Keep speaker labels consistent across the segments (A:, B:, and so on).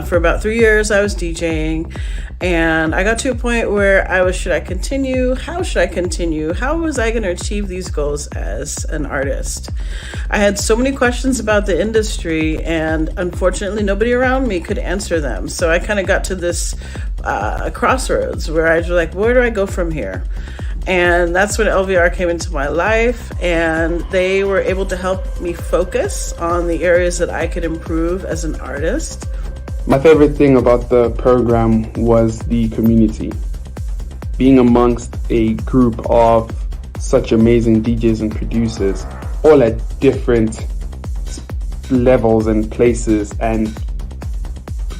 A: for about 3 years. I was DJing, and I got to a point where should I continue? How should I continue? How was I going to achieve these goals as an artist? I had so many questions about the industry, and unfortunately nobody around me could answer them. So I kind of got to this crossroads where I was like, where do I go from here? And that's when LVR came into my life, and they were able to help me focus on the areas that I could improve as an artist.
B: My favorite thing about the program was the community. Being amongst a group of such amazing DJs and producers, all at different levels and places and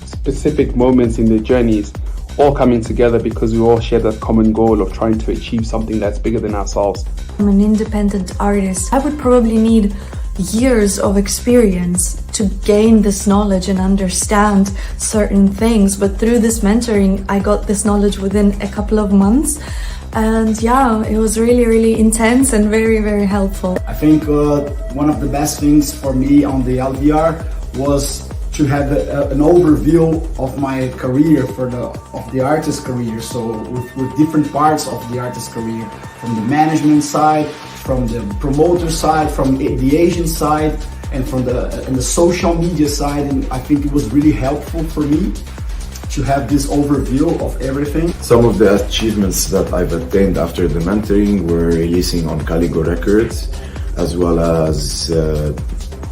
B: specific moments in their journeys, all coming together because we all share that common goal of trying to achieve something that's bigger than ourselves.
C: I'm an independent artist. I would probably need years of experience to gain this knowledge and understand certain things, but through this mentoring I got this knowledge within a couple of months, and yeah, it was really intense and very helpful.
D: I think one of the best things for me on the LVR was to have an overview of my career of the artist career. So with different parts of the artist career, from the management side, from the promoter side, from the agent side, and from the social media side. And I think it was really helpful for me to have this overview of everything.
E: Some of the achievements that I've attained after the mentoring were releasing on Caligo Records, as well as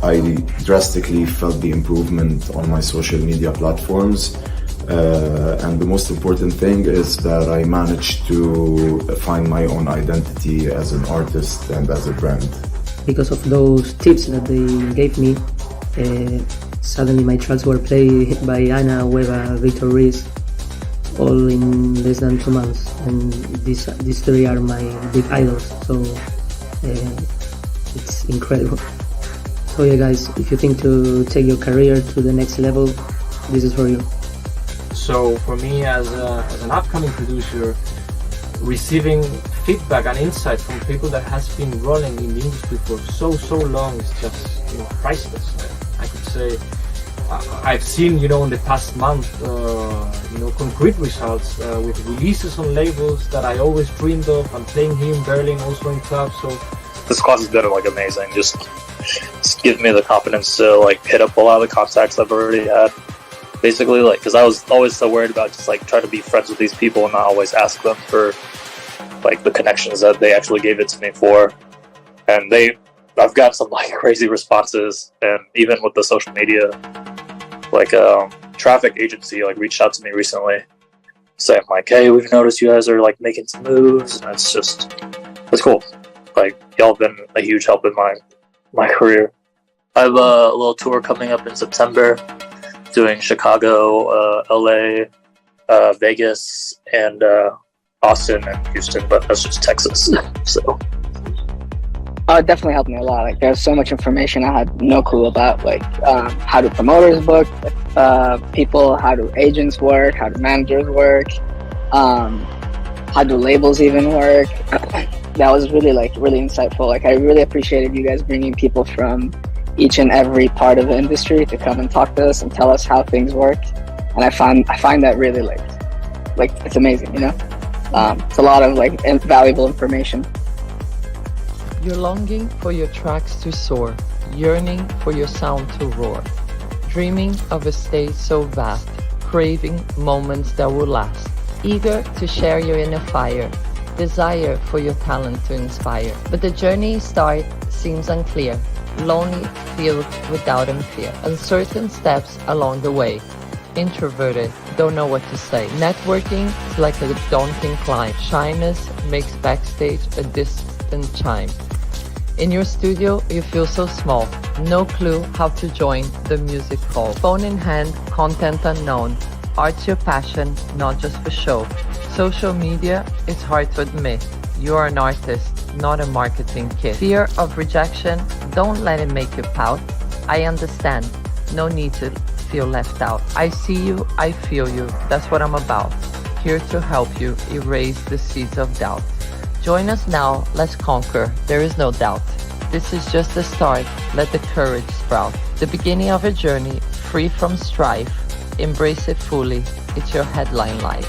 E: I drastically felt the improvement on my social media platforms. And the most important thing is that I managed to find my own identity as an artist and as a brand.
F: Because of those tips that they gave me, suddenly my tracks were played by Ana, Weba, Victor Ruiz, all in less than 2 months. And these three are my big idols, so it's incredible. So yeah guys, if you think to take your career to the next level, this is for you.
G: So for me as an upcoming producer, receiving feedback and insight from people that has been running in the industry for so long is just priceless. I could say I've seen in the past month concrete results with releases on labels that I always dreamed of. I'm playing here in Berlin, also in clubs. So
H: this class has been amazing. Just give me the confidence to hit up a lot of the contacts I've already had. Basically, because I was always so worried about just trying to be friends with these people and not always ask them for the connections that they actually gave it to me for. And I've got some crazy responses, and even with the social media, traffic agency reached out to me recently saying hey, we've noticed you guys are making some moves, and it's cool. Y'all have been a huge help in my career. I have a little tour coming up in September, doing Chicago, LA, Vegas, and Austin and Houston, but that's just Texas. So
I: it definitely helped me a lot. There's so much information I had no clue about, how do promoters book people, how do agents work, how do managers work, how do labels even work. That was really really insightful. I really appreciated you guys bringing people from each and every part of the industry to come and talk to us and tell us how things work. And I find that really it's amazing, it's a lot of valuable information.
J: You're longing for your tracks to soar, yearning for your sound to roar, dreaming of a stage so vast, craving moments that will last, eager to share your inner fire, desire for your talent to inspire. But the journey start seems unclear, lonely, filled with doubt and fear, uncertain steps along the way, introverted, don't know what to say. Networking is like a daunting climb, shyness makes backstage a distant chime. In your studio, you feel so small, no clue how to join the music hall. Phone in hand, content unknown, art's your passion, not just for show. Social media, it's hard to admit, you are an artist, not a marketing kit. Fear of rejection, don't let it make you pout. I understand, no need to feel left out. I see you, I feel you, that's what I'm about. Here to help you erase the seeds of doubt. Join us now, let's conquer, there is no doubt. This is just the start, let the courage sprout. The beginning of a journey, free from strife, Embrace it fully. It's your headline life.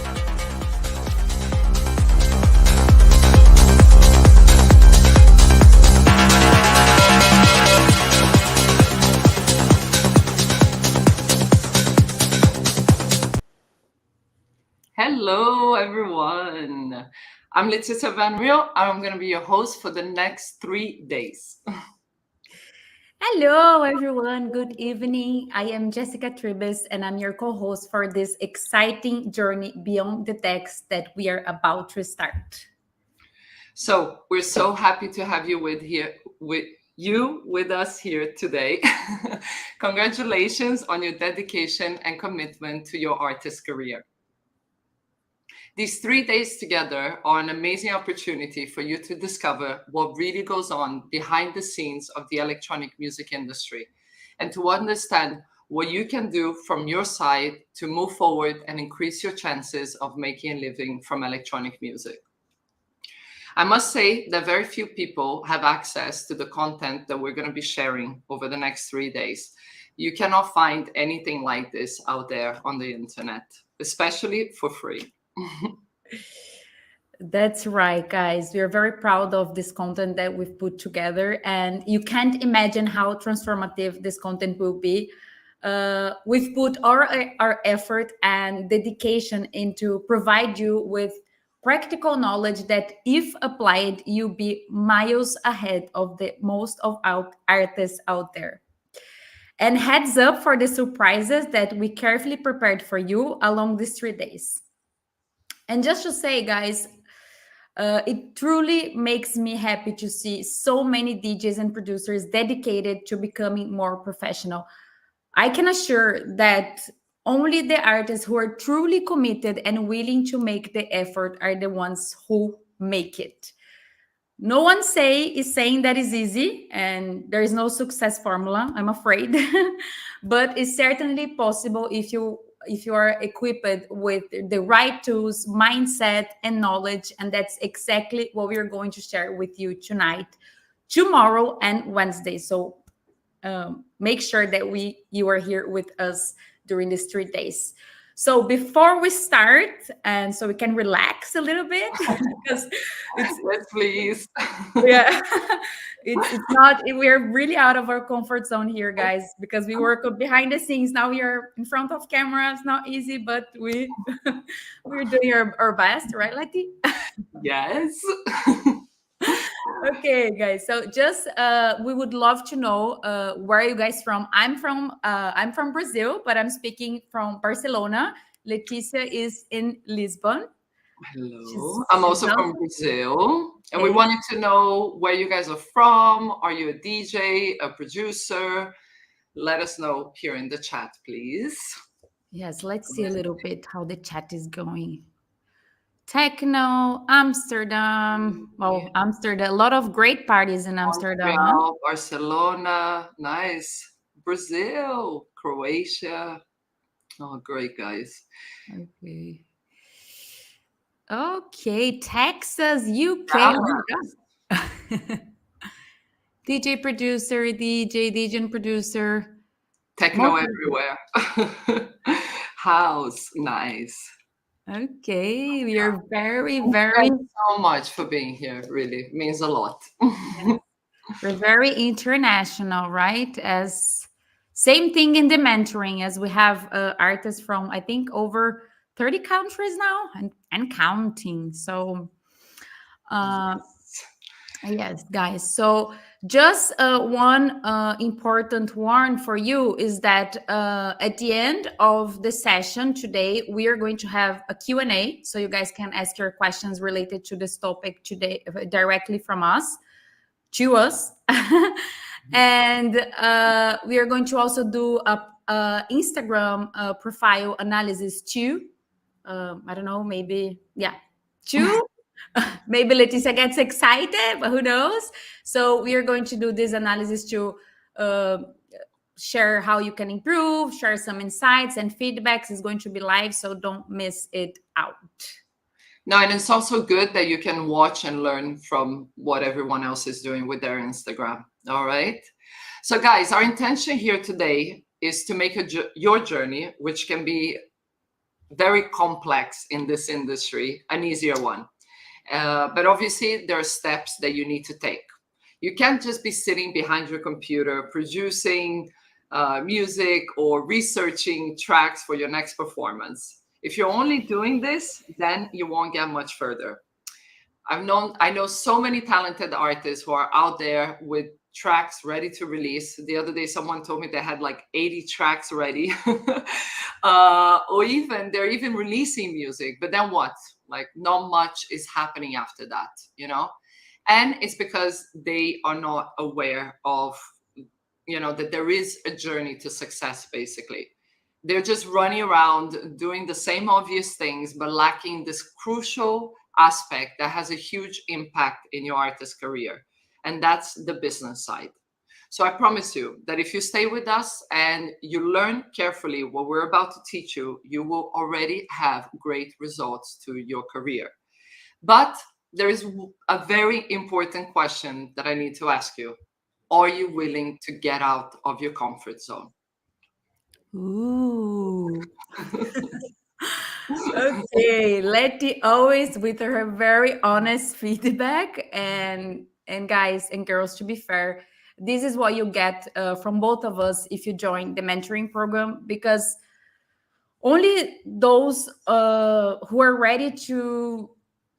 K: Hello, everyone. I'm Letizia Van Riel, and I'm going to be your host for the next 3 days.
L: Hello, everyone. Good evening. I am Jessica Tribes, and I'm your co-host for this exciting journey beyond the text that we are about to start.
K: So we're so happy to have you with us here today. Congratulations on your dedication and commitment to your artist career. These 3 days together are an amazing opportunity for you to discover what really goes on behind the scenes of the electronic music industry, and to understand what you can do from your side to move forward and increase your chances of making a living from electronic music. I must say that very few people have access to the content that we're going to be sharing over the next 3 days. You cannot find anything like this out there on the internet, especially for free.
L: That's right, guys. We are very proud of this content that we've put together, and you can't imagine how transformative this content will be. We've put our effort and dedication into provide you with practical knowledge that, if applied, you'll be miles ahead of the most of our artists out there. And heads up for the surprises that we carefully prepared for you along these 3 days. And just to say, guys, it truly makes me happy to see so many DJs and producers dedicated to becoming more professional. I can assure that only the artists who are truly committed and willing to make the effort are the ones who make it. No one is saying that is easy, and there is no success formula, I'm afraid. But it's certainly possible if you are equipped with the right tools, mindset, and knowledge. And that's exactly what we are going to share with you tonight, tomorrow, and Wednesday. So make sure that you are here with us during these 3 days. So before we start, and so we can relax a little bit, because
K: yes, please.
L: Yeah, it's not. We're really out of our comfort zone here, guys, because we work behind the scenes. Now we are in front of camera. It's not easy, but we're doing our best, right, Letty?
K: Yes.
L: Okay, guys. So just we would love to know where are you guys from. I'm from Brazil, but I'm speaking from Barcelona. Letizia is in Lisbon.
K: Hello. I'm also from Brazil, and we wanted to know where you guys are from. Are you a DJ, a producer? Let us know here in the chat, please.
L: Yes, let's see a little bit how the chat is going. Techno, Amsterdam. Well, Amsterdam, a lot of great parties in Amsterdam.
K: Montreal, Barcelona, nice. Brazil, Croatia. Oh, great, guys.
L: Okay, Texas, UK. Oh my God. DJ producer, DJ and producer.
K: Techno everywhere. House, nice.
L: Okay, we are very,
K: Thank you so much for being here. Really, it means a lot.
L: We're very international, right? As same thing in the mentoring, as we have artists from, I think, over 30 countries now and counting. So, yes, guys. So just one important warn for you is that at the end of the session today, we are going to have a Q&A. So you guys can ask your questions related to this topic today directly from us, to us. And we are going to also do a Instagram profile analysis too. I don't know, maybe, yeah, two. Maybe Letizia gets excited, but who knows? So we are going to do this analysis to share how you can improve, share some insights and feedbacks. It's going to be live, so don't miss it out.
K: No, and it's also good that you can watch and learn from what everyone else is doing with their Instagram. All right. So guys, our intention here today is to make your journey, which can be very complex in this industry, an easier one. But obviously, there are steps that you need to take. You can't just be sitting behind your computer producing music or researching tracks for your next performance. If you're only doing this, then you won't get much further. I know so many talented artists who are out there with tracks ready to release. The other day, someone told me they had like 80 tracks ready, or even they're even releasing music. But then what? Like, not much is happening after that, you know? And it's because they are not aware of, you know, that there is a journey to success, basically. They're just running around doing the same obvious things, but lacking this crucial aspect that has a huge impact in your artist career. And that's the business side. So I promise you that if you stay with us and you learn carefully what we're about to teach you, you will already have great results to your career. But there is a very important question that I need to ask you. Are you willing to get out of your comfort zone?
L: Ooh. Okay, Letty always with her very honest feedback, and guys and girls, to be fair, this is what you get from both of us if you join the mentoring program, because only those who are ready to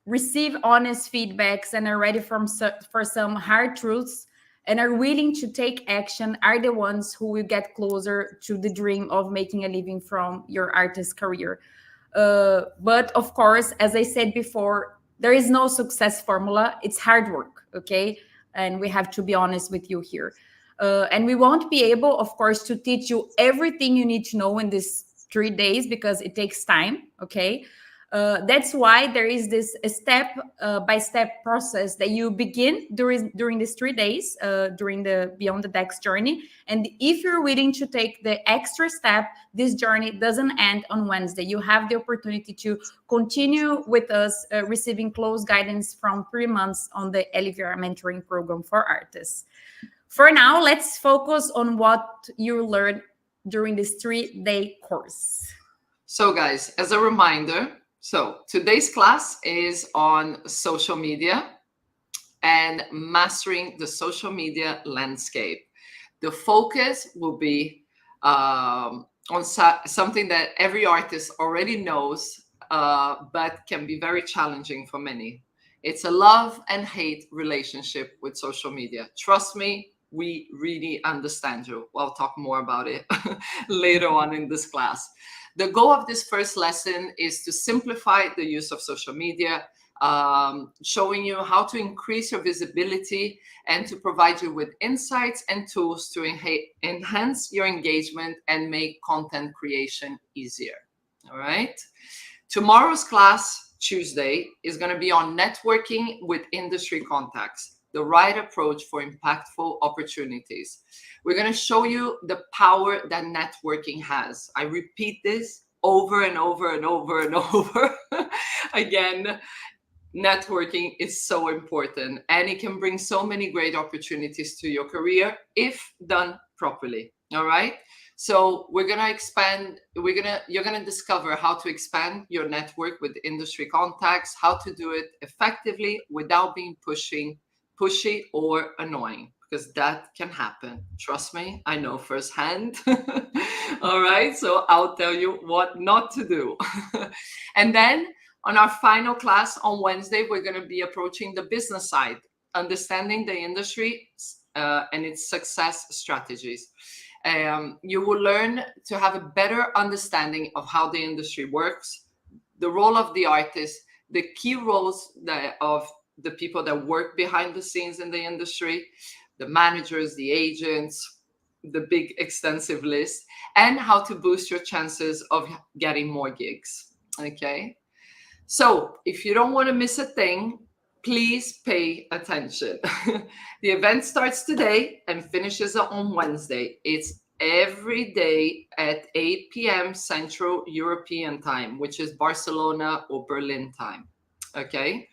L: receive honest feedbacks and are ready for some hard truths and are willing to take action are the ones who will get closer to the dream of making a living from your artist career. But of course, as I said before, there is no success formula. It's hard work, okay? And we have to be honest with you here. And we won't be able, of course, to teach you everything you need to know in these 3 days because it takes time, okay? That's why there is this step-by-step process that you begin during these 3 days, during the Beyond the Decks journey. And if you're willing to take the extra step, this journey doesn't end on Wednesday. You have the opportunity to continue with us, receiving close guidance from 3 months on the LVR mentoring program for artists. For now, let's focus on what you learned during this 3-day course.
K: So guys, as a reminder, so today's class is on social media and mastering the social media landscape. The focus will be on something that every artist already knows, but can be very challenging for many. It's a love and hate relationship with social media. Trust me, we really understand you. I'll talk more about it later on in this class. The goal of this first lesson is to simplify the use of social media, showing you how to increase your visibility and to provide you with insights and tools to enhance your engagement and make content creation easier. All right. Tomorrow's class, Tuesday, is going to be on networking with industry contacts, the right approach for impactful opportunities. We're going to show you the power that networking has. I repeat this over and over and over and over again. Networking is so important, and it can bring so many great opportunities to your career if done properly. All right. So we're going to expand. You're going to discover how to expand your network with industry contacts, how to do it effectively without being pushy or annoying, because that can happen. Trust me, I know firsthand. All right, so I'll tell you what not to do. And then on our final class on Wednesday, we're going to be approaching the business side, understanding the industry and its success strategies. You will learn to have a better understanding of how the industry works, the role of the artist, the key roles of the people that work behind the scenes in the industry, the managers, the agents, the big extensive list, and how to boost your chances of getting more gigs. Okay. So if you don't want to miss a thing, please pay attention. The event starts today and finishes on Wednesday. It's every day at 8 p.m. Central European time, which is Barcelona or Berlin time. Okay.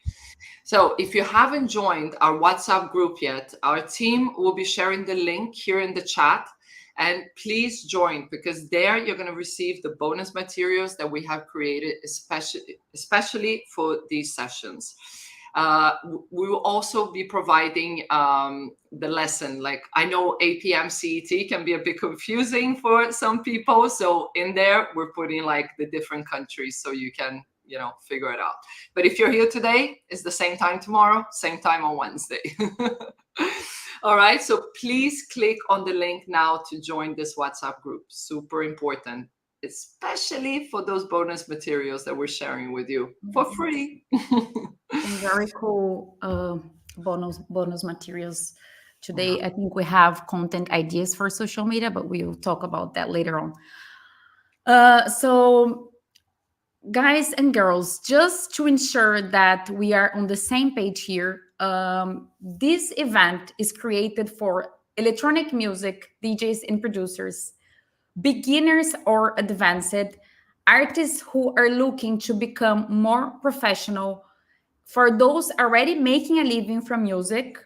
K: So if you haven't joined our WhatsApp group yet, our team will be sharing the link here in the chat. And please join, because there you're going to receive the bonus materials that we have created especially for these sessions. We will also be providing the lesson. Like, I know APM CET can be a bit confusing for some people, so in there we're putting like the different countries so you can, you know, figure it out. But if you're here today, it's the same time tomorrow, same time on Wednesday. All right, so please click on the link now to join this WhatsApp group. Super important, especially for those bonus materials that we're sharing with you for free.
L: Very cool bonus materials. Today, I think we have content ideas for social media, but we'll talk about that later on. So guys and girls, just to ensure that we are on the same page here, this event is created for electronic music DJs and producers, beginners or advanced, artists who are looking to become more professional, for those already making a living from music,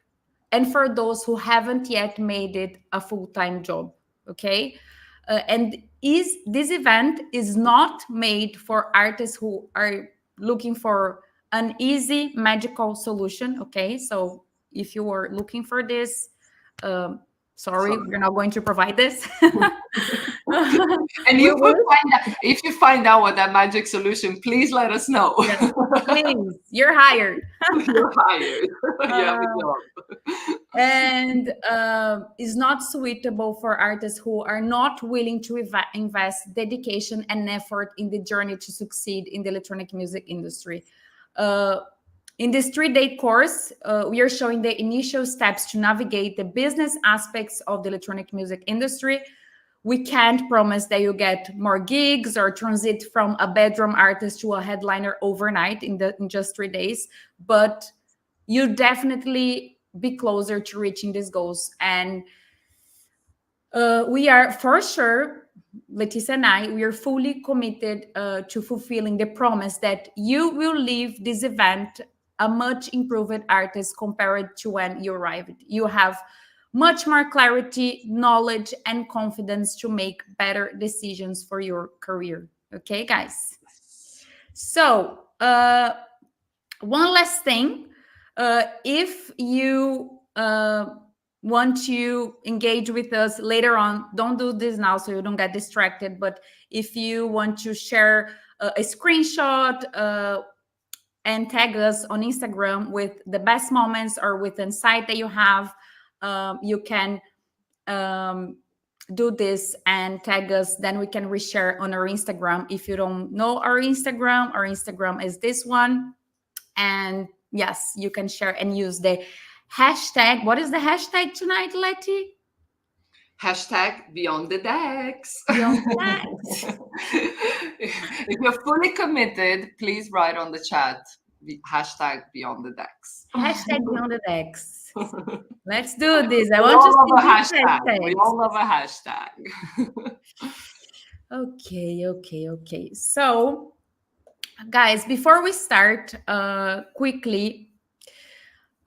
L: and for those who haven't yet made it a full-time job, okay? And this event is not made for artists who are looking for an easy magical solution, okay? So if you are looking for this, sorry, we're not going to provide this.
K: And if you find out what that magic solution, please let us know.
L: Yes, please, you're hired.
K: You're hired. Yeah,
L: and is not suitable for artists who are not willing to invest dedication and effort in the journey to succeed in the electronic music industry. In this 3-day course, we are showing the initial steps to navigate the business aspects of the electronic music industry. We can't promise that you get more gigs or transit from a bedroom artist to a headliner overnight in just 3 days, but you definitely be closer to reaching these goals. And we are, for sure, Leticia and I, we are fully committed to fulfilling the promise that you will leave this event a much improved artist compared to when you arrived. You have much more clarity, knowledge, and confidence to make better decisions for your career. Okay, guys? So, one last thing. If you want to engage with us later on, don't do this now so you don't get distracted. But if you want to share a screenshot and tag us on Instagram with the best moments or with insight that you have, you can do this and tag us. Then we can reshare on our Instagram. If you don't know our Instagram is this one. And yes, you can share and use the hashtag. What is the hashtag tonight, Letty?
K: Hashtag Beyond the Decks.
L: Beyond the Decks.
K: If you're fully committed, please write on the chat hashtag Beyond the Decks.
L: Hashtag Beyond the Decks. Let's do this. I want to see
K: hashtag. We all love a hashtag.
L: Okay. So, guys, before we start, quickly,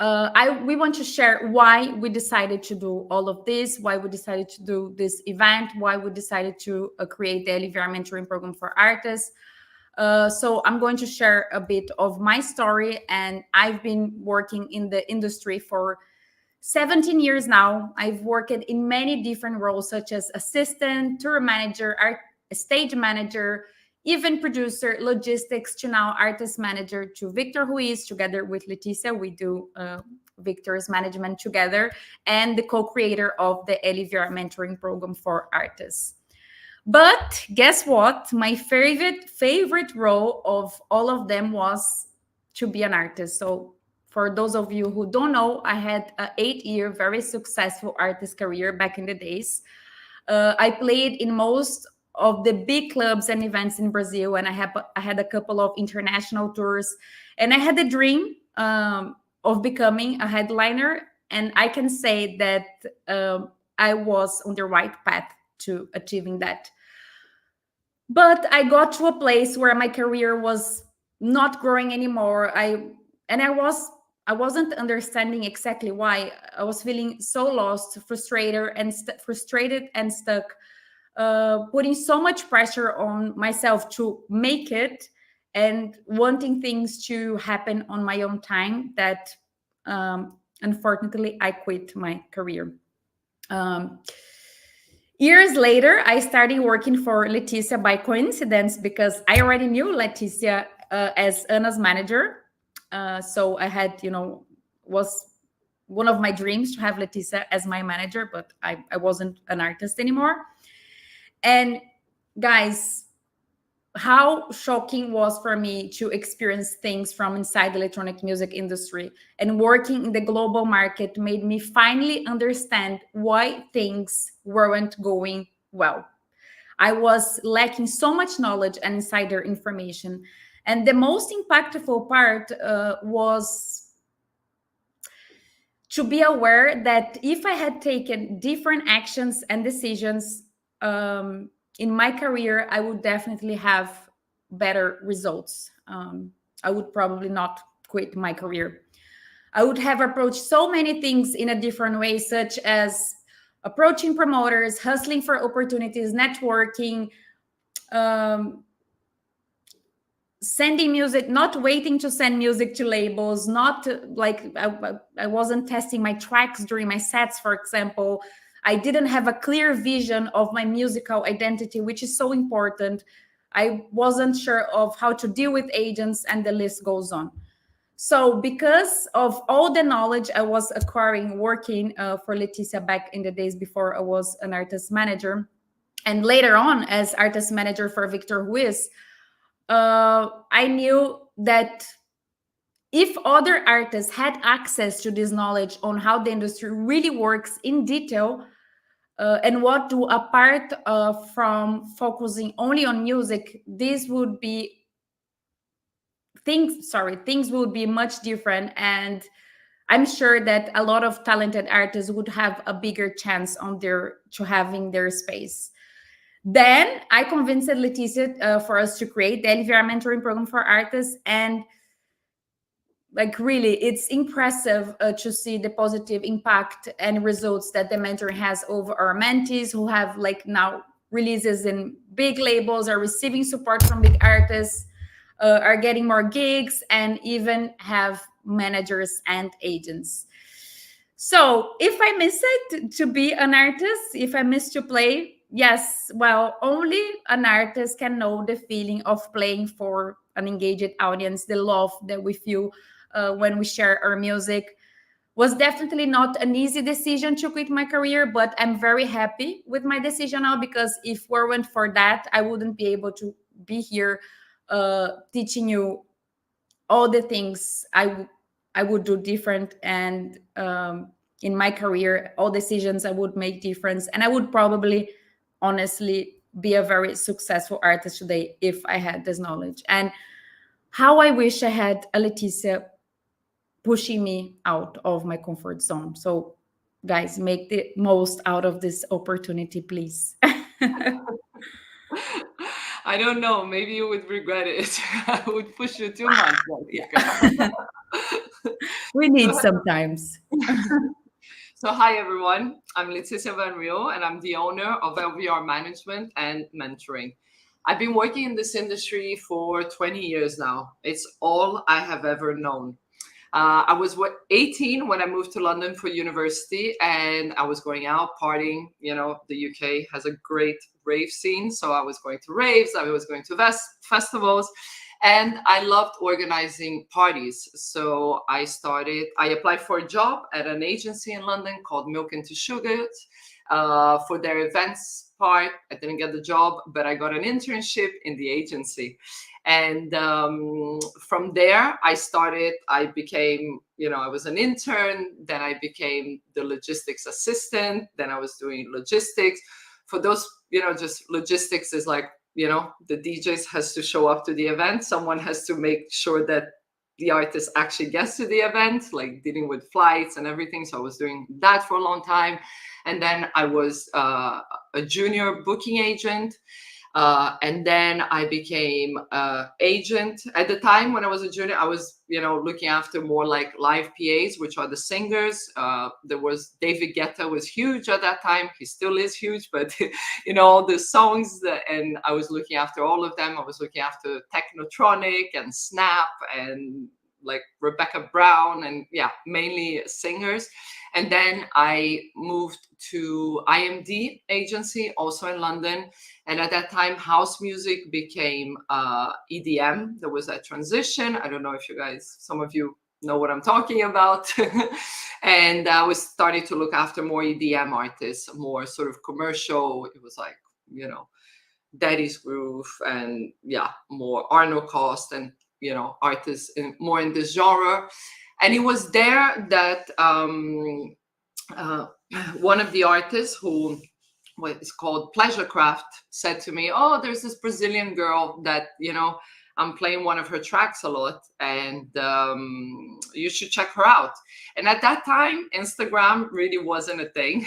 L: we want to share why we decided to do all of this, why we decided to do this event, why we decided to create the LVR mentoring program for artists. So I'm going to share a bit of my story, and I've been working in the industry for 17 years now. I've worked in many different roles, such as assistant, tour manager, stage manager, event producer, logistics, to now artist manager, to Victor, who is together with Leticia. We do Victor's management together, and the co-creator of the LVR mentoring program for artists. But guess what? My favorite role of all of them was to be an artist. So for those of you who don't know, I had an 8-year very successful artist career back in the days. I played in most of the big clubs and events in Brazil, and I had a couple of international tours, and I had the dream of becoming a headliner, and I can say that I was on the right path to achieving that. But I got to a place where my career was not growing anymore. I was I wasn't understanding exactly why. I was feeling so lost, frustrated and stuck, putting so much pressure on myself to make it and wanting things to happen on my own time that unfortunately I quit my career. Years later, I started working for Leticia by coincidence because I already knew Leticia as Anna's manager. So I had, was one of my dreams to have Leticia as my manager, but I wasn't an artist anymore. And guys, how shocking was for me to experience things from inside the electronic music industry, and working in the global market made me finally understand why things weren't going well. I was lacking so much knowledge and insider information. And the most impactful part was to be aware that if I had taken different actions and decisions in my career, I would definitely have better results. I would probably not quit my career. I would have approached so many things in a different way, such as approaching promoters, hustling for opportunities, networking, sending music, not waiting to send music to labels, not like I wasn't testing my tracks during my sets, for example. I didn't have a clear vision of my musical identity, which is so important. I wasn't sure of how to deal with agents, and the list goes on. So because of all the knowledge I was acquiring working for Leticia back in the days before I was an artist manager, and later on as artist manager for Victor Ruiz, I knew that if other artists had access to this knowledge on how the industry really works in detail, and what to apart from focusing only on music, things would be much different. And I'm sure that a lot of talented artists would have a bigger chance to having their space. Then I convinced Leticia for us to create the LVR mentoring program for artists. And like, really, it's impressive to see the positive impact and results that the mentor has over our mentees, who have like now releases in big labels, are receiving support from big artists, are getting more gigs, and even have managers and agents. So if I miss it to be an artist, if I miss to play, yes, well, only an artist can know the feeling of playing for an engaged audience, the love that we feel when we share our music. Was definitely not an easy decision to quit my career, but I'm very happy with my decision now, because if it weren't for that, I wouldn't be able to be here teaching you all the things I would do different, and in my career, all decisions I would make difference, and I would probably honestly be a very successful artist today if I had this knowledge. And how I wish I had a Leticia pushing me out of my comfort zone. So guys, make the most out of this opportunity, please.
K: I don't know, maybe you would regret it. I would push you too much.
L: We need sometimes.
K: So hi everyone, I'm Leticia Van Riel, and I'm the owner of LVR Management and Mentoring. I've been working in this industry for 20 years now. It's all I have ever known. I was 18 when I moved to London for university, and I was going out partying. You know, the UK has a great rave scene, so I was going to raves, I was going to festivals, and I loved organizing parties. So I applied for a job at an agency in London called Milk Into Sugar for their events part. I didn't get the job, but I got an internship in the agency. And from there, I became, I was an intern, then I became the logistics assistant, then I was doing logistics. For those, just logistics is like, the DJs has to show up to the event. Someone has to make sure that the artist actually gets to the event, like dealing with flights and everything. So I was doing that for a long time. And then I was a junior booking agent. And then I became agent. At the time when I was a junior, I was, looking after more like live PAs, which are the singers. There was David Guetta was huge at that time. He still is huge, but the songs and I was looking after all of them. I was looking after Technotronic and Snap and like Rebecca Brown and mainly singers. And then I moved to IMD agency, also in London. And at that time, house music became EDM. There was that transition. I don't know if some of you know what I'm talking about. And I was starting to look after more EDM artists, more sort of commercial. It was like, Daddy's Groove and more Arno Cost and, artists more in this genre. And it was there that one of the artists who is called Pleasurecraft said to me, oh, there's this Brazilian girl that, I'm playing one of her tracks a lot and you should check her out. And at that time, Instagram really wasn't a thing.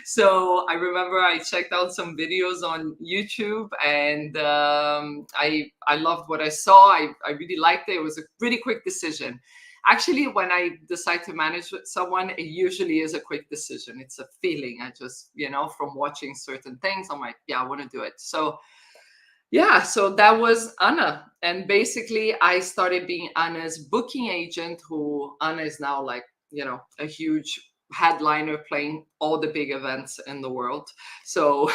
K: So I remember I checked out some videos on YouTube and I loved what I saw. I really liked it. It was a really quick decision. Actually, when I decide to manage with someone, it usually is a quick decision. It's a feeling. I just, from watching certain things, I'm like, I want to do it. So so that was Anna. And basically, I started being Anna's booking agent, who Anna is now like, a huge headliner playing all the big events in the world. So,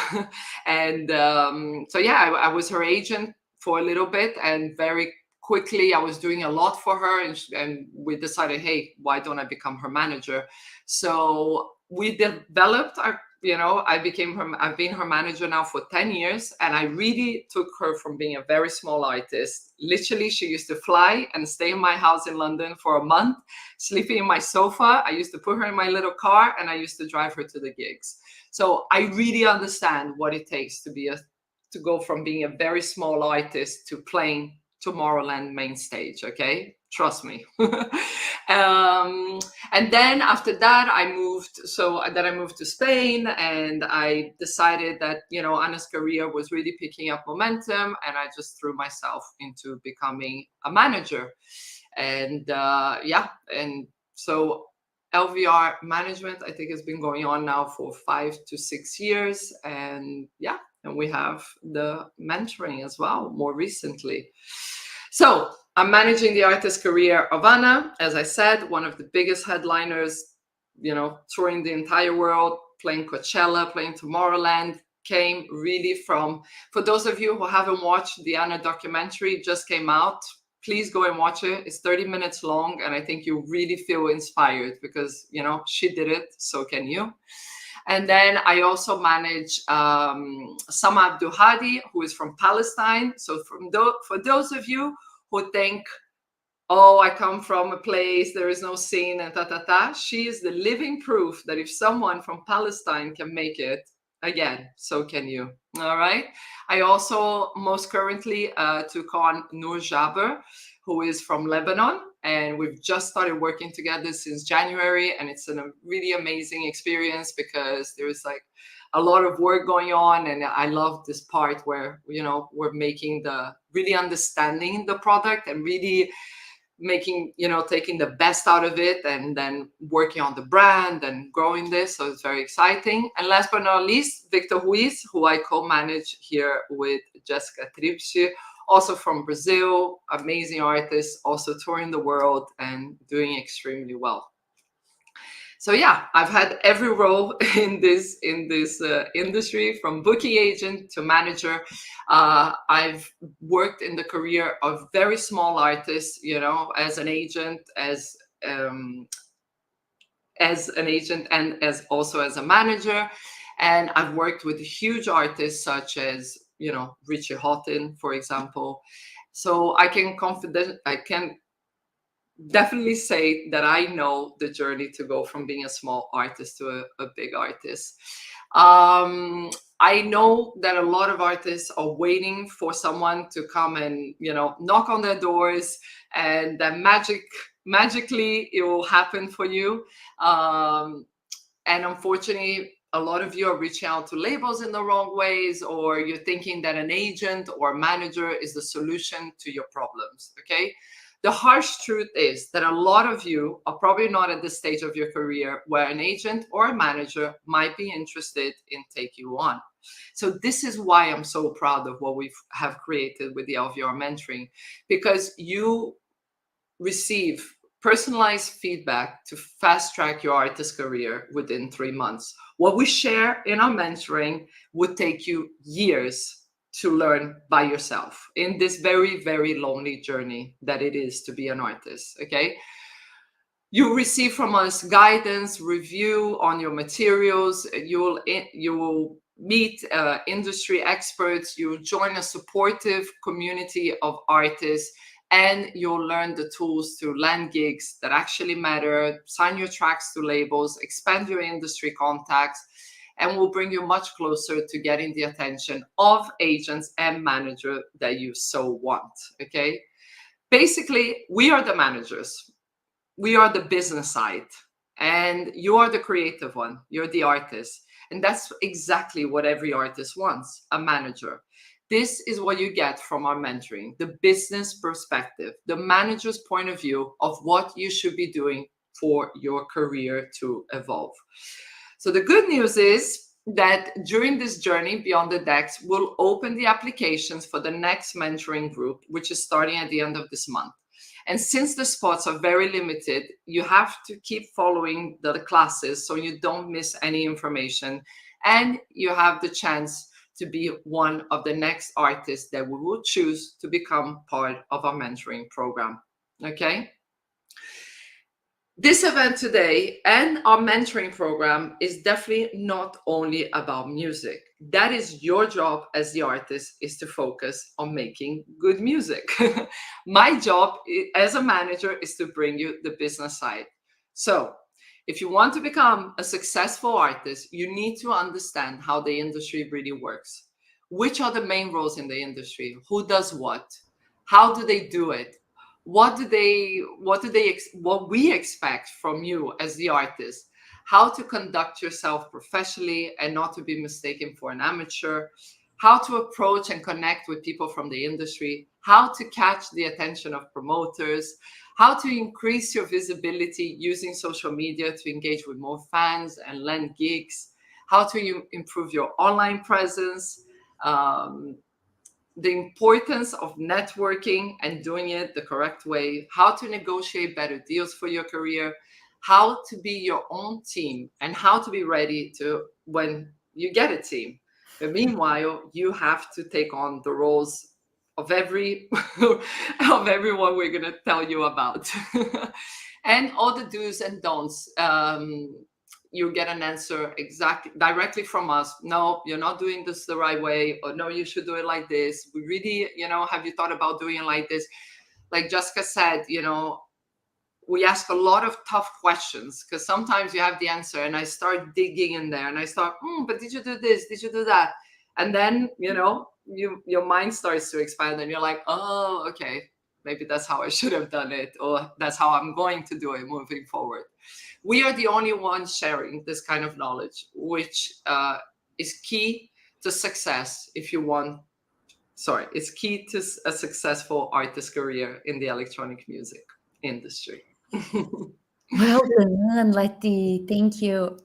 K: I was her agent for a little bit, and very quickly I was doing a lot for her, and we decided, hey, why don't I become her manager? So we developed our, I've been her manager now for 10 years, and I really took her from being a very small artist. Literally, she used to fly and stay in my house in London for a month, sleeping in my sofa. I used to put her in my little car and I used to drive her to the gigs. So I really understand what it takes to go from being a very small artist to playing Tomorrowland main stage, okay? Trust me. And then after that, I moved to Spain, and I decided that, Anna's career was really picking up momentum, and I just threw myself into becoming a manager. And and so LVR management, I think, has been going on now for 5 to 6 years. And and we have the mentoring as well, more recently. So I'm managing the artist career of Anna, as I said, one of the biggest headliners, touring the entire world, playing Coachella, playing Tomorrowland, came really from, for those of you who haven't watched the Anna documentary, it just came out. Please go and watch it. It's 30 minutes long, and I think you really feel inspired because, she did it, so can you. And then I also manage Sama Abdulhadi, who is from Palestine. So for those of you who think, oh, I come from a place, there is no scene, and she is the living proof that if someone from Palestine can make it, again, so can you. All right. I also most currently took on Noor Jaber, who is from Lebanon. And we've just started working together since January. And it's a really amazing experience because there's like a lot of work going on. And I love this part where, we're making really understanding the product and really making, taking the best out of it and then working on the brand and growing this. So it's very exciting. And last but not least, Victor Ruiz, who I co-manage here with Jessica Tripsi, also from Brazil, amazing artist, also touring the world and doing extremely well. So I've had every role in this industry, from booking agent to manager. I've worked in the career of very small artists, as an agent, as an agent, and as also as a manager. And I've worked with huge artists such as Richie Houghton, for example. So I can definitely say that I know the journey to go from being a small artist to a big artist. I know that a lot of artists are waiting for someone to come and, knock on their doors, and that magically it will happen for you. And unfortunately, a lot of you are reaching out to labels in the wrong ways, or you're thinking that an agent or manager is the solution to your problems, okay? The harsh truth is that a lot of you are probably not at the stage of your career where an agent or a manager might be interested in taking you on. So this is why I'm so proud of what we have created with the LVR mentoring, because you receive personalized feedback to fast track your artist career within 3 months. What we share in our mentoring would take you years to learn by yourself in this very, very lonely journey that it is to be an artist, okay? You receive from us guidance, review on your materials. You will meet industry experts. You'll join a supportive community of artists, and you'll learn the tools to land gigs that actually matter, sign your tracks to labels, expand your industry contacts, and will bring you much closer to getting the attention of agents and managers that you so want, okay? Basically, we are the managers. We are the business side, and you are the creative one. You're the artist. And that's exactly what every artist wants, a manager. This is what you get from our mentoring, the business perspective, the manager's point of view of what you should be doing for your career to evolve. So the good news is that during this journey beyond the decks, we'll open the applications for the next mentoring group, which is starting at the end of this month. And since the spots are very limited, you have to keep following the classes so you don't miss any information. And you have the chance to be one of the next artists that we will choose to become part of our mentoring program, okay? This event today and our mentoring program is definitely not only about music. That is your job as the artist, is to focus on making good music. My job as a manager is to bring you the business side. So if you want to become a successful artist, you need to understand how the industry really works. Which are the main roles in the industry? Who does what? How do they do it? What we expect from you as the artist? How to conduct yourself professionally and not to be mistaken for an amateur, how to approach and connect with people from the industry, how to catch the attention of promoters, how to increase your visibility using social media to engage with more fans and land gigs, how to improve your online presence, the importance of networking and doing it the correct way, how to negotiate better deals for your career, how to be your own team, and how to be ready to when you get a team. But meanwhile, you have to take on the roles of everyone we're going to tell you about. And all the do's and don'ts. You get an answer directly from us. No, you're not doing this the right way, or no, you should do it like this. We really, have you thought about doing it like this? Like Jessica said, we ask a lot of tough questions, because sometimes you have the answer and I start digging in there and I start, but did you do this? Did you do that? And then, your mind starts to expand and you're like, oh, okay, maybe that's how I should have done it, or that's how I'm going to do it moving forward. We are the only ones sharing this kind of knowledge, which is key to success it's key to a successful artist career in the electronic music industry.
L: Well done, Letty. Thank you.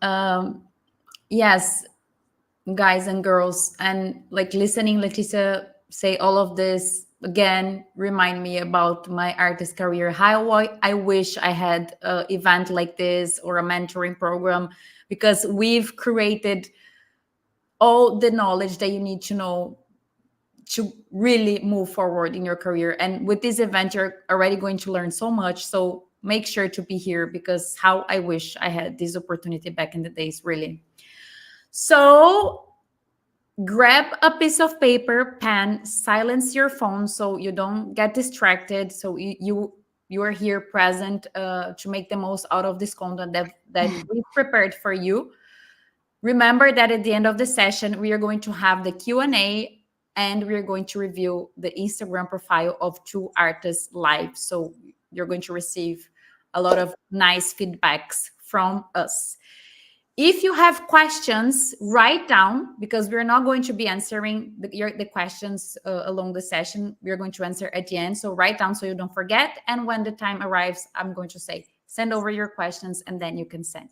L: Yes, guys and girls, and listening Leticia say all of this again remind me about my artist career. How I wish I had an event like this or a mentoring program, because we've created all the knowledge that you need to know to really move forward in your career. And with this event, you're already going to learn so much. So make sure to be here, because how I wish I had this opportunity back in the days, really. So grab a piece of paper, pen, silence your phone so you don't get distracted. So you are here present to make the most out of this content that we prepared for you. Remember that at the end of the session, we are going to have the Q&A, and we are going to review the Instagram profile of 2 artists live. So you're going to receive a lot of nice feedbacks from us. If you have questions, write down, because we're not going to be answering the questions along the session. We're going to answer at the end. So write down so you don't forget. And when the time arrives, I'm going to say, send over your questions, and then you can send.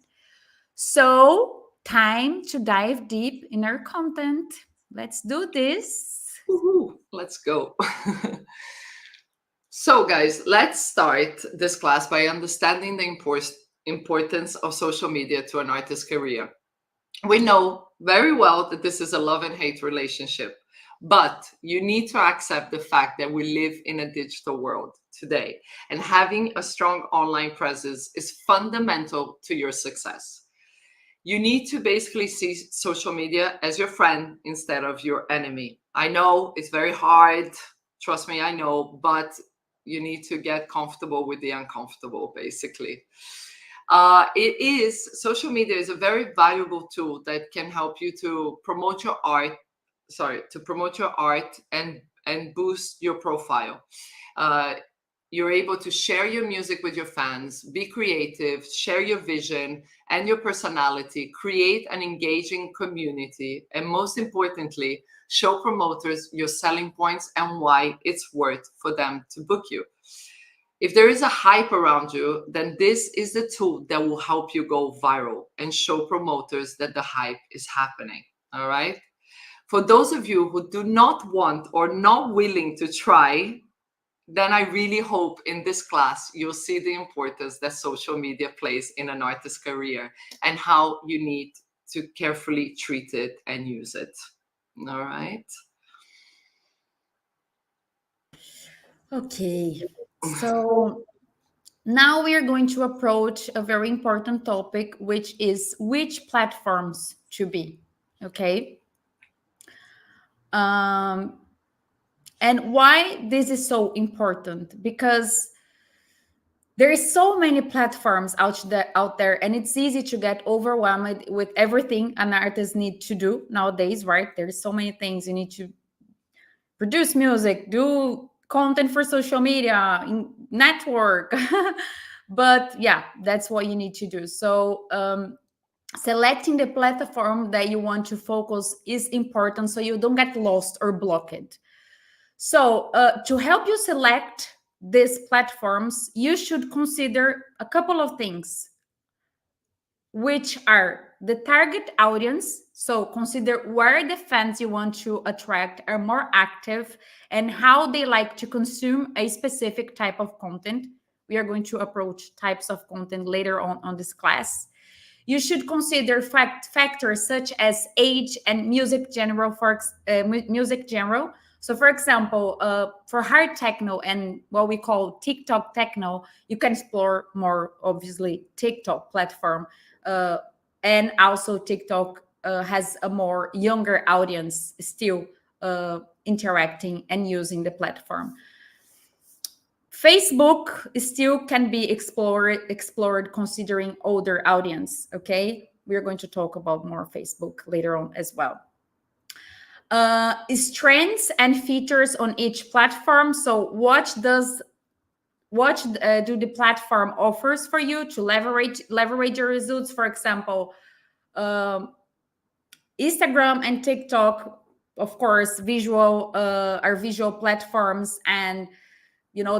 L: So time to dive deep in our content. Let's do this.
K: Woohoo. Let's go. So guys, let's start this class by understanding the importance of social media to an artist's career. We know very well that this is a love and hate relationship, but you need to accept the fact that we live in a digital world today, and having a strong online presence is fundamental to your success. You need to basically see social media as your friend instead of your enemy. I know it's very hard, trust me, I know, but you need to get comfortable with the uncomfortable, basically. Social media is a very valuable tool that can help you to promote your art, and boost your profile. You're able to share your music with your fans, be creative, share your vision and your personality, create an engaging community, and most importantly, show promoters your selling points and why it's worth for them to book you. If there is a hype around you, then this is the tool that will help you go viral and show promoters that the hype is happening, all right? For those of you who do not want or not willing to try, then I really hope in this class you'll see the importance that social media plays in an artist's career and how you need to carefully treat it and use it. All right.
L: Okay, so now we are going to approach a very important topic, which is which platforms to be, okay? And why this is so important, because there is so many platforms out there, and it's easy to get overwhelmed with everything an artist needs to do nowadays, right? There's so many things. You need to produce music, do content for social media, network. But yeah, that's what you need to do. So selecting the platform that you want to focus is important so you don't get lost or blocked. So to help you select these platforms, you should consider a couple of things, which are the target audience. So consider where the fans you want to attract are more active and how they like to consume a specific type of content. We are going to approach types of content later on this class. You should consider factors such as age and music genre. So for example, for hard techno and what we call TikTok techno, you can explore more, obviously, TikTok platform. And also TikTok has a more younger audience still interacting and using the platform. Facebook still can be explored considering older audience, okay? We're going to talk about more Facebook later on as well. Strengths and features on each platform. So what do the platform offers for you to leverage your results? For example, Instagram and TikTok, of course, are visual platforms, and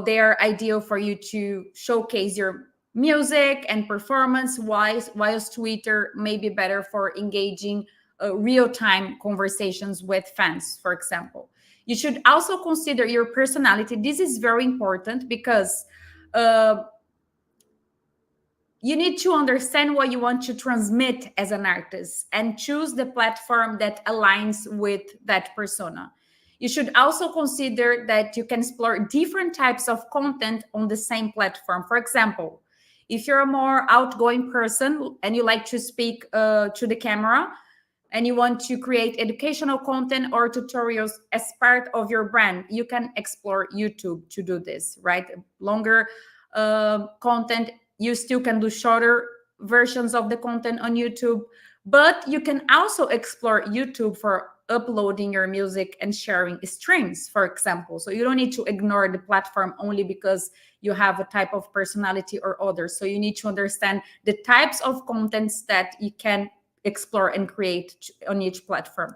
L: they are ideal for you to showcase your music and performance, whilst Twitter may be better for engaging real-time conversations with fans, for example. You should also consider your personality. This is very important because you need to understand what you want to transmit as an artist and choose the platform that aligns with that persona. You should also consider that you can explore different types of content on the same platform. For example, if you're a more outgoing person and you like to speak to the camera and you want to create educational content or tutorials as part of your brand, you can explore YouTube to do this, right? Longer content, you still can do shorter versions of the content on YouTube, but you can also explore YouTube for uploading your music and sharing streams, for example. So you don't need to ignore the platform only because you have a type of personality or others. So you need to understand the types of contents that you can explore and create on each platform.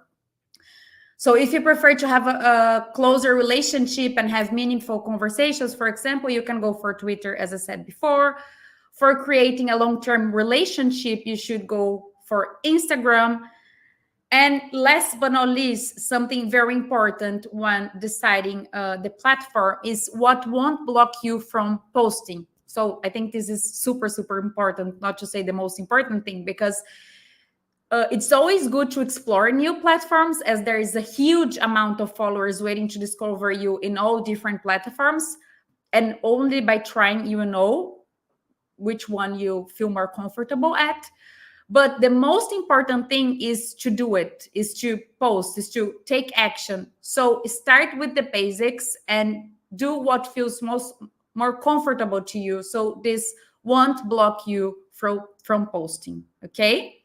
L: So if you prefer to have a closer relationship and have meaningful conversations, for example, you can go for Twitter, as I said before. For creating a long-term relationship, you should go for Instagram. And last but not least, something very important when deciding the platform is what won't block you from posting. So I think this is super, super important, not to say the most important thing, because it's always good to explore new platforms, as there is a huge amount of followers waiting to discover you in all different platforms. And only by trying, you know which one you feel more comfortable at. But the most important thing is to do it, is to post, is to take action. So start with the basics and do what feels more comfortable to you. So this won't block you from posting, okay?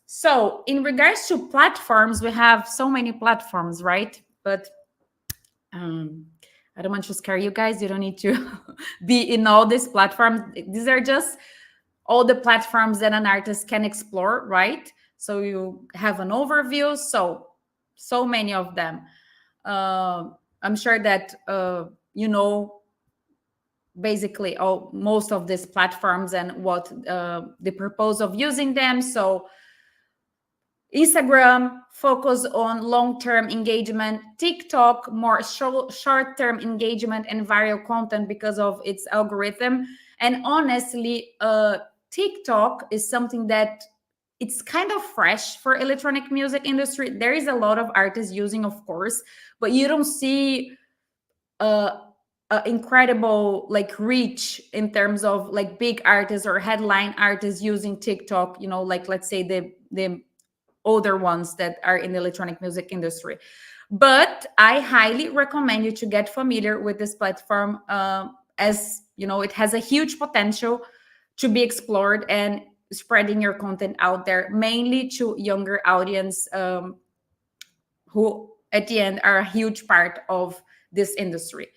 L: So in regards to platforms, we have so many platforms, right? But I don't want to scare you guys. You don't need to be in all these platforms. These are just all the platforms that an artist can explore, right? So you have an overview. So many of them. I'm sure that you know basically most of these platforms and what the purpose of using them. So Instagram, focus on long-term engagement. TikTok, more short-term engagement and viral content because of its algorithm. And honestly, TikTok is something that it's kind of fresh for electronic music industry. There is a lot of artists using, of course, but you don't see incredible like reach in terms of like big artists or headline artists using TikTok, you know, like let's say the older ones that are in the electronic music industry. But I highly recommend you to get familiar with this platform, as you know, it has a huge potential to be explored and spreading your content out there, mainly to younger audience who at the end are a huge part of this industry.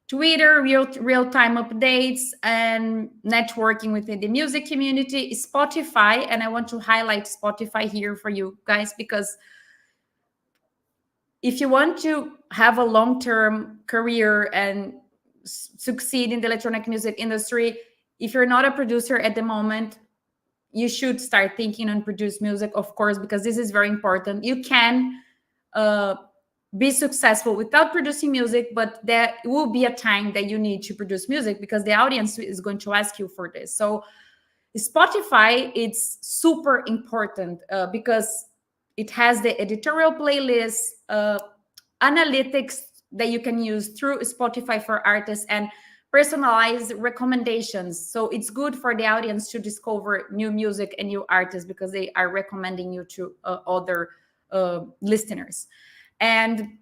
L: Twitter, real-time updates and networking within the music community. Spotify, and I want to highlight Spotify here for you guys, because if you want to have a long-term career and succeed in the electronic music industry, if you're not a producer at the moment, you should start thinking on produce music, of course, because this is very important. You can be successful without producing music, but there will be a time that you need to produce music because the audience is going to ask you for this. So Spotify, it's super important because it has the editorial playlist, analytics that you can use through Spotify for artists, and personalized recommendations. So it's good for the audience to discover new music and new artists because they are recommending you to other listeners. And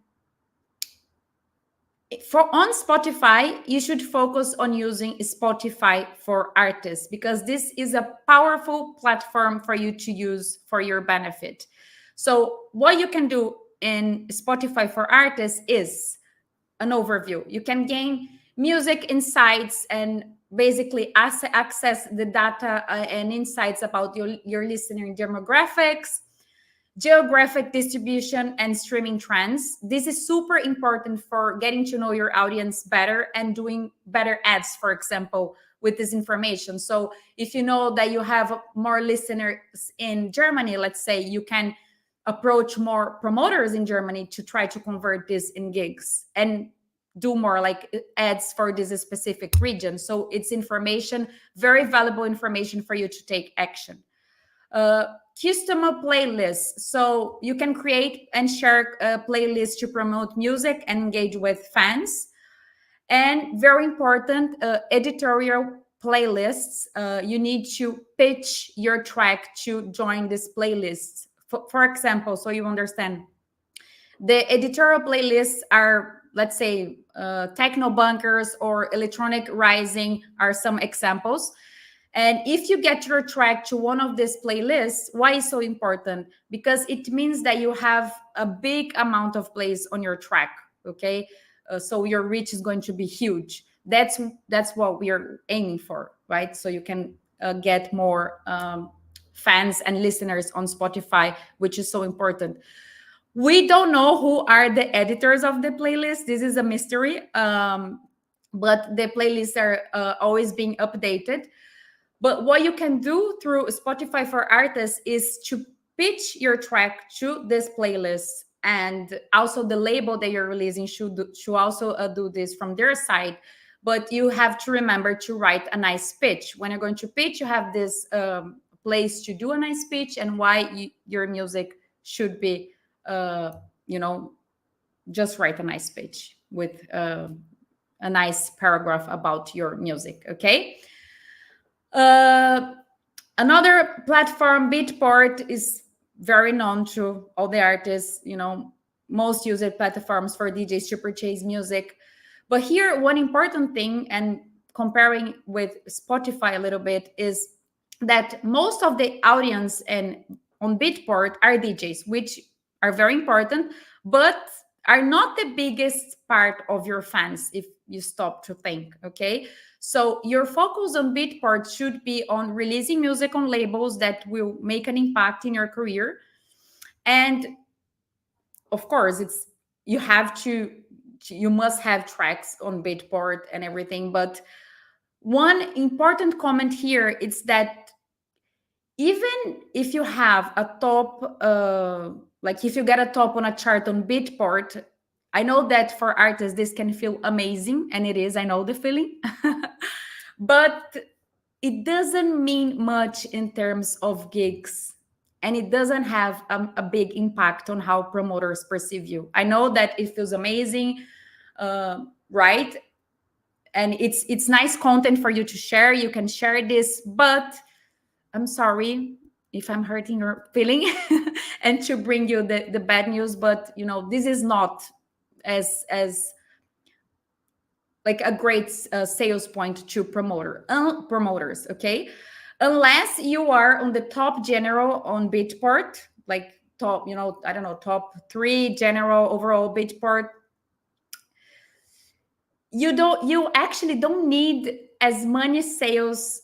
L: on Spotify, you should focus on using Spotify for artists because this is a powerful platform for you to use for your benefit. So what you can do in Spotify for artists is an overview. You can gain music insights and basically access the data and insights about your listener demographics, geographic distribution, and streaming trends. This is super important for getting to know your audience better and doing better ads, for example, with this information. So if you know that you have more listeners in Germany, let's say, you can approach more promoters in Germany to try to convert this in gigs and do more like ads for this specific region. So it's information, very valuable information for you to take action. Customer playlists. So you can create and share a playlist to promote music and engage with fans. And very important, editorial playlists. You need to pitch your track to join this playlist. For example, so you understand, the editorial playlists are, let's say, Techno Bunkers or Electronic Rising are some examples. And if you get your track to one of these playlists, why is so important? Because it means that you have a big amount of plays on your track, okay? So your reach is going to be huge. That's what we are aiming for, right? So you can get more fans and listeners on Spotify, which is so important. We don't know who are the editors of the playlist. This is a mystery, but the playlists are always being updated. But what you can do through Spotify for Artists is to pitch your track to this playlist, and also the label that you're releasing should also do this from their side. But you have to remember to write a nice pitch. When you're going to pitch, you have this place to do a nice pitch and why your music should be, just write a nice pitch with a nice paragraph about your music, okay? Another platform, Beatport, is very known to all the artists, most used platforms for DJs to purchase music. But here, one important thing, and comparing with Spotify a little bit, is that most of the audience on Beatport are DJs, which are very important, but are not the biggest part of your fans if you stop to think, okay? So your focus on Beatport should be on releasing music on labels that will make an impact in your career. And of course, you must have tracks on Beatport and everything. But one important comment here is that even if you have a top, if you get a top on a chart on Beatport, I know that for artists, this can feel amazing, and it is, I know the feeling, but it doesn't mean much in terms of gigs, and it doesn't have a big impact on how promoters perceive you. I know that it feels amazing, right? And it's nice content for you to share. You can share this, but I'm sorry if I'm hurting your feeling and to bring you the bad news, but this is not as like a great sales point to promoters, okay? Unless you are on the top general on Beatport, like top, I don't know, top 3 general overall Beatport. You actually don't need as much sales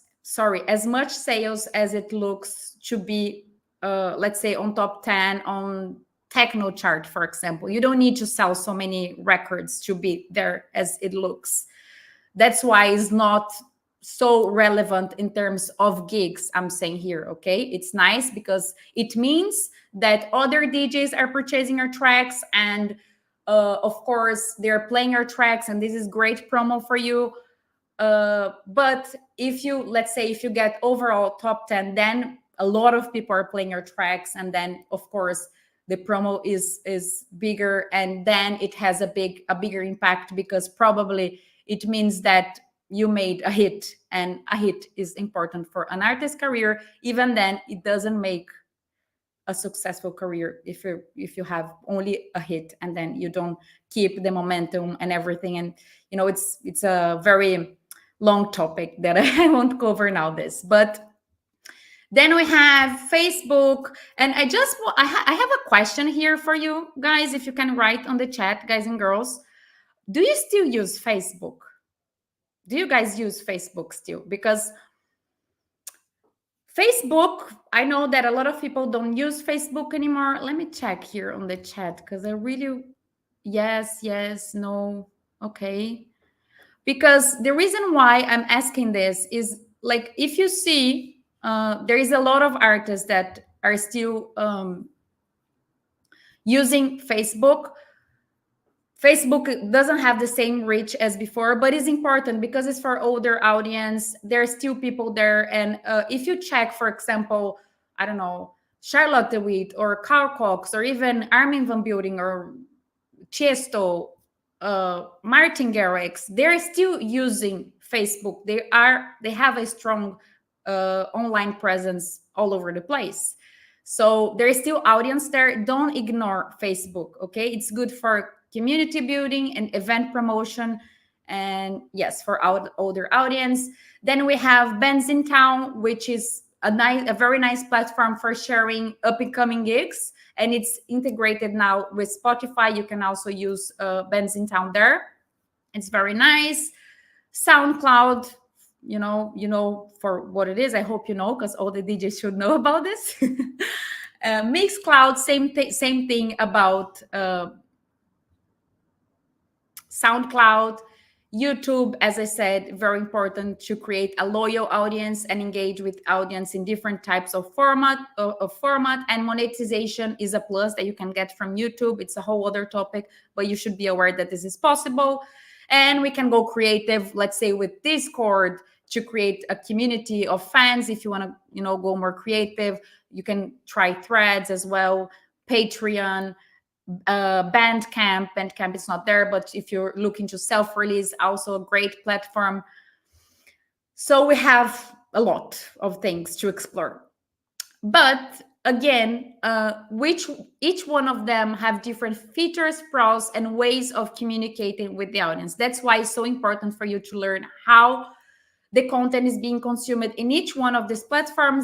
L: as it looks to be, let's say, on top 10 on techno chart, for example. You don't need to sell so many records to be there as it looks. That's why it's not so relevant in terms of gigs, I'm saying here, okay? It's nice because it means that other DJs are purchasing your tracks, and of course, they're playing your tracks, and this is great promo for you. But let's say if you get overall top 10, then a lot of people are playing your tracks, and then of course the promo is bigger, and then it has a bigger impact, because probably it means that you made a hit, and a hit is important for an artist's career. Even then, it doesn't make a successful career if you have only a hit and then you don't keep the momentum and everything. And it's a very long topic that I won't cover now this. But then we have Facebook, and I have a question here for you guys. If you can write on the chat, guys and girls, do you still use Facebook? Do you guys use Facebook still? Because Facebook, I know that a lot of people don't use Facebook anymore. Let me check here on the chat, because yes, no, okay. Because the reason why I'm asking this is, like, if you see, there is a lot of artists that are still using Facebook. Facebook doesn't have the same reach as before, but it's important because it's for older audience. There are still people there. And if you check, for example, I don't know, Charlotte DeWitt or Carl Cox or even Armin van Buuren or Tiesto, Martin Garrix, they're still using Facebook. They have a strong online presence all over the place. So there is still audience there. Don't ignore Facebook, okay? It's good for community building and event promotion, and yes, for our older audience. Then we have Bands in Town, which is a very nice platform for sharing up and coming gigs, and it's integrated now with Spotify. You can also use Bands in Town there. It's very nice. SoundCloud, you know for what it is. I hope you know, because all the DJs should know about this. Mixcloud, same thing about SoundCloud. YouTube, as I said, very important to create a loyal audience and engage with audience in different types of format. And monetization is a plus that you can get from YouTube. It's a whole other topic, but you should be aware that this is possible. And we can go creative, let's say with Discord, to create a community of fans. If you want to, go more creative, you can try Threads as well, Patreon, Bandcamp. Bandcamp is not there, but if you're looking to self-release, also a great platform. So we have a lot of things to explore. But again, each one of them have different features, pros, and ways of communicating with the audience. That's why it's so important for you to learn how the content is being consumed in each one of these platforms.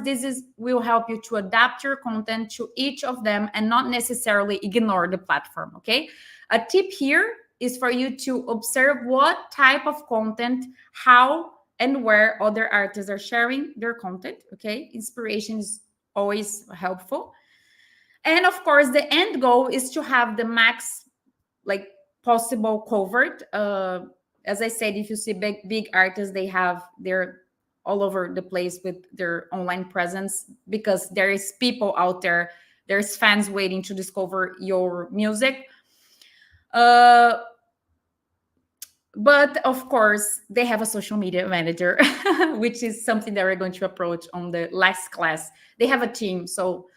L: Will help you to adapt your content to each of them and not necessarily ignore the platform, okay? A tip here is for you to observe what type of content, how and where other artists are sharing their content, okay? Inspiration is always helpful. And of course, the end goal is to have the max possible covered. As I said, if you see big artists, they're all over the place with their online presence, because there is people out there, there's fans waiting to discover your music. But of course, they have a social media manager, which is something that we're going to approach on the last class. They have a team, so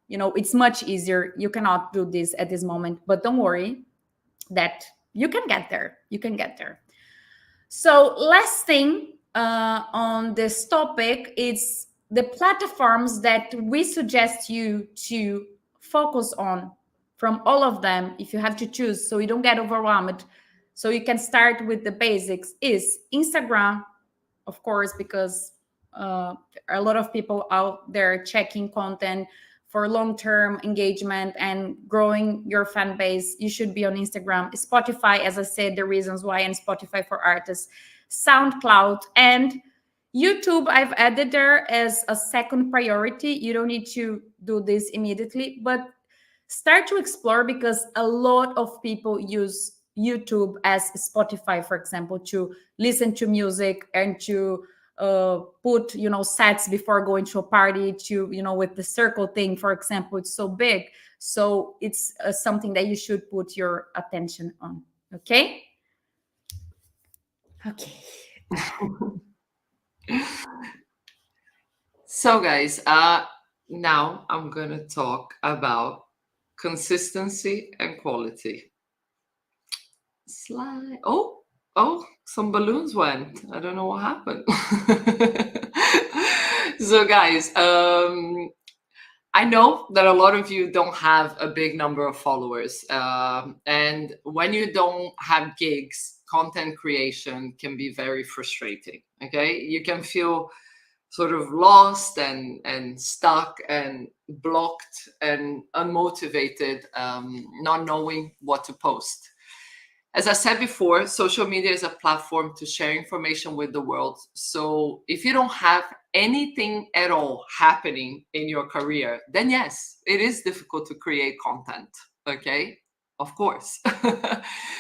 L: it's much easier. You cannot do this at this moment, but don't worry, that you can get there. You can get there. So last thing on this topic is the platforms that we suggest you to focus on from all of them, if you have to choose, so you don't get overwhelmed. So you can start with the basics, is Instagram, of course, because a lot of people out there checking content for long-term engagement and growing your fan base. You should be on Instagram. Spotify, as I said, the reasons why, and Spotify for artists. SoundCloud and YouTube, I've added there as a second priority. You don't need to do this immediately, but start to explore, because a lot of people use YouTube as Spotify, for example, to listen to music and to put sets before going to a party, to with the circle thing, for example. It's so big, so it's something that you should put your attention on. Okay
K: So guys, now I'm gonna talk about consistency and quality. Slide. Oh, some balloons went. I don't know what happened. So guys, I know that a lot of you don't have a big number of followers. And when you don't have gigs, content creation can be very frustrating, okay? You can feel sort of lost and stuck and blocked and unmotivated, not knowing what to post. As I said before, social media is a platform to share information with the world. So if you don't have anything at all happening in your career, then yes, it is difficult to create content, okay? Of course.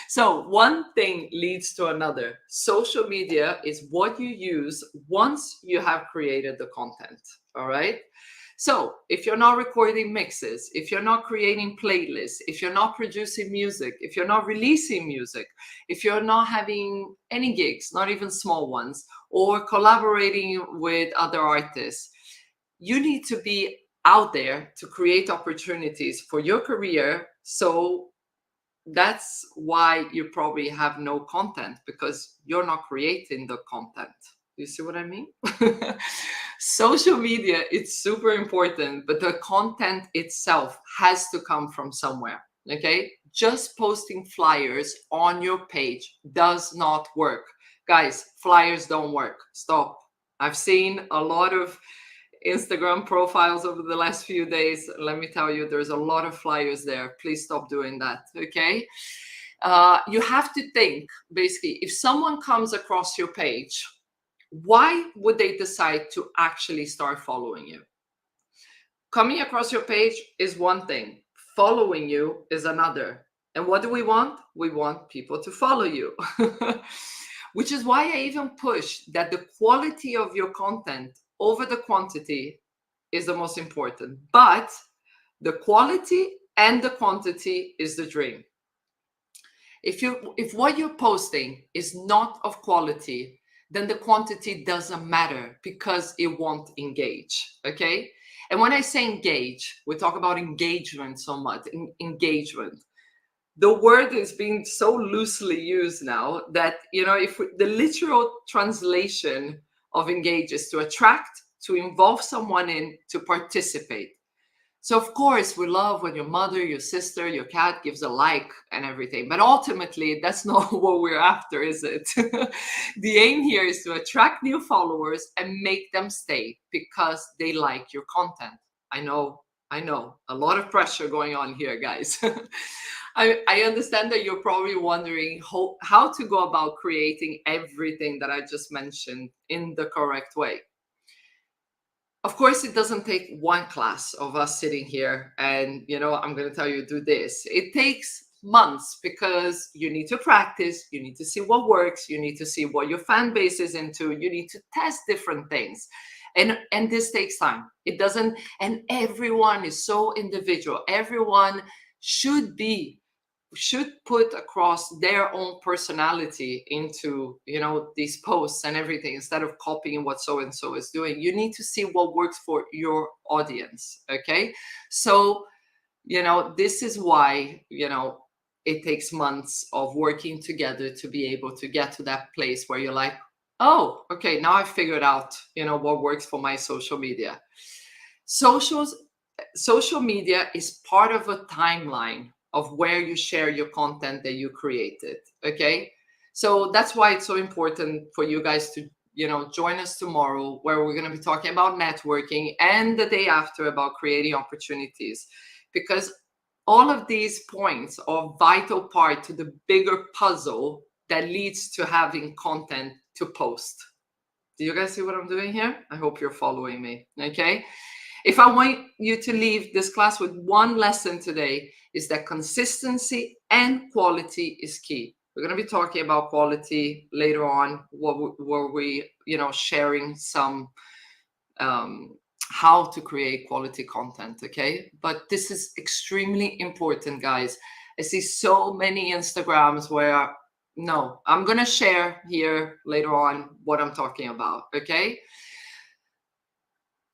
K: So one thing leads to another. Social media is what you use once you have created the content, all right? So if you're not recording mixes, if you're not creating playlists, if you're not producing music, if you're not releasing music, if you're not having any gigs, not even small ones, or collaborating with other artists, you need to be out there to create opportunities for your career. So that's why you probably have no content, because you're not creating the content. You see what I mean? Social media, it's super important, but the content itself has to come from somewhere, okay? Just posting flyers on your page does not work. Guys, flyers don't work. Stop. I've seen a lot of Instagram profiles over the last few days. Let me tell you, there's a lot of flyers there. Please stop doing that, okay? You have to think, basically, if someone comes across your page, why would they decide to actually start following you? Coming across your page is one thing, following you is another. And what do we want? We want people to follow you. Which is why I even push that the quality of your content over the quantity is the most important. But the quality and the quantity is the dream. If what you're posting is not of quality, then the quantity doesn't matter because it won't engage, okay? And when I say engage, we talk about engagement so much, engagement. The word is being so loosely used now that, if the literal translation of engage is to attract, to involve someone in, to participate. So of course, we love when your mother, your sister, your cat gives a like and everything, but ultimately that's not what we're after, is it? The aim here is to attract new followers and make them stay because they like your content. I know, a lot of pressure going on here, guys. I understand that you're probably wondering how to go about creating everything that I just mentioned in the correct way. Of course, it doesn't take one class of us sitting here and, I'm going to tell you, do this. It takes months because you need to practice, you need to see what works, you need to see what your fan base is into, you need to test different things. And this takes time. It doesn't, and everyone is so individual. Everyone should put across their own personality into, these posts and everything, instead of copying what so-and-so is doing. You need to see what works for your audience, okay? So, this is why, it takes months of working together to be able to get to that place where you're like, oh, okay, now I figured out, what works for my social media. Social media is part of a timeline of where you share your content that you created, okay? So that's why it's so important for you guys to, join us tomorrow, where we're going to be talking about networking, and the day after about creating opportunities, because all of these points are a vital part to the bigger puzzle that leads to having content to post. Do you guys see what I'm doing here? I hope you're following me, okay? If I want you to leave this class with one lesson today, is that consistency and quality is key. We're going to be talking about quality later on, where we, sharing some how to create quality content, okay? But this is extremely important, guys. I see so many Instagrams where, no, I'm going to share here later on what I'm talking about, okay?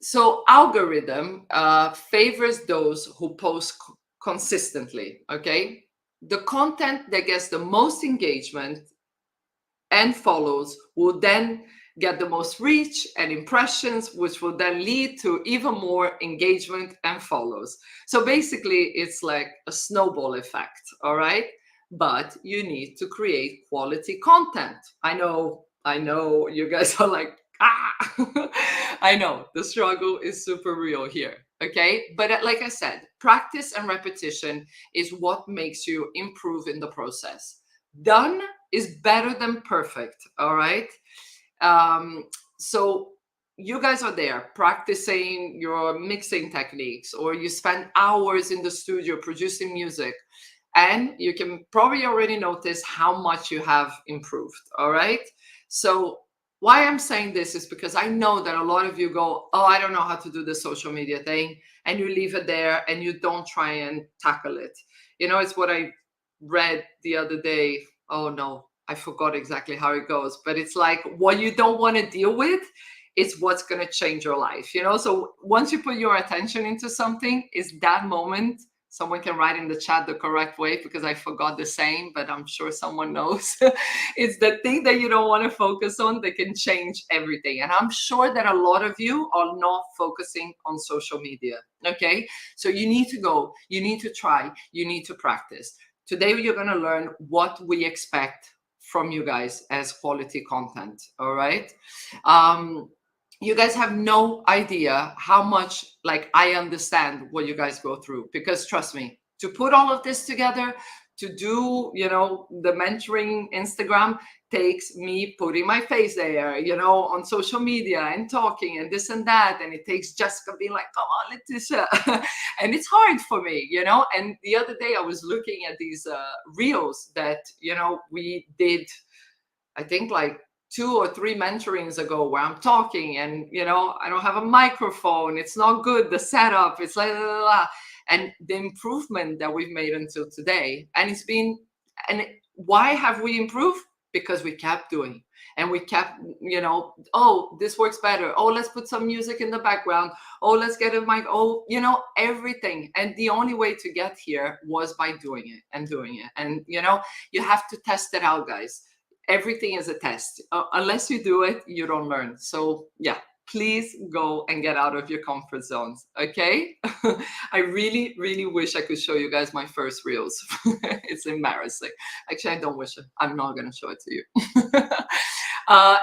K: So algorithm favors those who post consistently, okay? The content that gets the most engagement and follows will then get the most reach and impressions, which will then lead to even more engagement and follows. So basically, it's like a snowball effect, all right? But you need to create quality content. I know you guys are like, I know the struggle is super real here, okay? But like I said, practice and repetition is what makes you improve in the process. Done is better than perfect, all right? So you guys are there practicing your mixing techniques, or you spend hours in the studio producing music, and you can probably already notice how much you have improved, all right? So why I'm saying this is because I know that a lot of you go, oh, I don't know how to do the social media thing, and you leave it there and you don't try and tackle it. It's what I read the other day. Oh no, I forgot exactly how it goes, but it's like, what you don't want to deal with is what's going to change your life, So once you put your attention into something, is that moment. Someone can write in the chat the correct way, because I forgot the saying, but I'm sure someone knows. It's the thing that you don't want to focus on that can change everything. And I'm sure that a lot of you are not focusing on social media, okay? So you need to go, you need to try, you need to practice. Today, you're going to learn what we expect from you guys as quality content, all right? You guys have no idea how much, I understand what you guys go through, because trust me, to put all of this together, to do, the mentoring Instagram takes me putting my face there, on social media and talking and this and that. And it takes Jessica being like, come on, Leticia. And it's hard for me, And the other day I was looking at these reels that, we did, I think like 2 or 3 mentorings ago, where I'm talking and, I don't have a microphone. It's not good. The setup, it's like, blah, blah, blah. And the improvement that we've made until today. Why have we improved? Because we kept doing, and we kept, oh, this works better. Oh, let's put some music in the background. Oh, let's get a mic. Oh, everything. And the only way to get here was by doing it. And, you have to test it out, guys. Everything is a test. Unless you do it, you don't learn. So yeah, please go and get out of your comfort zones. Okay. I really, really wish I could show you guys my first reels. It's embarrassing. Actually, I don't wish it. I'm not going to show it to you.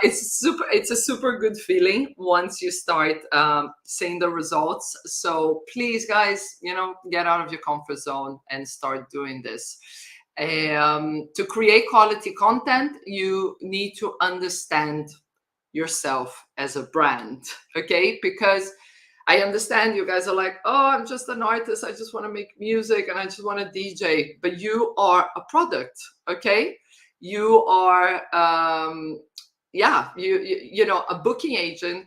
K: It's a super good feeling once you start seeing the results. So please, guys, get out of your comfort zone and start doing this. To create quality content, you need to understand yourself as a brand, okay? Because I understand you guys are like, oh, I'm just an artist. I just want to make music and I just want to DJ. But you are a product, okay? You are, a booking agent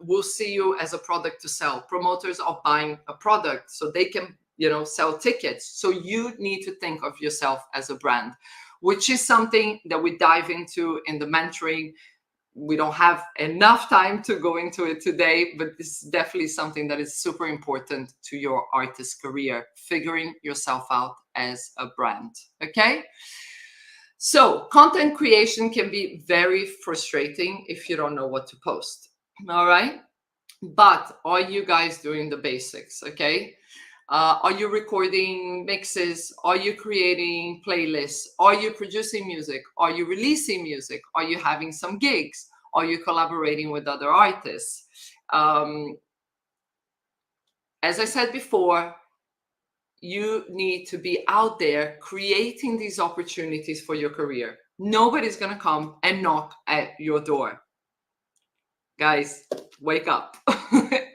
K: will see you as a product to sell. Promoters are buying a product so they can, sell tickets. So you need to think of yourself as a brand, which is something that we dive into in the mentoring. We don't have enough time to go into it today, but this is definitely something that is super important to your artist career, figuring yourself out as a brand, okay? So content creation can be very frustrating if you don't know what to post, all right? But are you guys doing the basics, okay? Are you recording mixes? Are you creating playlists? Are you producing music? Are you releasing music? Are you having some gigs? Are you collaborating with other artists? As I said before, you need to be out there creating these opportunities for your career. Nobody's going to come and knock at your door. Guys, wake up.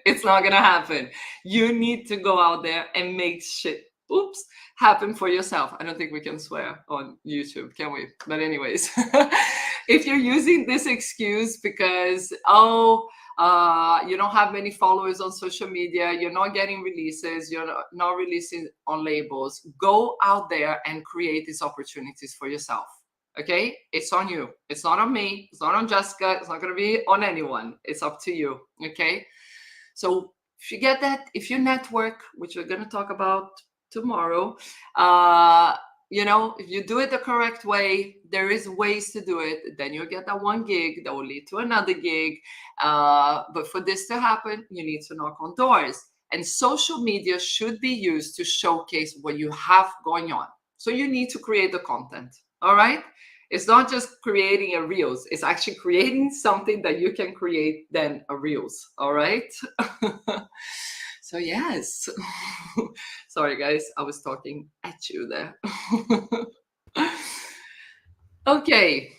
K: It's not going to happen. You need to go out there and make shit, happen for yourself. I don't think we can swear on YouTube, can we? But anyways, if you're using this excuse because, you don't have many followers on social media, you're not getting releases, you're not releasing on labels, go out there and create these opportunities for yourself. Okay, it's on you. It's not on me. It's not on Jessica. It's not going to be on anyone. It's up to you. Okay, so if you get that, if you network, which we're going to talk about tomorrow, if you do it the correct way, there is ways to do it. Then you'll get that one gig that will lead to another gig. But for this to happen, you need to knock on doors. And social media should be used to showcase what you have going on. So you need to create the content. All right. It's not just creating a reels. It's actually creating something that you can create then a reels. All right. So yes. Sorry, guys. I was talking at you there. Okay.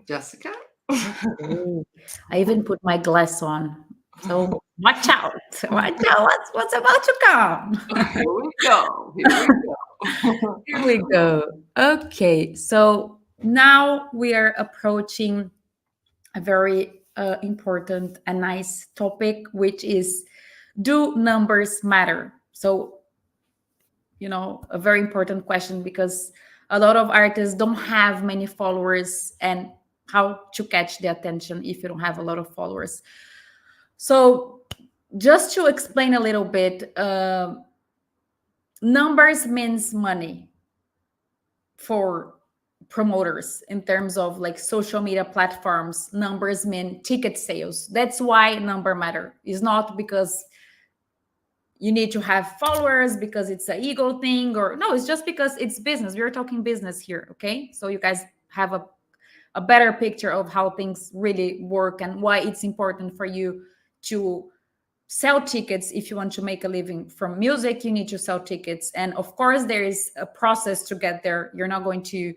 K: Jessica.
L: I even put my glass on. So watch out. Watch out. What's about to come.
K: Here we go. Here we go.
L: Here we go. Okay, so now we are approaching a very important and nice topic, which is, do numbers matter? So, a very important question, because a lot of artists don't have many followers, and how to catch the attention if you don't have a lot of followers. So just to explain a little bit, numbers means money for promoters in terms of like social media platforms. Numbers mean ticket sales. That's why number matter. It's not because you need to have followers because it's an ego thing, or no, it's just because it's business. We're talking business here, okay? So you guys have a better picture of how things really work and why it's important for you to sell tickets. If you want to make a living from music, you need to sell tickets. And of course, there is a process to get there. You're not going to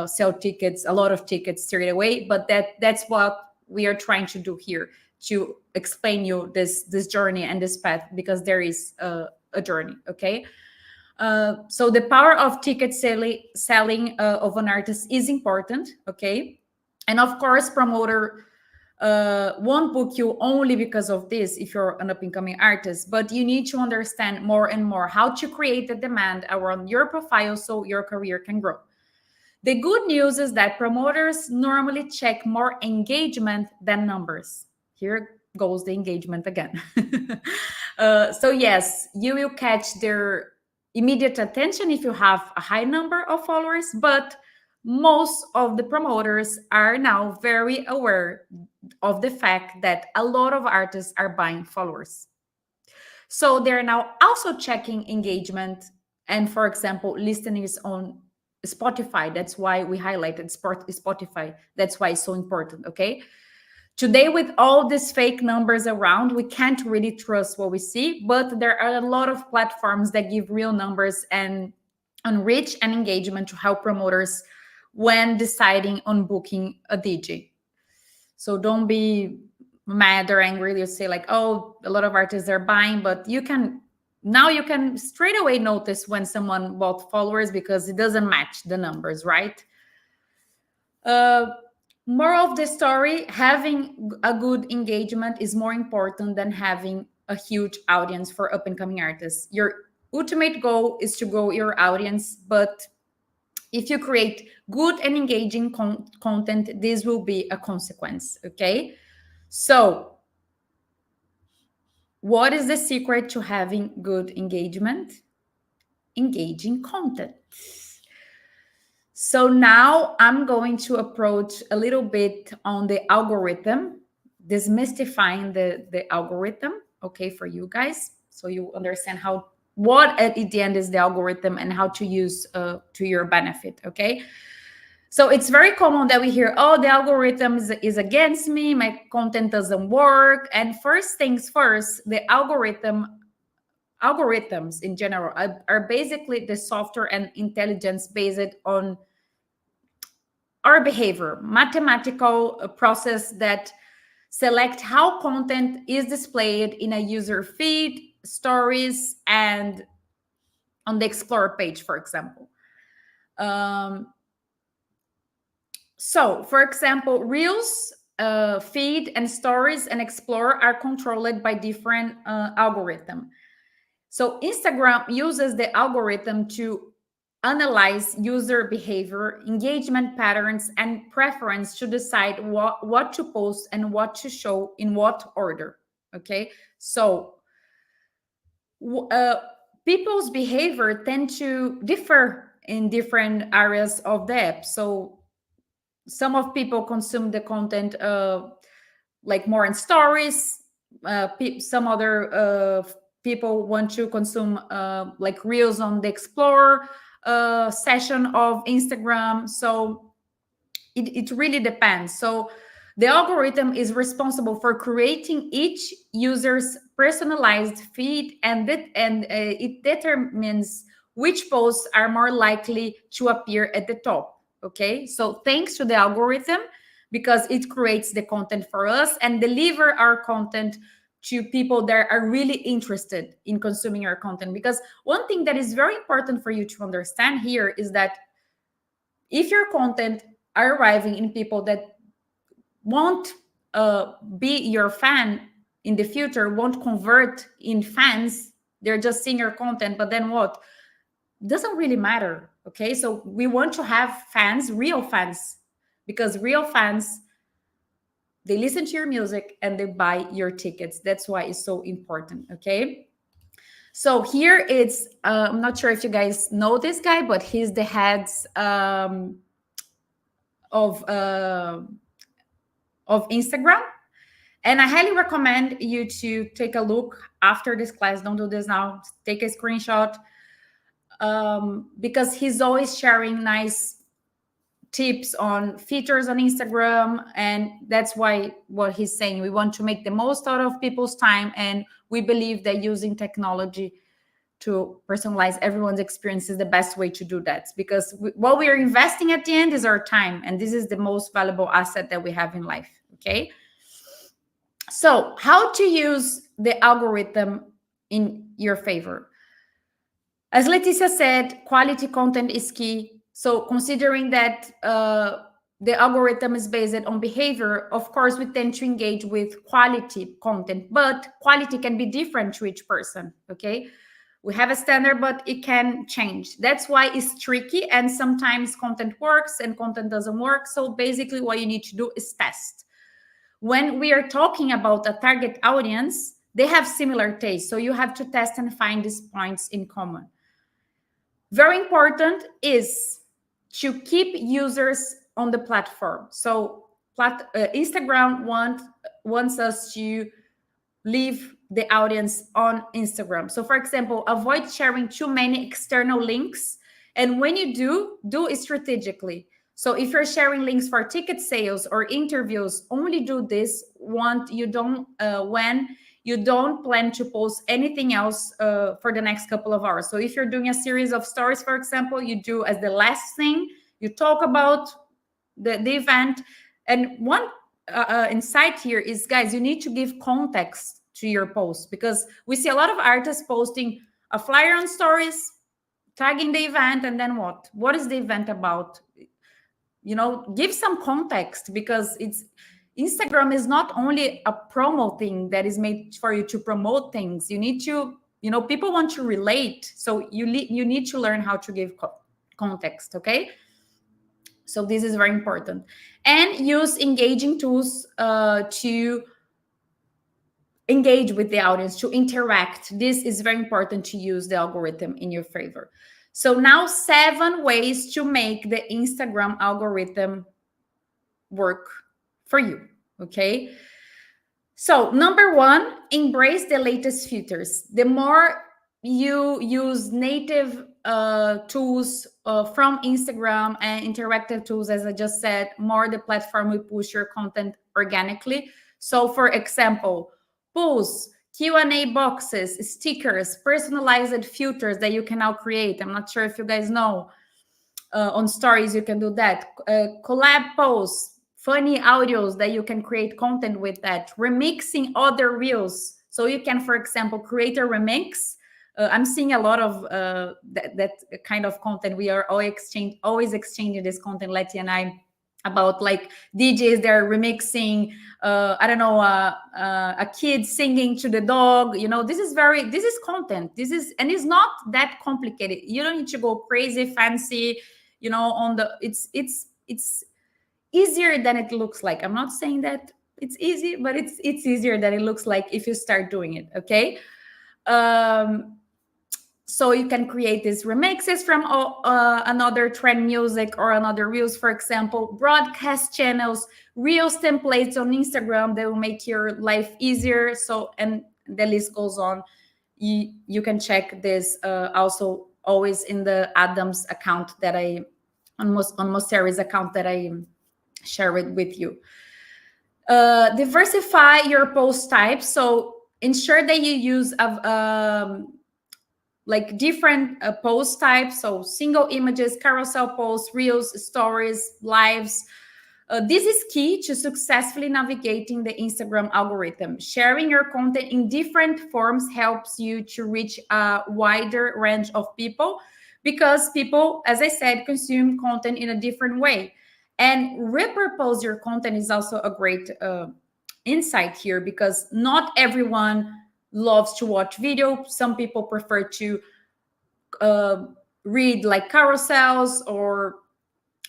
L: sell tickets, a lot of tickets straight away. But that's what we are trying to do here, to explain you this journey and this path, because there is a journey. Okay. So the power of ticket selling of an artist is important. Okay. And of course, promoter won't book you only because of this if you're an up-and-coming artist, but you need to understand more and more how to create the demand around your profile so your career can grow. The good news is that promoters normally check more engagement than numbers. Here goes the engagement again. So yes, you will catch their immediate attention if you have a high number of followers, but most of the promoters are now very aware of the fact that a lot of artists are buying followers. So they're now also checking engagement and, for example, listeners on Spotify. That's why we highlighted Spotify. That's why it's so important, okay? Today, with all these fake numbers around, we can't really trust what we see, but there are a lot of platforms that give real numbers and reach and engagement to help promoters when deciding on booking a DJ. So don't be mad or angry. You say like, oh, a lot of artists are buying, but you can straight away notice when someone bought followers because it doesn't match the numbers, right? More of the story, having a good engagement is more important than having a huge audience for up-and-coming artists. Your ultimate goal is to grow your audience, but if you create good and engaging content, this will be a consequence, okay? So, what is the secret to having good engagement? Engaging content. So now I'm going to approach a little bit on the algorithm, demystifying the algorithm, okay, for you guys, so you understand what at the end is the algorithm and how to use to your benefit, okay? So it's very common that we hear, oh, the algorithm is against me, my content doesn't work. And first things first, the algorithms in general are basically the software and intelligence based on our behavior, mathematical process that select how content is displayed in a user feed, stories, and on the Explorer page, for example. So, for example, Reels, feed, and stories and Explorer are controlled by different algorithms. So Instagram uses the algorithm to analyze user behavior, engagement patterns, and preference to decide what to post and what to show in what order, okay? So people's behavior tend to differ in different areas of the app. So some of people consume the content like more in stories. Some other people want to consume like Reels on the Explorer session of Instagram. So it really depends. So the algorithm is responsible for creating each user's personalized feed, and it determines which posts are more likely to appear at the top. Okay, so thanks to the algorithm, because it creates the content for us and deliver our content to people that are really interested in consuming our content. Because one thing that is very important for you to understand here is that if your content are arriving in people that won't be your fan in the future, won't convert in fans, they're just seeing your content, but then what? Doesn't really matter, okay? So we want to have fans, real fans, because real fans, they listen to your music and they buy your tickets. That's why it's so important, okay? So here it's, I'm not sure if you guys know this guy, but he's the head of Instagram. And I highly recommend you to take a look after this class. Don't do this now. Take a screenshot because he's always sharing nice tips on features on Instagram. And that's why what he's saying, we want to make the most out of people's time. And we believe that using technology to personalize everyone's experience is the best way to do that, because what we are investing at the end is our time, and this is the most valuable asset that we have in life. Okay, so how to use the algorithm in your favor? As Leticia said, quality content is key. So considering that the algorithm is based on behavior, of course, we tend to engage with quality content, but quality can be different to each person, okay? We have a standard, but it can change. That's why it's tricky, and sometimes content works and content doesn't work. So basically what you need to do is test. When we are talking about a target audience, they have similar tastes, so you have to test and find these points in common. Very important is to keep users on the platform. So Instagram wants us to leave the audience on Instagram. So for example, avoid sharing too many external links. And when you do it strategically. So if you're sharing links for ticket sales or interviews, only do this when you don't plan to post anything else for the next couple of hours. So if you're doing a series of stories, for example, you do as the last thing, you talk about the event. And one insight here is, guys, you need to give context to your post, because we see a lot of artists posting a flyer on stories, tagging the event, and then what? What is the event about? You know, give some context, because Instagram is not only a promo thing that is made for you to promote things. You need to, people want to relate. So you need to learn how to give context, okay? So this is very important. And use engaging tools to engage with the audience, to interact. This is very important, to use the algorithm in your favor. So now 7 ways to make the Instagram algorithm work for you, okay? So number 1, embrace the latest filters. The more you use native tools from Instagram and interactive tools, as I just said, more the platform will push your content organically. So for example, polls, Q&A boxes, stickers, personalized filters that you can now create. I'm not sure if you guys know. On stories, you can do that. Collab posts, funny audios that you can create content with that. Remixing other reels. So you can, for example, create a remix. I'm seeing a lot of that kind of content. We are always exchanging this content, Letty and I, about like DJs, they're remixing, a kid singing to the dog. This is content. And it's not that complicated. You don't need to go crazy, fancy, it's easier than it looks like. I'm not saying that it's easy, but it's easier than it looks like if you start doing it, okay? So you can create these remixes from another trend music or another reels, for example, broadcast channels, reels templates on Instagram that will make your life easier. So, and the list goes on. You can check this also always in the Adams account that on Mosteri's account that I share it with you. Diversify your post types. So ensure that you use like different post types, so single images, carousel posts, reels, stories, lives. This is key to successfully navigating the Instagram algorithm. Sharing your content in different forms helps you to reach a wider range of people, because people, as I said, consume content in a different way. And repurpose your content is also a great insight here, because not everyone loves to watch video. Some people prefer to read like carousels, or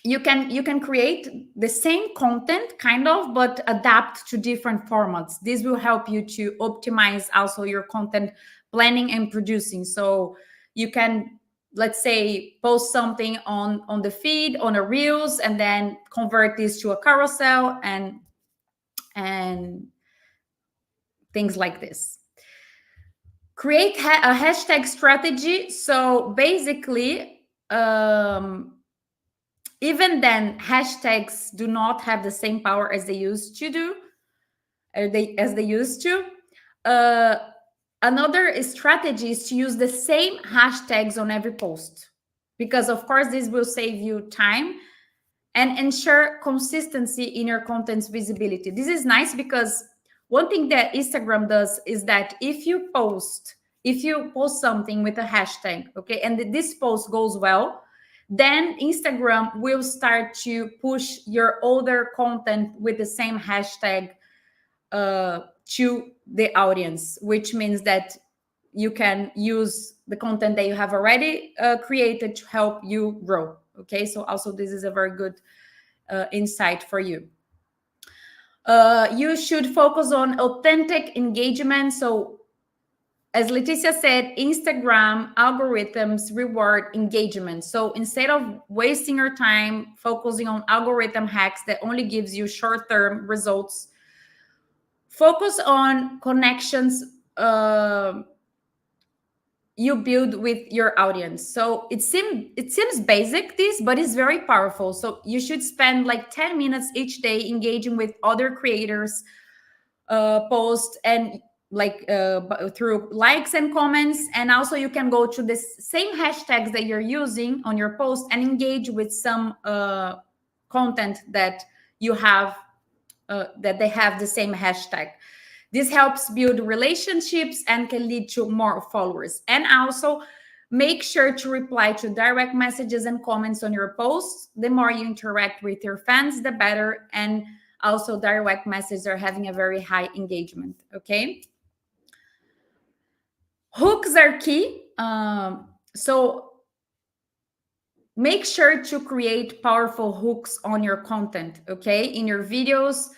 L: you can create the same content kind of, but adapt to different formats. This will help you to optimize also your content planning and producing. So you can, let's say, post something on the feed, on a reels, and then convert this to a carousel and things like this. Create a hashtag strategy. So basically, even then, hashtags do not have the same power as they used to do. Another strategy is to use the same hashtags on every post, because of course this will save you time and ensure consistency in your content's visibility. This is nice because one thing that Instagram does is that if you post something with a hashtag, okay, and this post goes well, then Instagram will start to push your older content with the same hashtag to the audience, which means that you can use the content that you have already created to help you grow. Okay, so also this is a very good insight for you. You should focus on authentic engagement. So as Leticia said, Instagram algorithms reward engagement. So instead of wasting your time focusing on algorithm hacks that only gives you short-term results, focus on connections you build with your audience. So it seems basic, this, but it's very powerful. So you should spend like 10 minutes each day engaging with other creators, post and like through likes and comments. And also you can go to the same hashtags that you're using on your post and engage with some content that you have, that they have the same hashtag. This helps build relationships and can lead to more followers. And also make sure to reply to direct messages and comments on your posts. The more you interact with your fans, the better. And also direct messages are having a very high engagement, okay? Hooks are key. So make sure to create powerful hooks on your content, okay? In your videos.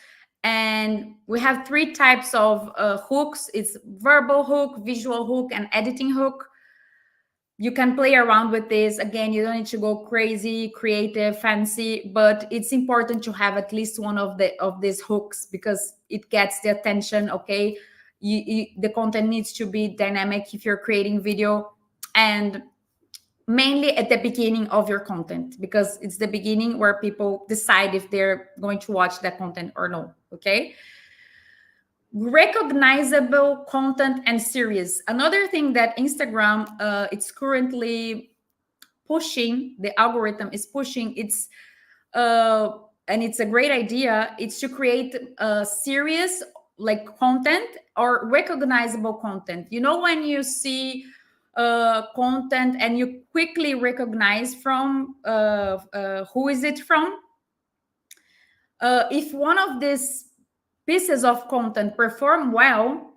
L: And we have 3 types of hooks. It's verbal hook, visual hook, and editing hook. You can play around with this. Again, you don't need to go crazy, creative, fancy, but it's important to have at least one of these hooks because it gets the attention, okay? The content needs to be dynamic if you're creating video, and mainly at the beginning of your content, because it's the beginning where people decide if they're going to watch that content or no, okay? Recognizable content and series. Another thing that Instagram, it's currently pushing, the algorithm is pushing, it's and it's a great idea, it's to create a series like content or recognizable content. You know, when you see content and you quickly recognize from who is it from, if one of these pieces of content perform well,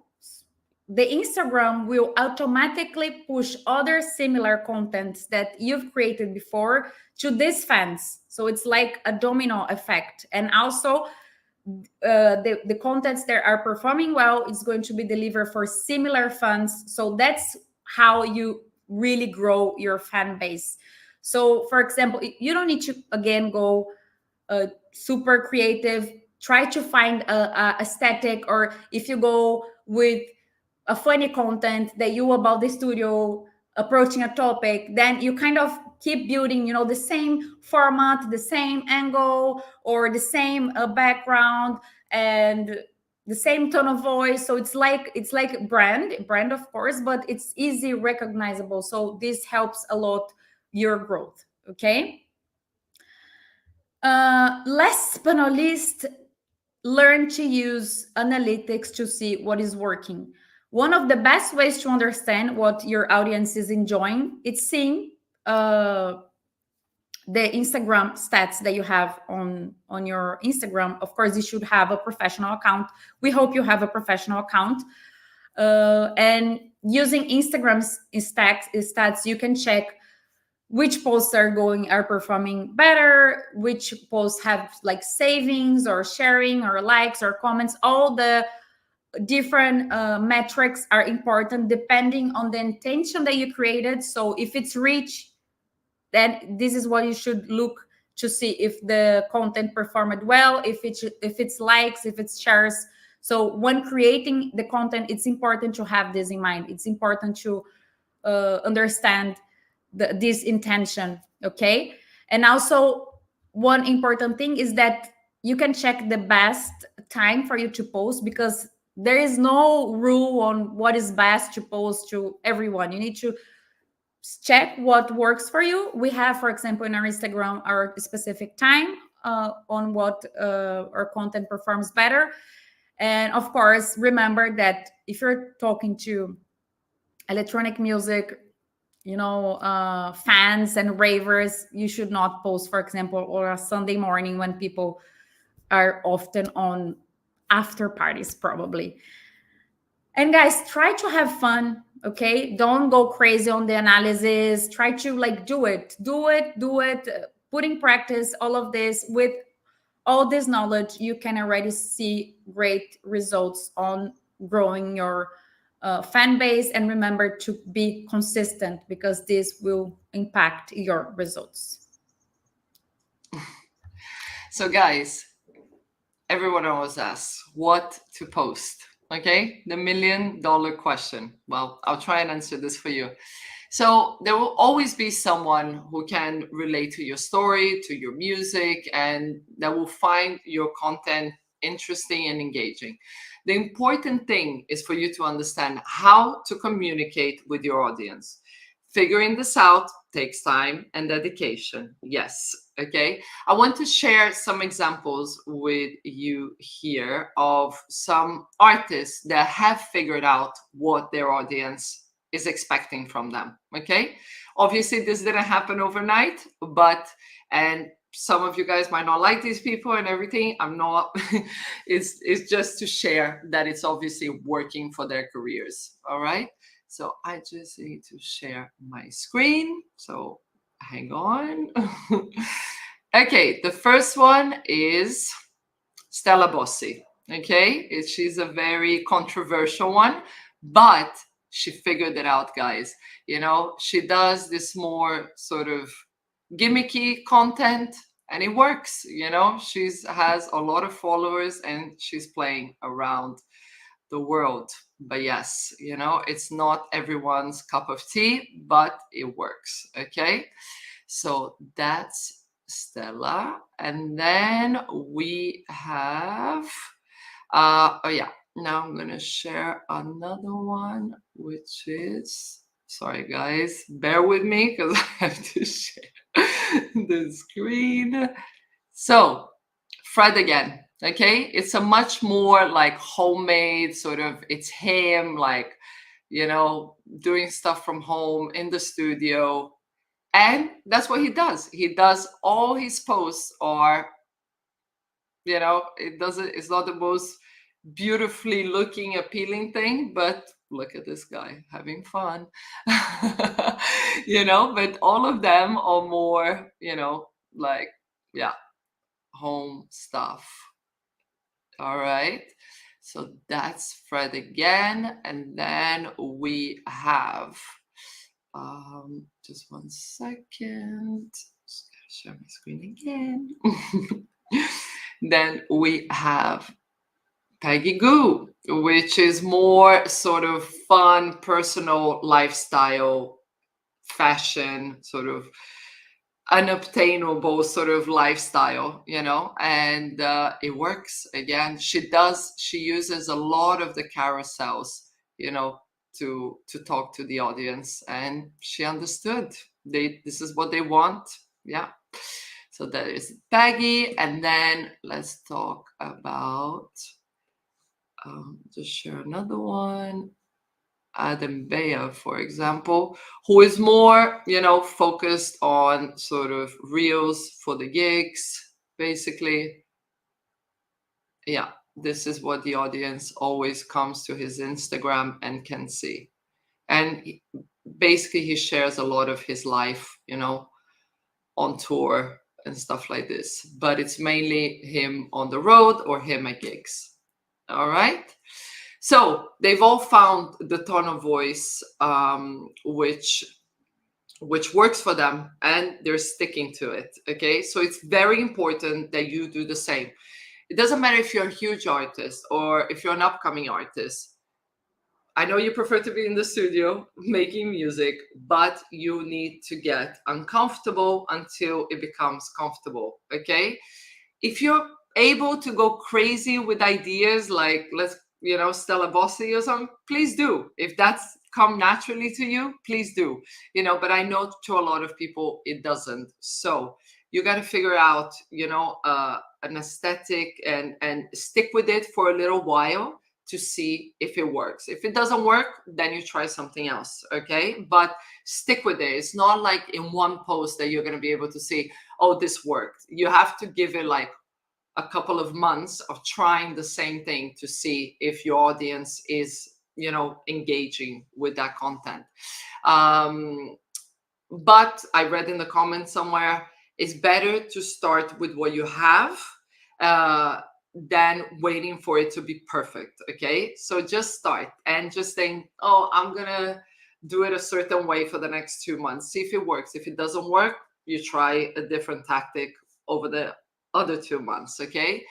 L: the Instagram will automatically push other similar contents that you've created before to these fans. So it's like a domino effect. And also the contents that are performing well is going to be delivered for similar fans. So that's how you really grow your fan base. So for example, you don't need to again go super creative. Try to find a aesthetic, or if you go with a funny content that you about the studio approaching a topic, then you kind of keep building, you know, the same format, the same angle, or the same background and the same tone of voice. So it's like brand of course, but it's easy recognizable. So this helps a lot your growth, okay? Last but not least, learn to use analytics to see what is working. One of the best ways to understand what your audience is enjoying, it's seeing the Instagram stats that you have on your Instagram. Of course, you should have a professional account. We hope you have a professional account. And using Instagram's stats, you can check which posts are performing better, which posts have like savings or sharing or likes or comments. All the different metrics are important depending on the intention that you created. So if it's reach, then this is what you should look to see if the content performed well, if it's likes, if it's shares. So when creating the content, it's important to have this in mind. It's important to understand this intention, okay? And also one important thing is that you can check the best time for you to post, because there is no rule on what is best to post to everyone. You need to check what works for you. We have, for example, in our Instagram, our specific time on what our content performs better. And of course, remember that if you're talking to electronic music, you know, fans and ravers, you should not post, for example, or a Sunday morning when people are often on after parties, probably. And guys, try to have fun, okay? Don't go crazy on the analysis. Try to like do it, put in practice all of this. With all this knowledge, you can already see great results on growing your fan base. And remember to be consistent, because this will impact your results.
K: So guys, everyone always asks what to post. Okay, the $1 million question. Well, I'll try and answer this for you. So there will always be someone who can relate to your story, to your music, and that will find your content interesting and engaging. The important thing is for you to understand how to communicate with your audience. Figuring this out takes time and dedication. Yes. Okay. I want to share some examples with you here of some artists that have figured out what their audience is expecting from them. Okay. Obviously, this didn't happen overnight, and some of you guys might not like these people and everything. I'm not. It's just to share that it's obviously working for their careers. All right. So I just need to share my screen. So hang on. Okay, the first one is Stella Bossi. Okay, she's a very controversial one, but she figured it out, guys. You know, she does this more sort of gimmicky content, and it works. You know, has a lot of followers, and she's playing around the world. But yes, you know, it's not everyone's cup of tea, but it works. Okay, so that's Stella. And then we have now I'm gonna share another one, which is, sorry guys, bear with me because I have to share the screen. So Fred again. Okay, it's a much more like homemade sort of, it's him, like, you know, doing stuff from home in the studio. And that's what he does. He does all his posts are, you know, it's not the most beautifully looking, appealing thing, but look at this guy having fun. You know, but all of them are more, you know, like, yeah, home stuff. All right, so that's Fred again. And then we have, just one second, just gotta share my screen again. Then we have Peggy Gou, which is more sort of fun, personal lifestyle, fashion, sort of unobtainable sort of lifestyle, you know, and it works. Again, she uses a lot of the carousels, you know, to talk to the audience, and she understood this is what they want. Yeah, so that is Peggy. And then let's talk about just share another one, Adam Bea, for example, who is more, you know, focused on sort of reels for the gigs, basically. Yeah, this is what the audience always comes to his Instagram and can see. And basically he shares a lot of his life, you know, on tour and stuff like this, but it's mainly him on the road or him at gigs. All right. So they've all found the tone of voice which works for them, and they're sticking to it. Okay, so it's very important that you do the same. It doesn't matter if you're a huge artist or if you're an upcoming artist. I know you prefer to be in the studio making music, but you need to get uncomfortable until it becomes comfortable. Okay, if you're able to go crazy with ideas, like let's you know, Stella Bossi or something, please do. If that's come naturally to you, please do. You know, but I know to a lot of people it doesn't. So you got to figure out, you know, an aesthetic and stick with it for a little while to see if it works. If it doesn't work, then you try something else, okay? But stick with it. It's not like in one post that you're going to be able to see, oh, this worked. You have to give it like a couple of months of trying the same thing to see if your audience is, you know, engaging with that content. But I read in the comments somewhere, it's better to start with what you have than waiting for it to be perfect, okay? So just start and just think, oh, I'm gonna do it a certain way for the next 2 months. See if it works. If it doesn't work, you try a different tactic over the other 2 months, okay?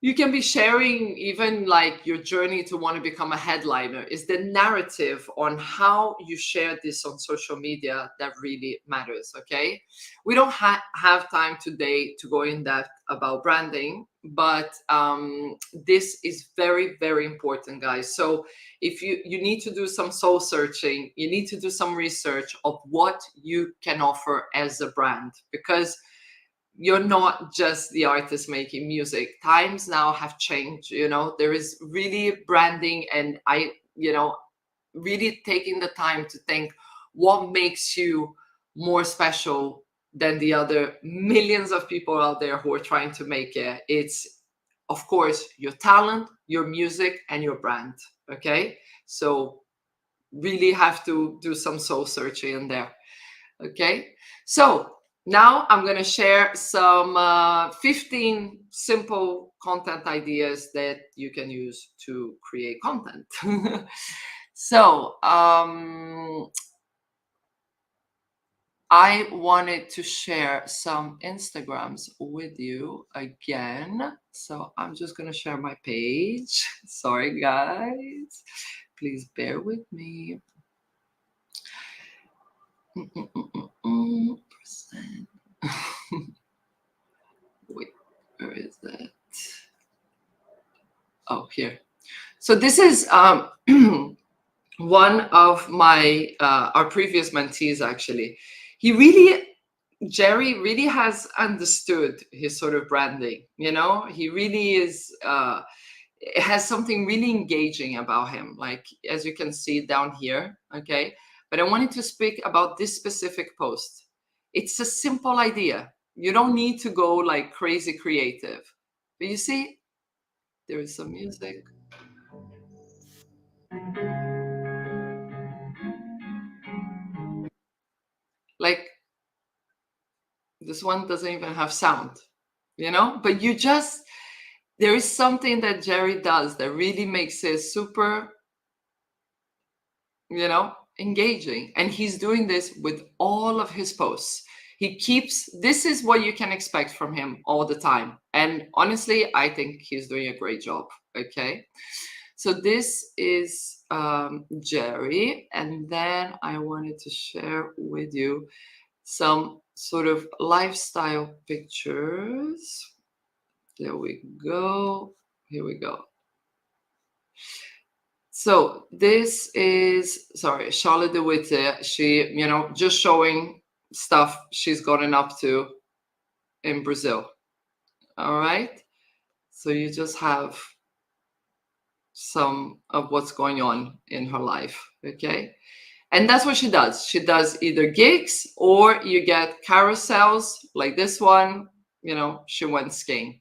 K: You can be sharing even like your journey to want to become a headliner. Is the narrative on how you share this on social media that really matters, okay? We don't have time today to go in depth about branding, but this is very, very important, guys. So if you need to do some soul searching, you need to do some research of what you can offer as a brand, because you're not just the artist making music. Times now have changed, you know, there is really branding, and you know, really taking the time to think what makes you more special than the other millions of people out there who are trying to make it. It's, of course, your talent, your music, and your brand, okay? So really have to do some soul searching in there, okay? So now I'm going to share some 15 simple content ideas that you can use to create content. So I wanted to share some Instagrams with you again. So I'm just going to share my page. Sorry, guys. Please bear with me. Wait, where is that? Oh, here. So this is one of my our previous mentees, actually. Jerry really has understood his sort of branding, you know. He really is it has something really engaging about him, like as you can see down here, okay? But I wanted to speak about this specific post. It's a simple idea. You don't need to go like crazy creative. But you see, there is some music. Like, this one doesn't even have sound, you know? But there is something that Jerry does that really makes it super, you know, engaging. And he's doing this with all of his posts. This is what you can expect from him all the time. And honestly, I think he's doing a great job, okay? So this is Jerry. And then I wanted to share with you some sort of lifestyle pictures. There we go. Here we go. So this is, sorry, Charlotte de Witte. She, you know, just showing stuff she's gotten up to in Brazil. All right. So you just have some of what's going on in her life. Okay. And that's what she does. She does either gigs or you get carousels like this one, you know, she went skiing.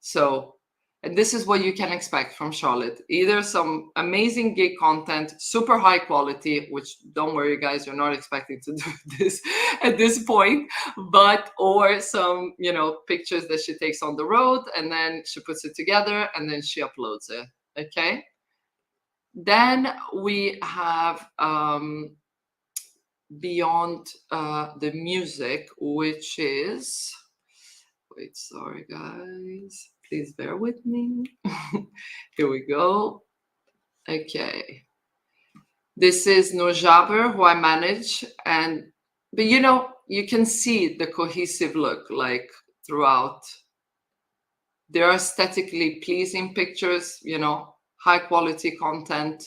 K: So, and this is what you can expect from Charlotte. Either some amazing gig content, super high quality, which don't worry guys, you're not expecting to do this at this point, or some, you know, pictures that she takes on the road and then she puts it together and then she uploads it, okay? Then we have beyond the music, which is, wait, sorry guys, please bear with me. Here we go. Okay. This is Noor Jaber, who I manage. But you know, you can see the cohesive look like throughout. There are aesthetically pleasing pictures, you know, high quality content.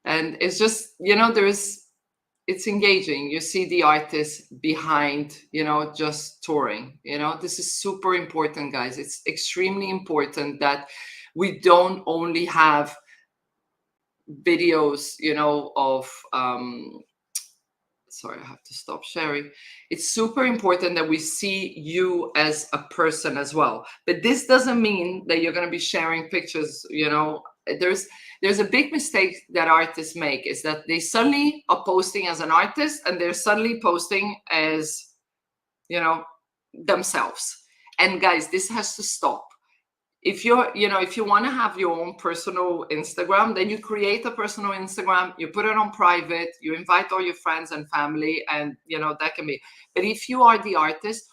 K: And it's just, you know, it's engaging. You see the artist behind, you know, just touring. You know, this is super important, guys. It's extremely important that we don't only have videos, you know, of sorry, I have to stop sharing. It's super important that we see you as a person as well. But this doesn't mean that you're going to be sharing pictures. You know, there's a big mistake that artists make, is that they suddenly are posting as an artist and they're suddenly posting as, you know, themselves. And guys, this has to stop. If you're, you know, if you want to have your own personal Instagram, then you create a personal Instagram, you put it on private, you invite all your friends and family, and, you know, that can be. But if you are the artist,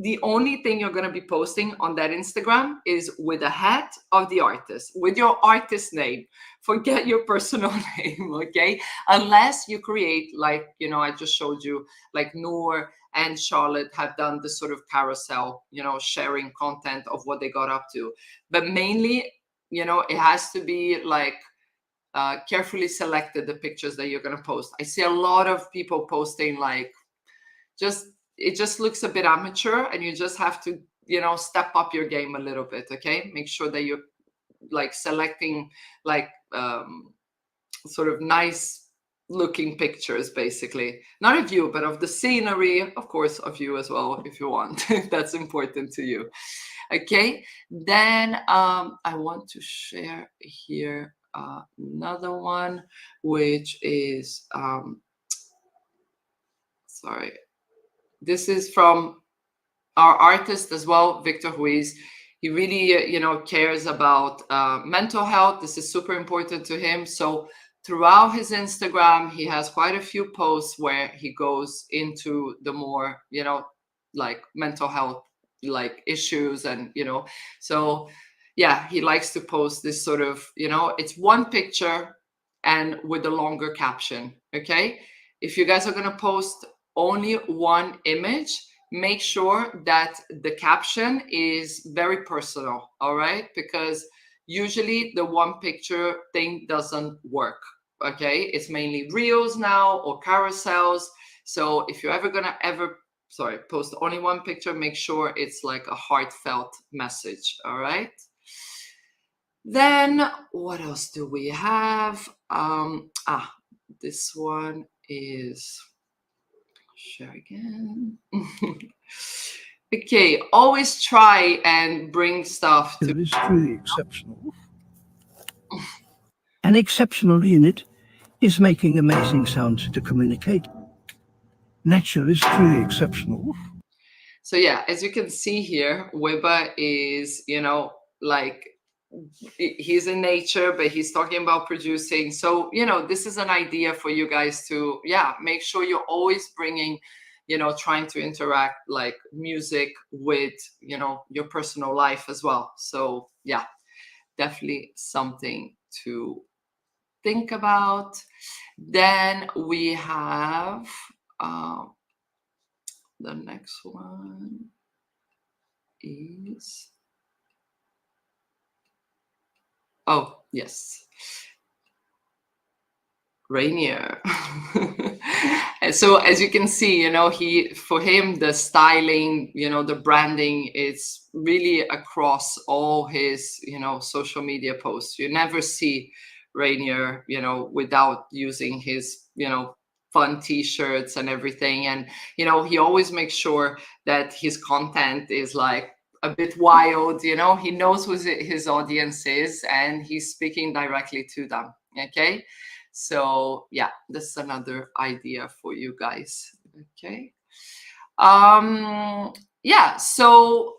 K: the only thing you're going to be posting on that Instagram is with a hat of the artist, with your artist name. Forget your personal name, okay? Unless you create, like, you know, I just showed you, like Noor and Charlotte have done this sort of carousel, you know, sharing content of what they got up to. But mainly, you know, it has to be like carefully selected, the pictures that you're going to post. I see a lot of people posting like it just looks a bit amateur, and you just have to, you know, step up your game a little bit, okay? Make sure that you're like selecting like sort of nice looking pictures, basically. Not of you, but of the scenery, of course, of you as well, if you want. That's important to you. Okay, then I want to share here another one, which is sorry. This is from our artist as well, Victor Ruiz. He really, you know, cares about mental health. This is super important to him. So throughout his Instagram, he has quite a few posts where he goes into the more, you know, like mental health, like issues, and, you know, so yeah, he likes to post this sort of, you know, it's one picture and with a longer caption. Okay, if you guys are going to post only one image, make sure that the caption is very personal, all right? Because usually the one picture thing doesn't work, okay? It's mainly reels now or carousels. So if you're ever gonna post only one picture, make sure it's like a heartfelt message, all right? Then what else do we have? This one is, share again. Okay, always try and bring stuff to.
M: It is truly exceptional. And exceptional in it is making amazing sounds to communicate. Nature is truly exceptional.
K: So yeah, as you can see here, Weba is, you know, like, he's in nature, but he's talking about producing. So, you know, this is an idea for you guys to, yeah, make sure you're always bringing, you know, trying to interact like music with, you know, your personal life as well. So yeah, definitely something to think about. Then we have the next one is, oh, yes, Rainier. And so as you can see, you know, for him, the styling, you know, the branding is really across all his, you know, social media posts. You never see Rainier, you know, without using his, you know, fun t-shirts and everything. And, you know, he always makes sure that his content is like a bit wild, you know, he knows who his audience is and he's speaking directly to them. Okay, so yeah, that's another idea for you guys. Okay, yeah, so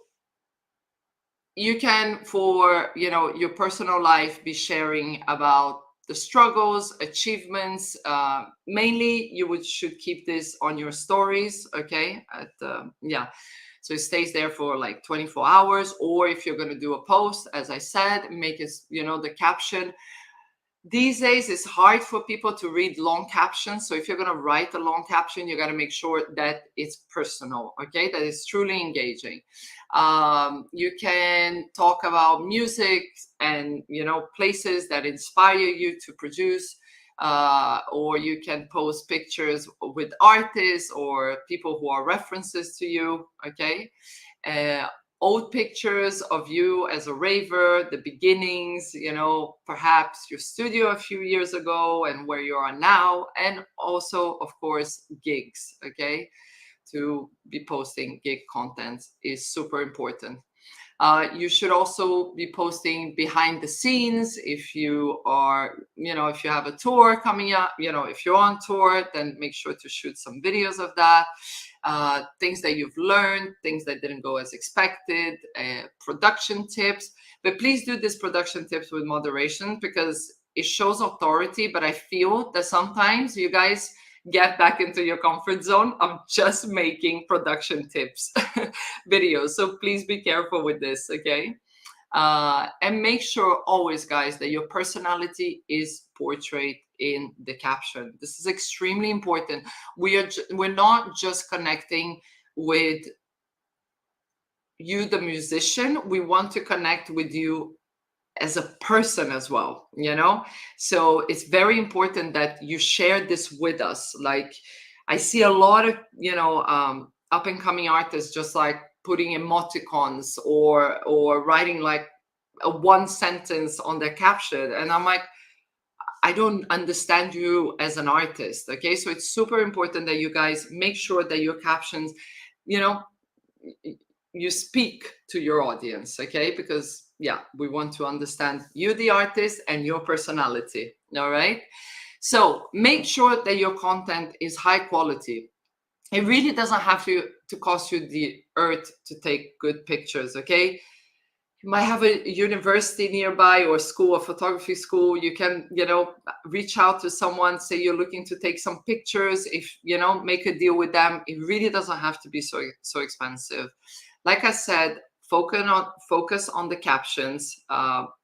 K: you can, for, you know, your personal life, be sharing about the struggles, achievements. Mainly you should keep this on your stories. Okay, yeah, so it stays there for like 24 hours. Or if you're going to do a post, as I said, make it, you know, the caption. these days it's hard for people to read long captions. So if you're going to write a long caption, you got to make sure that it's personal, okay, that it's truly engaging. You can talk about music and, you know, places that inspire you to produce, or you can post pictures with artists or people who are references to you, okay. Old pictures of you as a raver, the beginnings, you know, perhaps your studio a few years ago and where you are now, and also, of course, gigs, okay? To be posting gig content is super important. You should also be posting behind the scenes if you are, you know, if you have a tour coming up, you know, if you're on tour, then make sure to shoot some videos of that. Things that you've learned, things that didn't go as expected, production tips. But please do these production tips with moderation, because it shows authority. But I feel that sometimes you guys get back into your comfort zone of just making production tips videos. So please be careful with this, okay? And make sure always, guys, that your personality is portrayed in the caption. This is extremely important. We're not just connecting with you, the musician. We want to connect with you as a person as well, you know? So it's very important that you share this with us. Like, I see a lot of, you know, up and coming artists just like putting emoticons or writing like a one sentence on their caption. And I'm like, I don't understand you as an artist, okay? So it's super important that you guys make sure that your captions, you know, you speak to your audience, okay? Because yeah, we want to understand you, the artist, and your personality, all right? So make sure that your content is high quality. It really doesn't have to cost you the earth to take good pictures, okay? You might have a university nearby or school, a photography school. You can, you know, reach out to someone, say you're looking to take some pictures. If, you know, make a deal with them. It really doesn't have to be so expensive. Like I said, focus on the captions.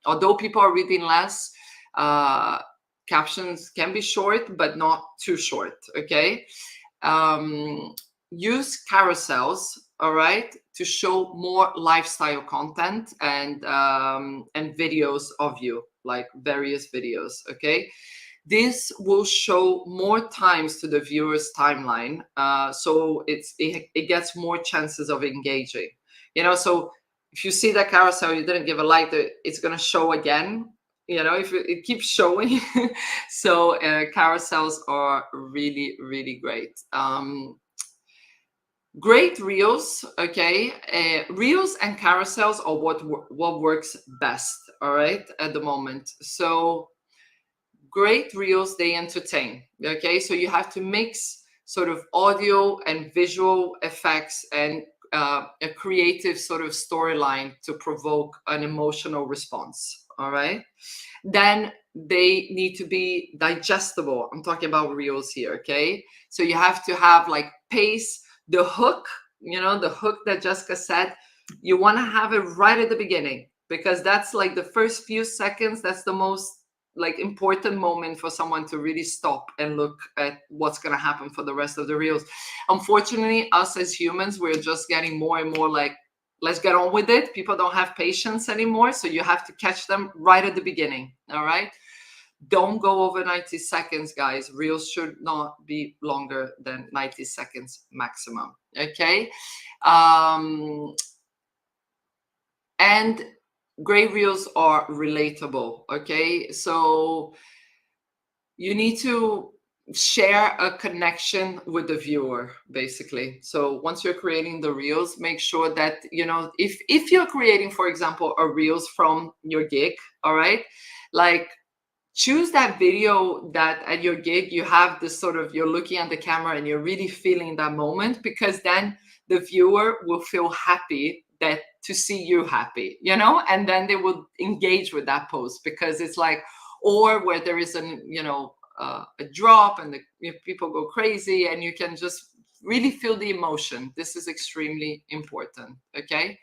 K: Although people are reading less, captions can be short, but not too short, okay? Use carousels, all right, to show more lifestyle content and videos of you, like various videos, okay? This will show more times to the viewer's timeline, so it gets more chances of engaging. You know, so if you see that carousel, you didn't give a like, it's gonna show again. You know, if it keeps showing. So carousels are really, really great. Great reels, okay? Reels and carousels are what works best, all right, at the moment. So great reels, they entertain, okay? So you have to mix sort of audio and visual effects and a creative sort of storyline to provoke an emotional response, all right? Then they need to be digestible. I'm talking about reels here, okay? So you have to have like pace, the hook, you know, the hook that Jessica said, you want to have it right at the beginning, because that's like the first few seconds. That's the most like important moment for someone to really stop and look at what's going to happen for the rest of the reels. Unfortunately, us as humans, we're just getting more and more like, let's get on with it. People don't have patience anymore. So you have to catch them right at the beginning. All right. Don't go over 90 seconds, guys. Reels should not be longer than 90 seconds maximum. Okay. And great reels are relatable. Okay. So you need to share a connection with the viewer, basically. So once you're creating the reels, make sure that, you know, if you're creating, for example, a reels from your gig, all right, like choose that video that at your gig you have this sort of, you're looking at the camera and you're really feeling that moment, because then the viewer will feel happy that to see you happy, you know, and then they will engage with that post, because it's like, or where there is an, you know, a drop and people go crazy and you can just really feel the emotion. This is extremely important. Okay.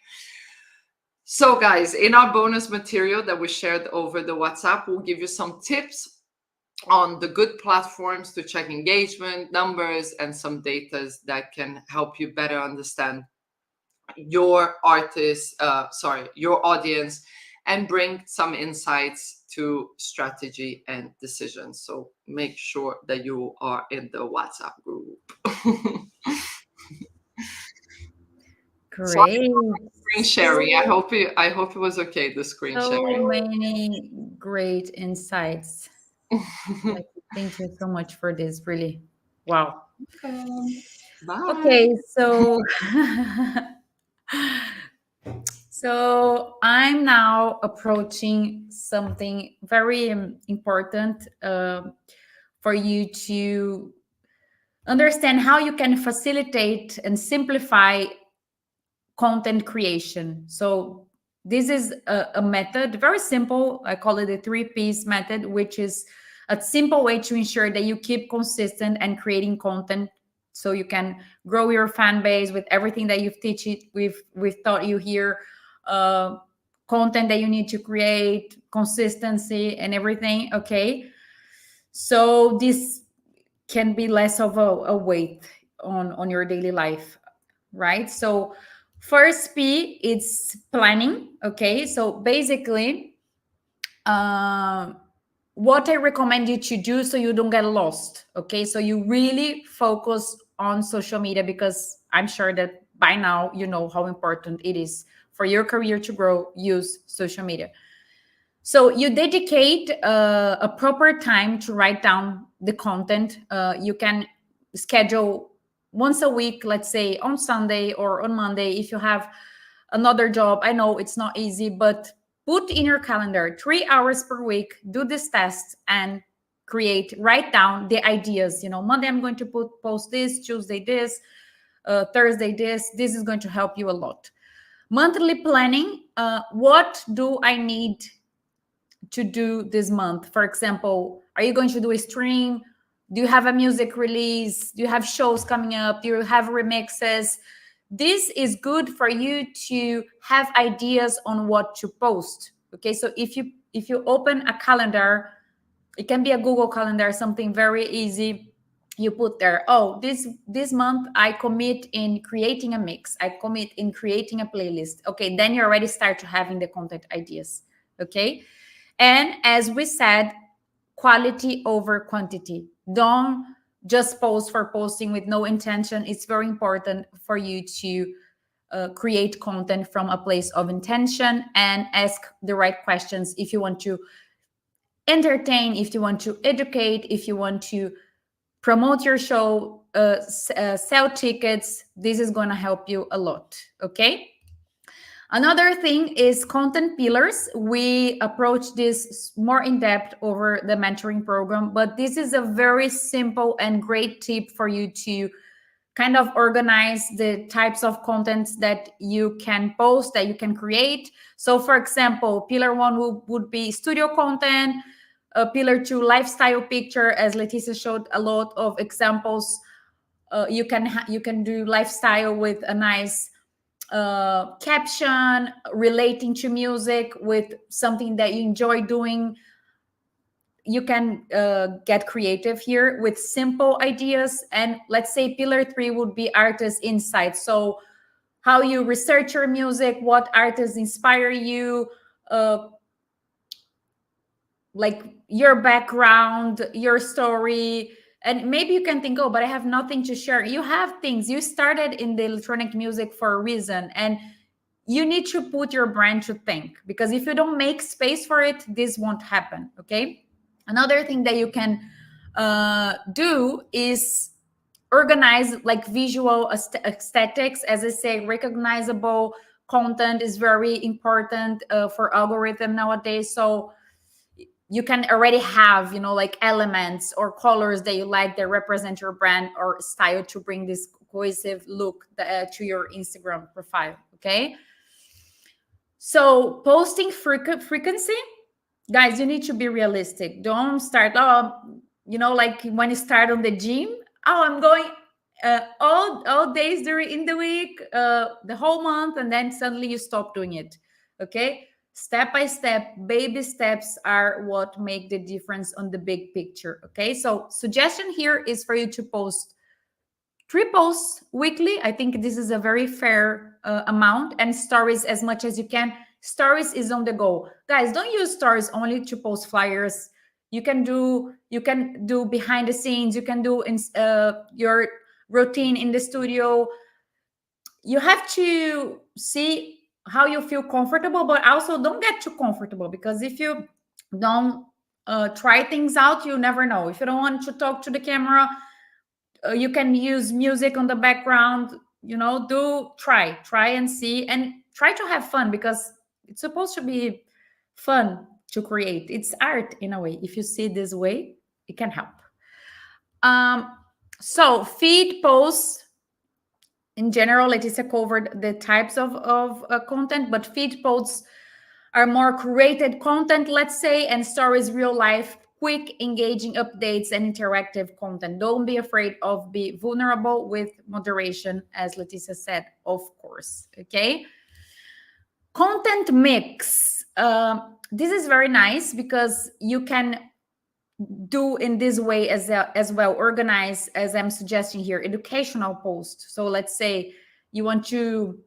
K: So guys, in our bonus material that we shared over the WhatsApp, we'll give you some tips on the good platforms to check engagement numbers and some data that can help you better understand your your audience, and bring some insights to strategy and decisions. So make sure that you are in the WhatsApp group.
L: Great.
K: So screen sharing. I hope it was okay, the screen
L: So
K: sharing.
L: many great insights. Thank you so much for this. Really, wow.
K: Bye.
L: Okay, so so I'm now approaching something very important for you to understand how you can facilitate and simplify content creation. So this is a method, very simple. I call it the 3Ps method, which is a simple way to ensure that you keep consistent and creating content, so you can grow your fan base with everything that we've taught you here. Content that you need to create, consistency, and everything. Okay, so this can be less of a weight on your daily life, right? So first P, it's planning. Okay, so basically what I recommend you to do so you don't get lost. Okay, so you really focus on social media, because I'm sure that by now you know how important it is for your career to grow. Use social media. So you dedicate a proper time to write down the content. You can schedule once a week, let's say on Sunday or on Monday. If you have another job, I know it's not easy, but put in your calendar 3 hours per week, do this test and write down the ideas. Monday I'm going to post this, Tuesday this, Thursday this. This is going to help you a lot. Monthly planning. What do I need to do this month? For example, are you going to do a stream? Do you have a music release? Do you have shows coming up? Do you have remixes? This is good for you to have ideas on what to post. Okay, so if you open a calendar, it can be a Google Calendar, something very easy. You put there, oh, this month I commit in creating a mix. I commit in creating a playlist. Okay, then you already start to having the content ideas. Okay, and as we said, quality over quantity. Don't just post for posting with no intention. It's very important for you to create content from a place of intention and ask the right questions. If you want to entertain, if you want to educate, if you want to promote your show, sell tickets, this is going to help you a lot. Okay. Another thing is content pillars. We approach this more in depth over the mentoring program, but this is a very simple and great tip for you to kind of organize the types of contents that you can post, that you can create. So for example, pillar 1 would be studio content, pillar 2, lifestyle picture, as Leticia showed a lot of examples. You can do lifestyle with a nice caption relating to music with something that you enjoy doing. You can get creative here with simple ideas. And let's say pillar 3 would be artist insights. So how you research your music, what artists inspire you, like your background, your story. And maybe you can think, oh, but I have nothing to share. You have things. You started in the electronic music for a reason, and you need to put your brand to think, because if you don't make space for it, this won't happen. Okay. Another thing that you can do is organize like visual aesthetics. As I say, recognizable content is very important for algorithm nowadays. So you can already have, like elements or colors that you like that represent your brand or style to bring this cohesive look to your Instagram profile. Okay. So posting frequency, guys, you need to be realistic. Don't start, like when you start on the gym, I'm going all days in the week, the whole month, and then suddenly you stop doing it. Okay, step by step, baby steps are what make the difference on the big picture. Okay, so suggestion here is for you to post 3 posts weekly. I think this is a very fair amount, and stories as much as you can. Stories is on the go, guys. Don't use stories only to post flyers. You can do behind the scenes. You can do your routine in the studio. You have to see how you feel comfortable, but also don't get too comfortable, because if you don't try things out, you never know. If you don't want to talk to the camera, you can use music on the background. You know, try and see, and try to have fun, because it's supposed to be fun to create. It's art in a way. If you see it this way, it can help. So feed posts in general, Leticia covered the types of content, but feed posts are more curated content, let's say, and stories real life, quick, engaging updates and interactive content. Don't be afraid of be vulnerable with moderation, as Leticia said, of course. Okay. Content mix. This is very nice, because you can do in this way as well, organize, as I'm suggesting here, educational posts. So let's say you want to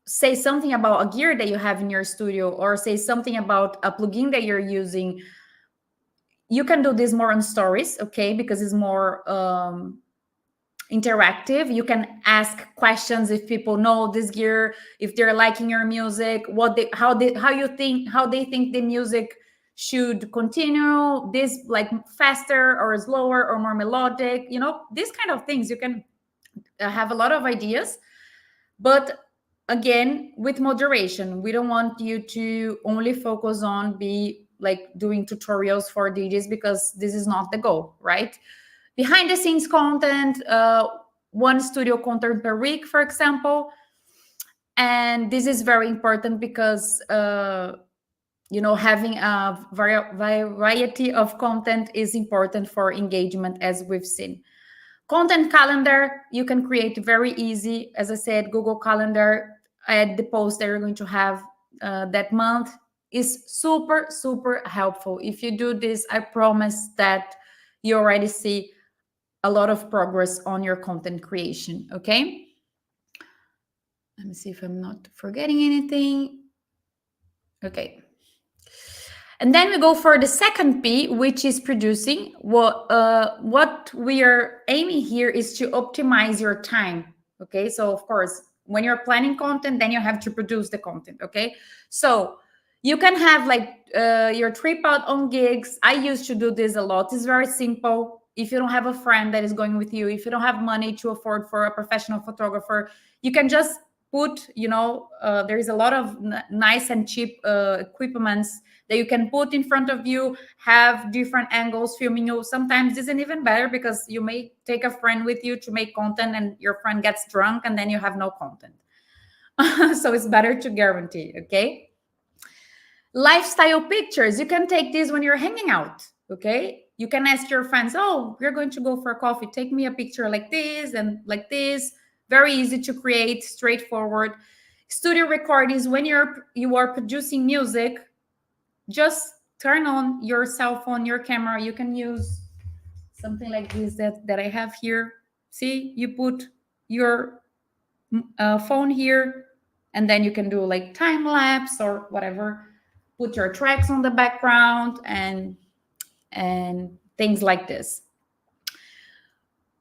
L: say something about a gear that you have in your studio, or say something about a plugin that you're using. You can do this more on stories, okay, because it's more interactive. You can ask questions if people know this gear, if they're liking your music, how they think the music should continue, this like faster or slower or more melodic, you know, these kind of things. You can have a lot of ideas, but again, with moderation. We don't want you to only focus on be like doing tutorials for DJs, because this is not the goal, right? Behind the scenes content, 1 studio content per week, for example. And this is very important, because you know, having a variety of content is important for engagement, as we've seen. Content calendar, you can create very easy. As I said, Google Calendar, add the post that you're going to have that month, is super, super helpful. If you do this, I promise that you already see a lot of progress on your content creation, okay? Let me see if I'm not forgetting anything. Okay. And then we go for the second P, which is producing. What we are aiming here is to optimize your time, okay? So of course, when you're planning content, then you have to produce the content, okay? So you can have like your trip out on gigs. I used to do this a lot. It's very simple. If you don't have a friend that is going with you, if you don't have money to afford for a professional photographer, you can just put, you know, there is a lot of nice and cheap equipments that you can put in front of you, have different angles filming you. Sometimes this isn't even better, because you may take a friend with you to make content and your friend gets drunk and then you have no content. So it's better to guarantee, okay? Lifestyle pictures, you can take this when you're hanging out, okay? You can ask your friends, oh, we're going to go for a coffee. Take me a picture like this and like this. Very easy to create, straightforward. Studio recordings, when you are producing music, just turn on your cell phone, your camera. You can use something like this that I have here. See, you put your phone here, and then you can do like time lapse or whatever. Put your tracks on the background and things like this.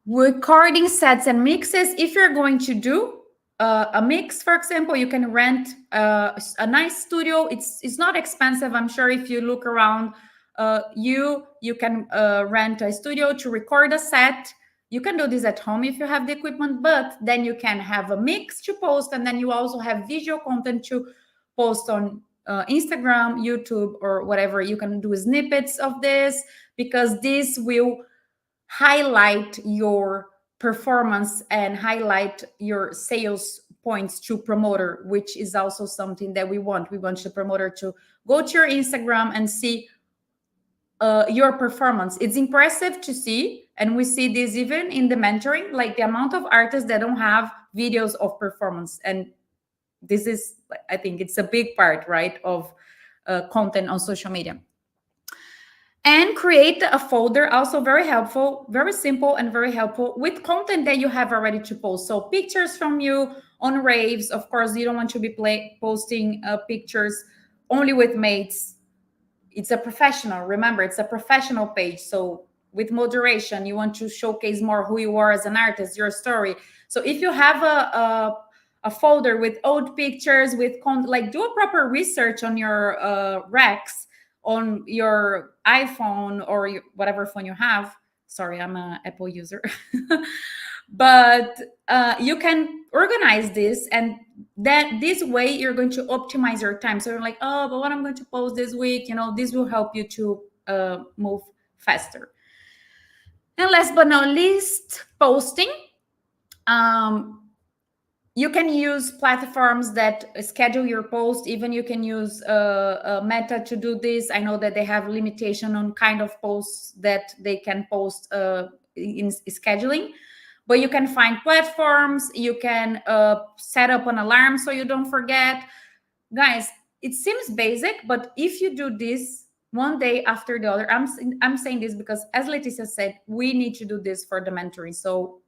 L: Recording sets and mixes. If you're going to do a mix, for example, you can rent a nice studio. It's not expensive. I'm sure if you look around, you can rent a studio to record a set. You can do this at home if you have the equipment, but then you can have a mix to post, and then you also have visual content to post on Instagram, YouTube, or whatever. You can do snippets of this, because this will highlight your performance and highlight your sales points to promoter, which is also something that we want. We want the promoter to go to your Instagram and see your performance. It's impressive to see, and we see this even in the mentoring, like the amount of artists that don't have videos of performance. And this is, I think it's a big part, right, of content on social media. And create a folder, also very helpful, very simple and very helpful, with content that you have already to post. So pictures from you on raves. Of course, you don't want to be posting pictures only with mates. It's a professional, remember, it's a professional page. So with moderation, you want to showcase more who you are as an artist, your story. So if you have a folder with old pictures, with like, do a proper research on your recs, on your iPhone or whatever phone you have. Sorry, I'm an Apple user. But you can organize this, and that this way you're going to optimize your time. So you're like, oh, but what I'm going to post this week, you know, this will help you to move faster. And last but not least, posting. You can use platforms that schedule your post. Even you can use Meta to do this. I know that they have limitation on kind of posts that they can post in scheduling, but you can find platforms. You can set up an alarm so you don't forget. Guys, it seems basic, but if you do this one day after the other, I'm saying this because, as Leticia said, we need to do this for the mentoring. So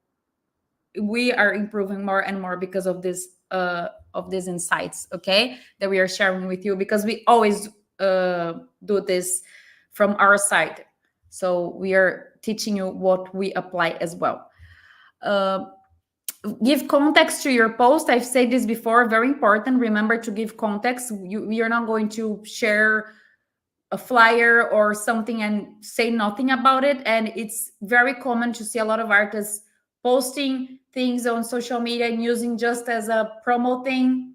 L: we are improving more and more because of this of these insights, okay, that we are sharing with you, because we always do this from our side. So we are teaching you what we apply as well. Give context to your post. I've said this before, very important. Remember to give context. You're not going to share a flyer or something and say nothing about it. And it's very common to see a lot of artists posting things on social media and using just as a promo thing.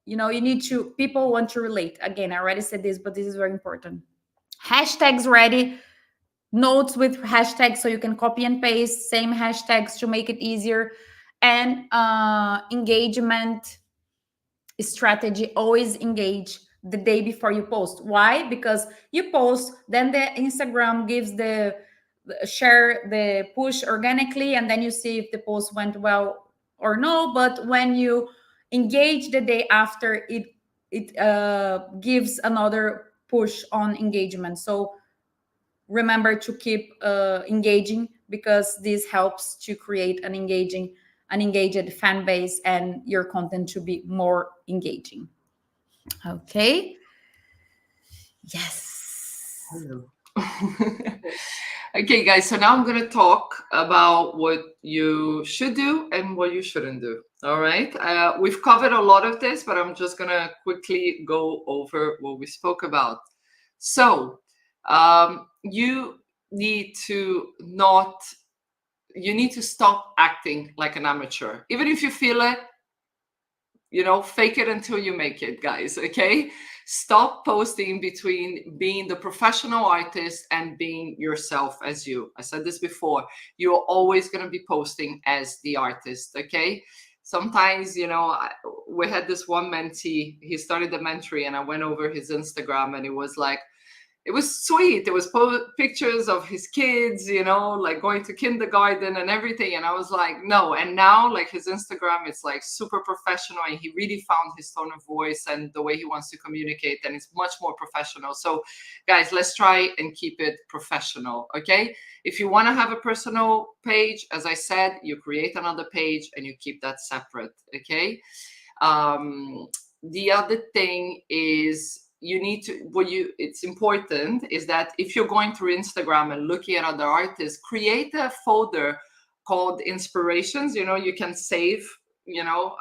L: You know, you need to, people want to relate. Again, I already said this, but this is very important. Hashtags ready, notes with hashtags so you can copy and paste same hashtags to make it easier. And engagement strategy, always engage the day before you post. Why? Because you post, then the Instagram gives the share the push organically, and then you see if the post went well or no. But when you engage the day after, it gives another push on engagement. So remember to keep engaging, because this helps to create an engaged fan base and your content to be more engaging. Okay. Yes.
K: Hello. Okay, guys, so now I'm going to talk about what you should do and what you shouldn't do. All right. We've covered a lot of this, but I'm just going to quickly go over what we spoke about. So you need to stop acting like an amateur. Even if you feel it, you know, fake it until you make it, guys. Okay. Stop posting between being the professional artist and being yourself as you. I said this before. You're always going to be posting as the artist. Okay. Sometimes, you know, we had this one mentee, he started the mentoring, and I went over his Instagram, and it was like, it was sweet. It was pictures of his kids, you know, like going to kindergarten and everything. And I was like, no. And now, like, his Instagram, it's like super professional, and he really found his tone of voice and the way he wants to communicate, and it's much more professional. So guys, let's try and keep it professional. Okay. If you want to have a personal page, as I said, you create another page and you keep that separate. Okay. The other thing is, you need to, it's important is that if you're going through Instagram and looking at other artists, create a folder called inspirations. You know, you can save, you know,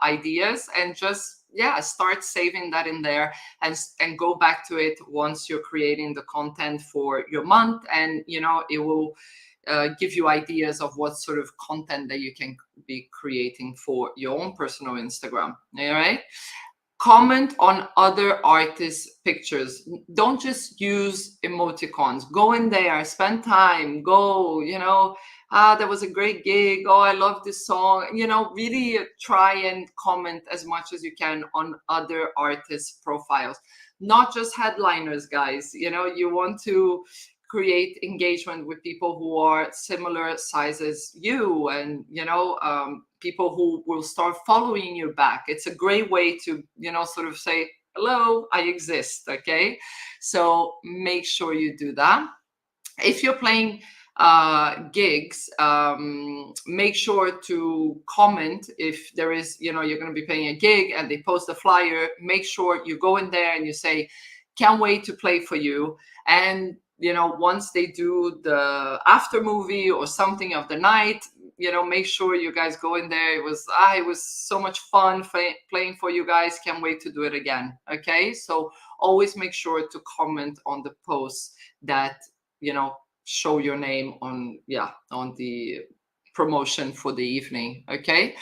K: ideas, and just, yeah, start saving that in there, and go back to it once you're creating the content for your month. And, you know, it will give you ideas of what sort of content that you can be creating for your own personal Instagram. All right. Comment on other artists' pictures. Don't just use emoticons. Go in there, spend time, go, you know, that was a great gig. Oh, I love this song. You know, really try and comment as much as you can on other artists' profiles. Not just headliners, guys. You know, you want to create engagement with people who are similar size as you, and people who will start following you back. It's a great way to sort of say, hello, I exist. Okay, so make sure you do that. If you're playing gigs, make sure to comment if there is, you're going to be playing a gig and they post a flyer. Make sure you go in there and you say, can't wait to play for you. And once they do the after movie or something of the night, make sure you guys go in there. It was so much fun playing for you guys. Can't wait to do it again. Okay, so always make sure to comment on the posts that show your name on the promotion for the evening. Okay,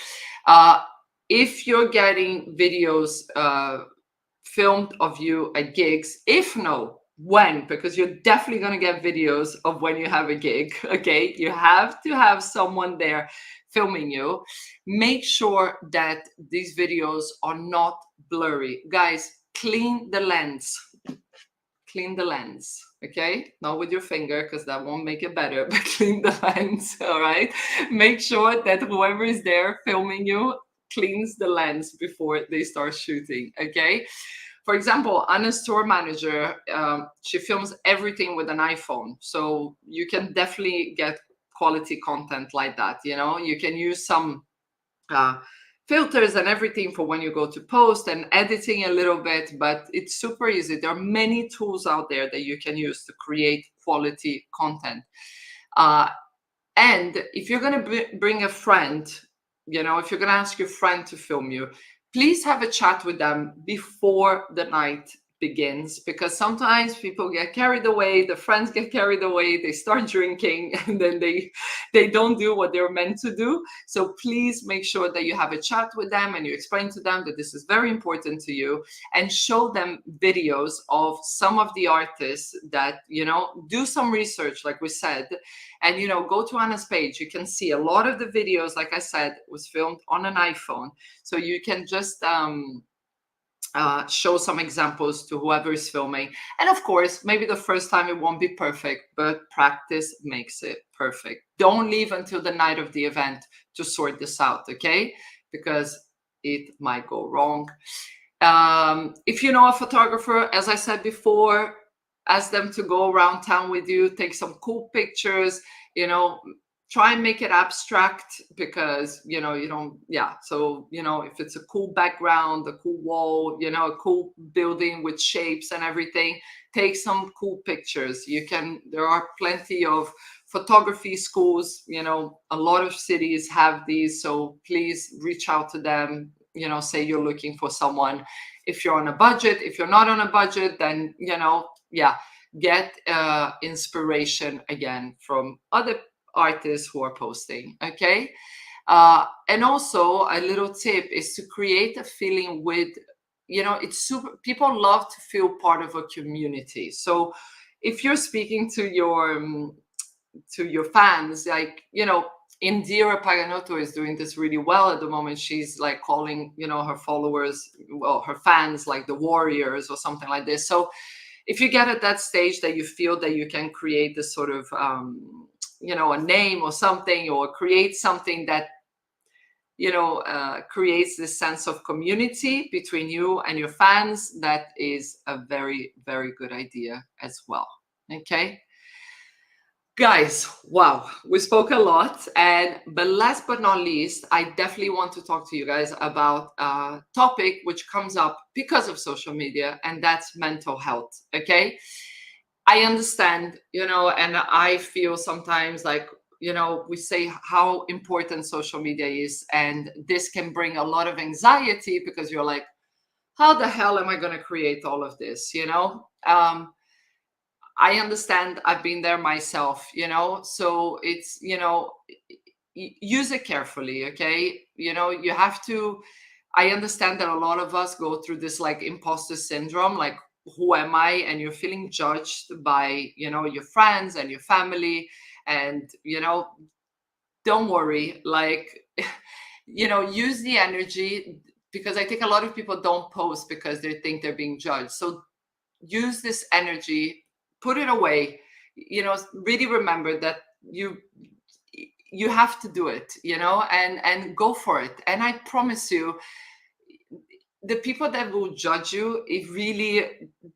K: if you're getting videos filmed of you at gigs, when, because you're definitely going to get videos of when you have a gig. Okay, you have to have someone there filming you. Make sure that these videos are not blurry. Guys, clean the lens. Clean the lens, okay? Not with your finger, because that won't make it better, but clean the lens, all right? Make sure that whoever is there filming you cleans the lens before they start shooting, okay? For example, Anna's tour manager, she films everything with an iPhone. So you can definitely get quality content like that, You can use some filters and everything for when you go to post and editing a little bit, but it's super easy. There are many tools out there that you can use to create quality content. And if you're going to bring a friend, if you're going to ask your friend to film you, please have a chat with them before the night begins, because sometimes people get carried away, the friends get carried away, they start drinking, and then they don't do what they're meant to do. So please make sure that you have a chat with them and you explain to them that this is very important to you, and show them videos of some of the artists that, do some research, like we said, and, go to Anna's page. You can see a lot of the videos, like I said, was filmed on an iPhone. So you can just show some examples to whoever is filming. And of course, maybe the first time it won't be perfect, but practice makes it perfect. Don't leave until the night of the event to sort this out, okay? Because it might go wrong. If you know a photographer, as I said before, ask them to go around town with you, take some cool pictures, try and make it abstract, because you don't, so if it's a cool background, a cool wall, a cool building with shapes and everything, take some cool pictures. There are plenty of photography schools, a lot of cities have these, so please reach out to them, say you're looking for someone. If you're on a budget, if you're not on a budget, then get inspiration again from other artists who are posting. Okay, and also a little tip is to create a feeling with, it's super, people love to feel part of a community. So if you're speaking to your fans, like, Indira Paganotto is doing this really well at the moment. She's like calling, her followers, well, her fans, like the warriors or something like this. So if you get at that stage that you feel that you can create this sort of a name or something, or create something that creates this sense of community between you and your fans, that is a very, very good idea as well. Okay, guys, wow, we spoke a lot, but last but not least, I definitely want to talk to you guys about a topic which comes up because of social media, and that's mental health. Okay, I understand, and I feel sometimes like, we say how important social media is, and this can bring a lot of anxiety, because you're like, how the hell am I going to create all of this? I understand. I've been there myself, so it's, use it carefully. Okay. You have to, I understand that a lot of us go through this like imposter syndrome, like, who am I? And you're feeling judged by, your friends and your family, and, don't worry, like, use the energy, because I think a lot of people don't post because they think they're being judged. So use this energy, put it away, really remember that you have to do it, and go for it. And I promise you, the people that will judge you,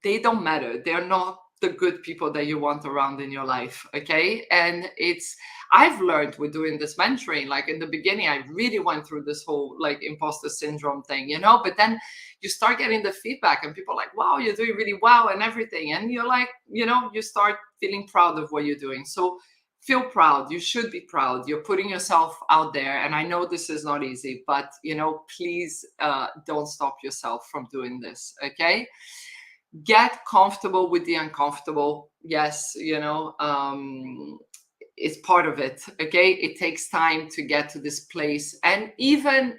K: they don't matter. They're not the good people that you want around in your life. Okay. And I've learned with doing this mentoring, like in the beginning, I really went through this whole like imposter syndrome thing, but then you start getting the feedback and people are like, wow, you're doing really well and everything. And you're like, you start feeling proud of what you're doing. So feel proud. You should be proud. You're putting yourself out there. And I know this is not easy, but, please don't stop yourself from doing this. Okay. Get comfortable with the uncomfortable. Yes. It's part of it. Okay. It takes time to get to this place. And even,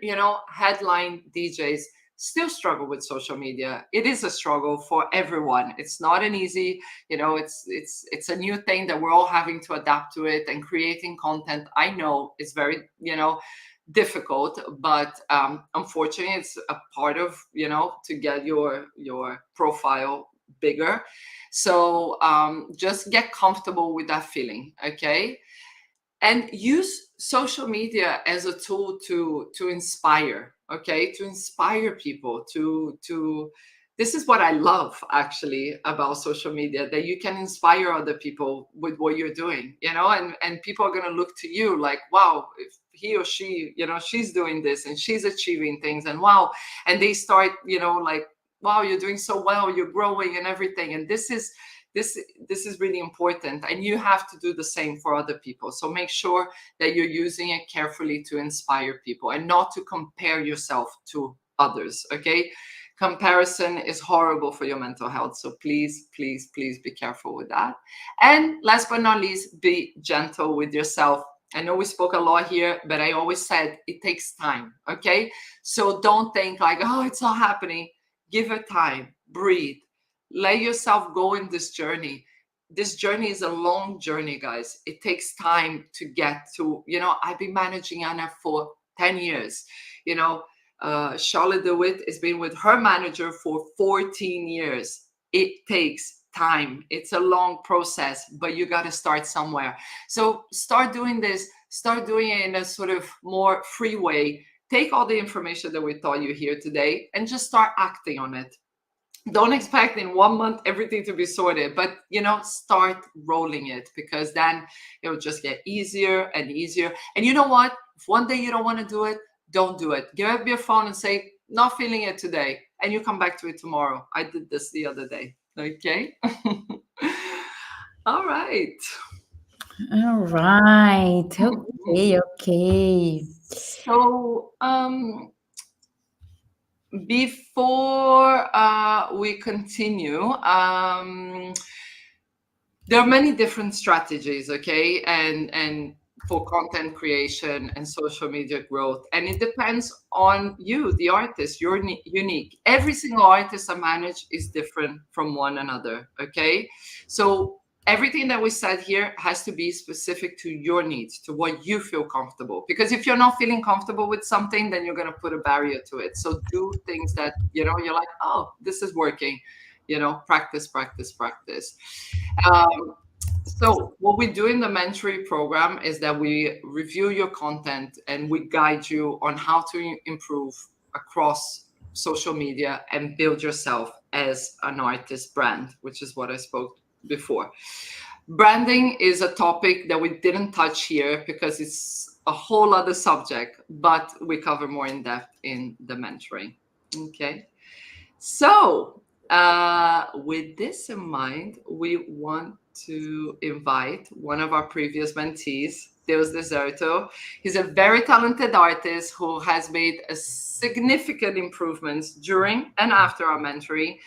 K: headline DJs still struggle with social media. It is a struggle for everyone. It's not an easy, it's a new thing that we're all having to adapt to it, and creating content. I know it's very, difficult, but unfortunately it's a part of, to get your profile bigger. So just get comfortable with that feeling. Okay. And use social media as a tool to inspire. Okay, to inspire people, to this is what I love actually about social media, that you can inspire other people with what you're doing, and people are going to look to you like, wow, if he or she, she's doing this and she's achieving things, and wow, and they start, like, wow, you're doing so well, you're growing and everything. And this is really important, and you have to do the same for other people. So make sure that you're using it carefully to inspire people and not to compare yourself to others. Okay. Comparison is horrible for your mental health. So please, please, please be careful with that. And last but not least, be gentle with yourself. I know we spoke a lot here, but I always said it takes time. Okay. So don't think like, oh, it's all happening. Give it time, breathe. Let yourself go in this journey. This journey is a long journey, guys. It takes time to get to, I've been managing Anna for 10 years. Charlotte DeWitt has been with her manager for 14 years. It takes time. It's a long process, but you got to start somewhere. So start doing this, start doing it in a sort of more free way. Take all the information that we taught you here today and just start acting on it. Don't expect in 1 month everything to be sorted, but start rolling it, because then it'll just get easier and easier. And you know what? If one day you don't want to do it, don't do it. Give up your phone and say, not feeling it today, and you come back to it tomorrow. I did this the other day. Okay. All right.
L: All right. Okay.
K: So, before we continue, there are many different strategies, okay, and for content creation and social media growth, and it depends on you, the artist. You're unique. Every single artist I manage is different from one another, okay? So everything that we said here has to be specific to your needs, to what you feel comfortable. Because if you're not feeling comfortable with something, then you're going to put a barrier to it. So do things that, you're like, oh, this is working, practice, practice, practice. So what we do in the mentoring program is that we review your content and we guide you on how to improve across social media and build yourself as an artist brand, which is what I spoke before. Branding is a topic that we didn't touch here because it's a whole other subject, but we cover more in depth in the mentoring. Okay. So with this in mind, we want to invite one of our previous mentees, Deus Deserto. He's a very talented artist who has made a significant improvements during and after our mentoring.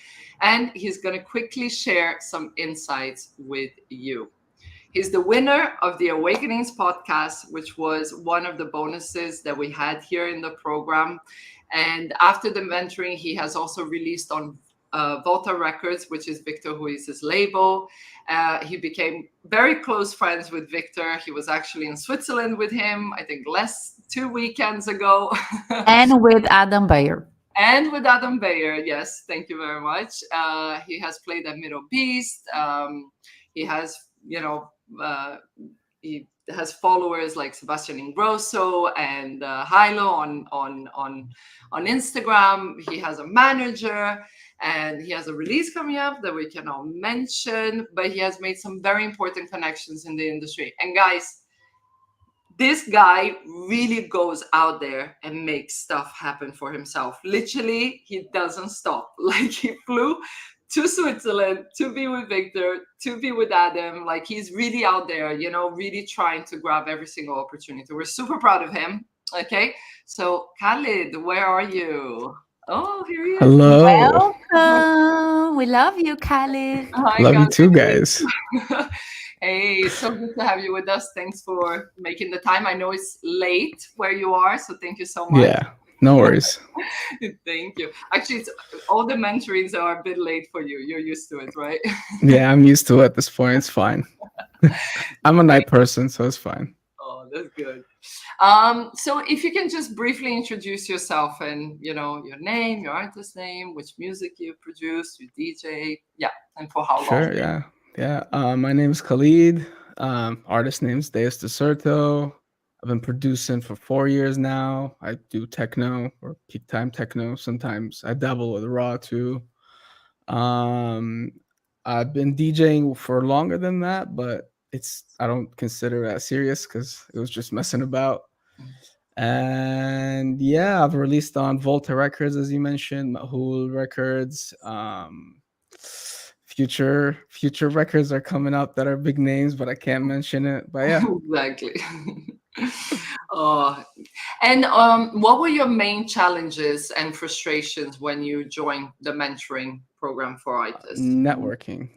K: And he's going to quickly share some insights with you. He's the winner of the Awakenings podcast, which was one of the bonuses that we had here in the program. And after the mentoring, he has also released on Volta Records, which is Victor Ruiz's label. He became very close friends with Victor. He was actually in Switzerland with him, I think 2 weekends ago.
L: And with Adam Beyer.
K: And with Adam Beyer, yes, thank you very much. He has played at Middle Beast. He has, he has followers like Sebastian Ingrosso and Hilo on Instagram. He has a manager, and he has a release coming up that we cannot mention, but he has made some very important connections in the industry. And guys, this guy really goes out there and makes stuff happen for himself. Literally, he doesn't stop. Like, he flew to Switzerland to be with Victor, to be with Adam. Like, he's really out there, really trying to grab every single opportunity. We're super proud of him. Okay, so Khalid, where are you? Oh, here he is.
N: Hello.
O: Welcome. We love you, Khalid.
K: Hi,
N: Love you
K: Khalid.
N: too, guys.
K: Hey, so good to have you with us. Thanks for making the time. I know it's late where you are, so thank you so much.
N: Yeah, no worries.
K: Thank you. Actually, all the mentorings are a bit late for you. You're used to it, right?
N: Yeah, I'm used to it at this point. It's fine. I'm a night person, so it's fine.
K: Oh, that's good. So if you can just briefly introduce yourself and, your name, your artist name, which music you produce, you DJ, and for how long.
N: Sure, yeah. My name is Khalid. Artist name's Deus Deserto. I've been producing for 4 years now. I do techno or peak time techno. Sometimes I dabble with raw too. I've been DJing for longer than that, but I don't consider that serious because it was just messing about. And yeah, I've released on Volta Records, as you mentioned, Mahul Records. Future records are coming up that are big names, but I can't mention it. But yeah.
K: Exactly. And what were your main challenges and frustrations when you joined the mentoring program for artists?
N: Networking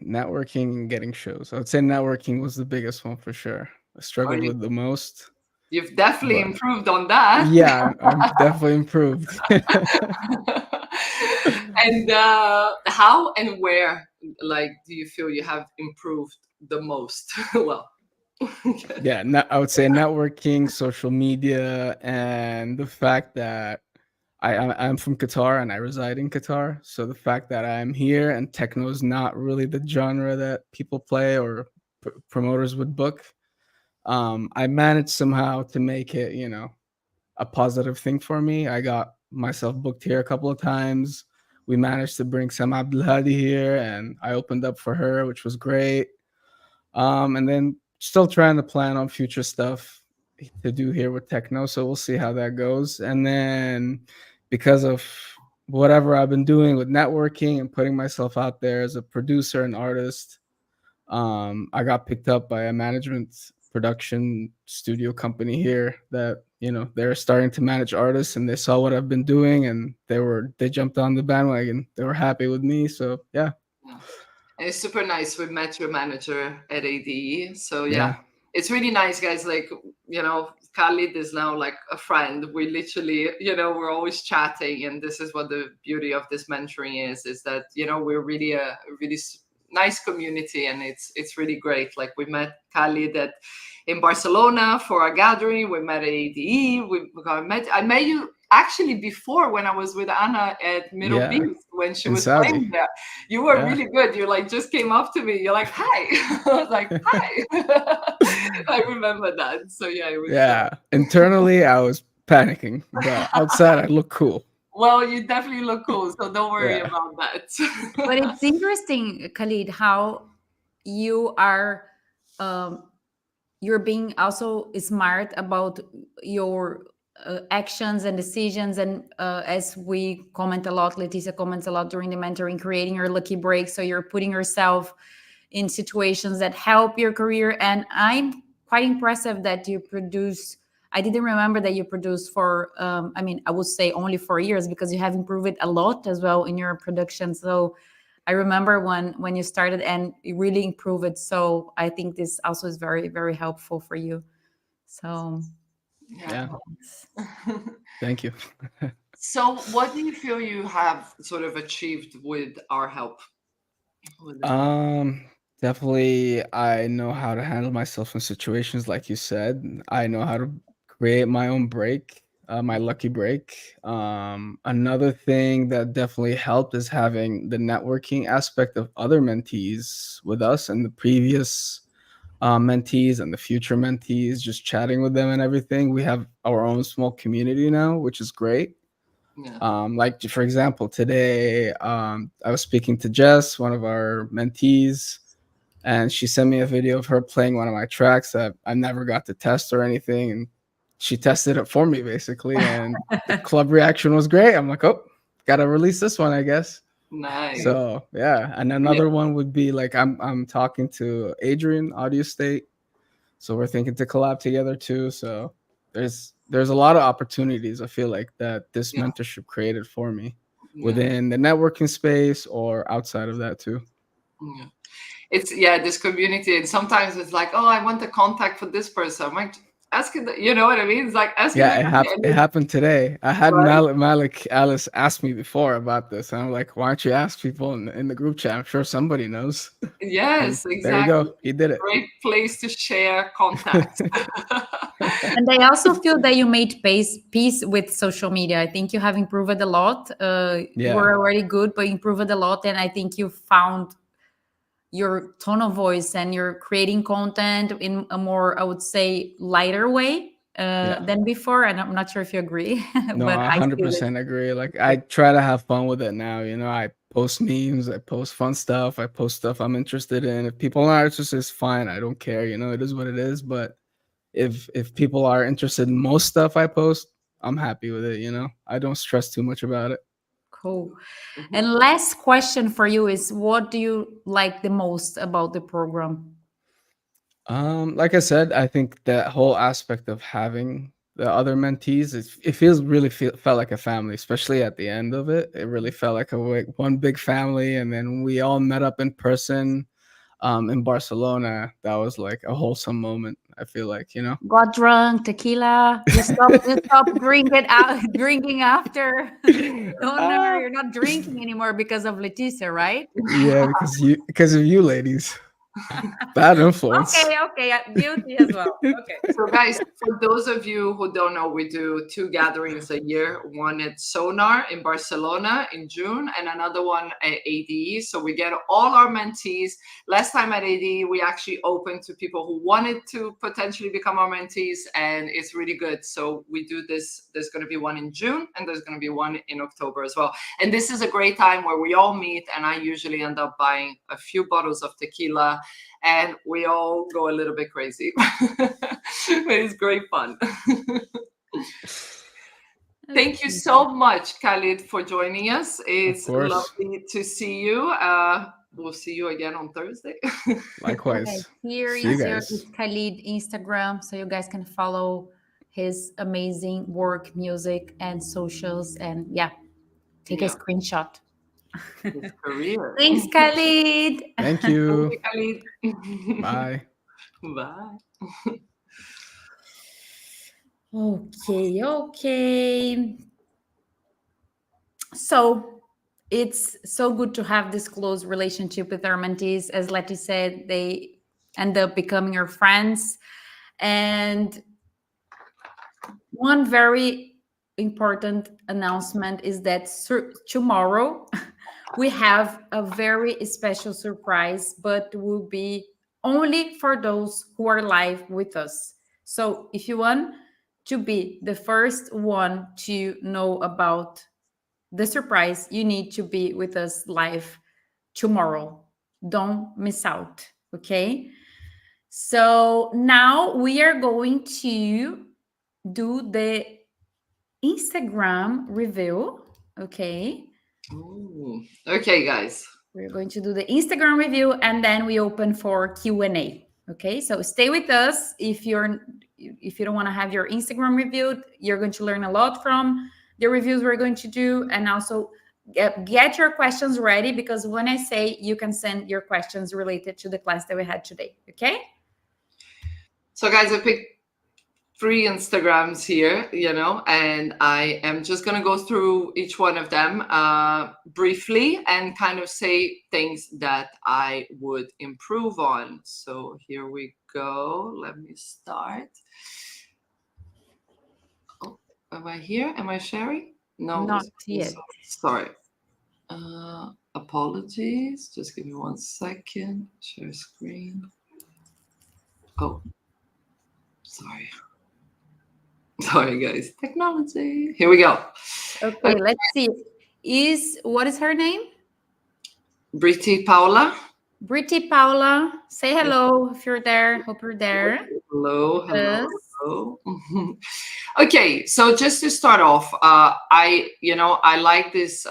N: and getting shows. I would say networking was the biggest one for sure. I struggled with the most.
K: You've definitely improved on that.
N: Yeah, I've definitely improved.
K: And how and where, do you feel you have improved the most? Well,
N: yeah, I would say networking, social media, and the fact that I'm from Qatar and I reside in Qatar. So the fact that I'm here and techno is not really the genre that people play or promoters would book. I managed somehow to make it, a positive thing for me. I got myself booked here a couple of times. We managed to bring Sam Abdelhadi here, and I opened up for her, which was great. And then still trying to plan on future stuff to do here with techno, so we'll see how that goes. And then because of whatever I've been doing with networking and putting myself out there as a producer and artist, I got picked up by a management production studio company here that they're starting to manage artists, and they saw what I've been doing, and they jumped on the bandwagon. They were happy with me, so yeah.
K: And it's super nice. We met your manager at ADE, so yeah. It's really nice, guys. Khalid is now like a friend. We literally, we're always chatting, and this is what the beauty of this mentoring is that we're really a really nice community, and it's really great. Like, we met Khalid in Barcelona for a gathering. We met at ADE. I met you actually before when I was with Anna at Middle Beast when she was playing there. You were really good. You just came up to me. You're like, hi. I was like, hi. I remember that. So yeah, it was
N: internally I was panicking, but outside I look cool.
K: Well, you definitely look cool, so don't worry about that.
L: But it's interesting, Khalid, how you are you're being also smart about your actions and decisions, and as we comment a lot, Leticia comments a lot during the mentoring, creating your lucky break. So you're putting yourself in situations that help your career, and I'm quite impressive that you produce. I didn't remember that you produced for, I would say only 4 years, because you have improved it a lot as well in your production. So I remember when you started and you really improved it. So I think this also is very, very helpful for you. So
N: yeah. Thank you.
K: So what do you feel you have sort of achieved with our help?
N: Definitely, I know how to handle myself in situations like you said. I know how to create my own break, my lucky break. Another thing that definitely helped is having the networking aspect of other mentees with us in the previous mentees and the future mentees, just chatting with them and everything. We have our own small community now, which is great.
K: Yeah.
N: Like for example, today I was speaking to Jess, one of our mentees, and she sent me a video of her playing one of my tracks that I never got to test or anything, and she tested it for me basically, and the club reaction was great. I'm like, oh, gotta release this one, I guess.
K: Nice.
N: So yeah, and another one would be like I'm talking to Adrian Audio State, so we're thinking to collab together too. So there's a lot of opportunities I feel like that this mentorship created for me within the networking space or outside of that too.
K: Yeah. It's this community, and sometimes it's like, oh, I want the contact for this person. I'm like, asking, you know what I mean? It's like asking.
N: It happened today. I had Malik Alice ask me before about this, and I'm like, why don't you ask people in the group chat? I'm sure somebody knows.
K: Yes, exactly.
N: There you go. He did it.
K: Great place to share contacts.
L: And I also feel that you made peace with social media. I think you have improved a lot. You were already good, but improved a lot, and I think you found your tone of voice and you're creating content in a more, I would say, lighter way than before. And I'm not sure if you agree.
N: No,
L: but
N: I 100% agree. Like I try to have fun with it now. You know, I post memes, I post fun stuff, I post stuff I'm interested in. If people aren't interested, it's fine. I don't care. You know, it is what it is. But if people are interested in most stuff I post, I'm happy with it. You know, I don't stress too much about it.
L: Cool. And last question for you is, what do you like the most about the program?
N: Like I said, I think that whole aspect of having the other mentees, it feels really felt like a family, especially at the end of it. It really felt like one big family, and then we all met up in person in Barcelona. That was like a wholesome moment, I feel like, you know.
L: Got drunk, tequila. You stop drinking after. No, you're not drinking anymore because of Leticia, right?
N: Yeah, because of you ladies. Bad influence.
L: Okay, guilty as well. Okay.
K: So guys, for those of you who don't know, we do 2 gatherings a year, one at Sonar in Barcelona in June and another one at ADE. So we get all our mentees. Last time at ADE, we actually opened to people who wanted to potentially become our mentees, and it's really good. So we do this. There's going to be one in June and there's going to be one in October as well. And this is a great time where we all meet, and I usually end up buying a few bottles of tequila, and we all go a little bit crazy. But it's great fun. Thank you so much, Khalid, for joining us. It's lovely to see you. We'll see you again on Thursday.
N: Likewise.
L: Okay, here is your Khalid Instagram, so you guys can follow his amazing work, music, and socials, and take a screenshot.
K: His career.
L: Thanks, Khalid.
N: Thank you.
K: Khalid.
N: Bye.
K: Bye.
L: Okay. So it's so good to have this close relationship with our mentees. As Letty said, they end up becoming your friends. And one very important announcement is that tomorrow we have a very special surprise, but will be only for those who are live with us. So if you want to be the first one to know about the surprise, you need to be with us live tomorrow. Don't miss out, okay? So now we are going to do the Instagram review, okay?
K: Ooh. Okay, guys.
L: We're going to do the Instagram review, and then we open for Q&A. Okay, so stay with us. If you don't want to have your Instagram reviewed, you're going to learn a lot from the reviews we're going to do, and also get your questions ready, because when I say, you can send your questions related to the class that we had today. Okay.
K: So guys, I picked 3 Instagrams here, and I am just going to go through each one of them briefly and kind of say things that I would improve on. So here we go. Let me start. Oh, am I here? Am I sharing? No,
L: not yet.
K: Sorry. Apologies. Just give me 1 second. Share screen. Oh, sorry. Sorry, guys. Technology. Here we go.
L: Okay, let's see. What is her name?
K: Britti Paula.
L: Britti Paula. Say hello if you're there. Hope you're there.
K: Hello, hello, hello. Okay, so just to start off, I like this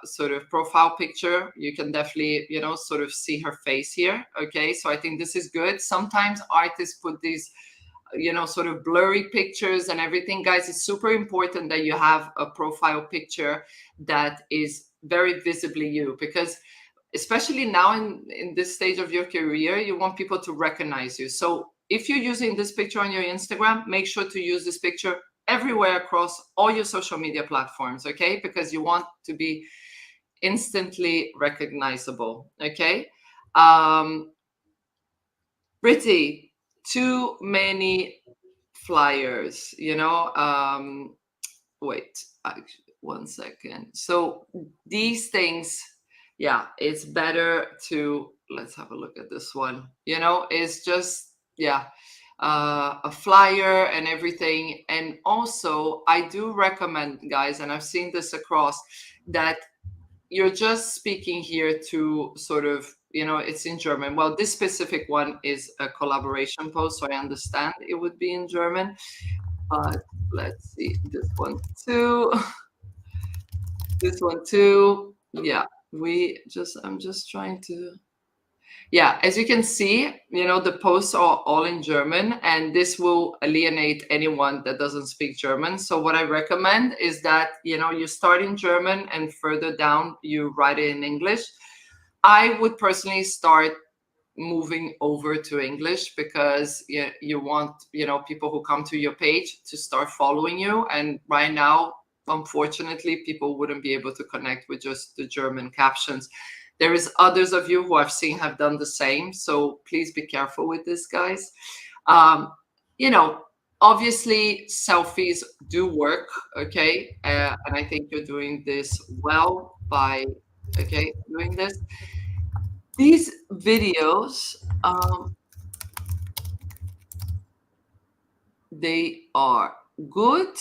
K: sort of profile picture. You can definitely, sort of see her face here. Okay, so I think this is good. Sometimes artists put these, sort of blurry pictures and everything. Guys, it's super important that you have a profile picture that is very visibly you, because especially now in this stage of your career, you want people to recognize you. So if you're using this picture on your Instagram, make sure to use this picture everywhere across all your social media platforms, okay? Because you want to be instantly recognizable, okay? Britti, too many flyers, wait, one second. So these things, yeah, it's better to, let's have a look at this one. It's just, yeah, a flyer and everything. And also, I do recommend, guys, and I've seen this across, that you're just speaking here to sort of, it's in German. Well, this specific one is a collaboration post, so I understand it would be in German. But let's see, this one too. This one too. Yeah. I'm just trying to, yeah, as you can see, the posts are all in German, and this will alienate anyone that doesn't speak German. So what I recommend is that, you start in German and further down, you write it in English. I would personally start moving over to English, because you want, people who come to your page to start following you. And right now, unfortunately, people wouldn't be able to connect with just the German captions. There is others of you who I've seen have done the same. So please be careful with this, guys. Obviously selfies do work, okay? And I think you're doing this well by, doing this. These videos, they are good.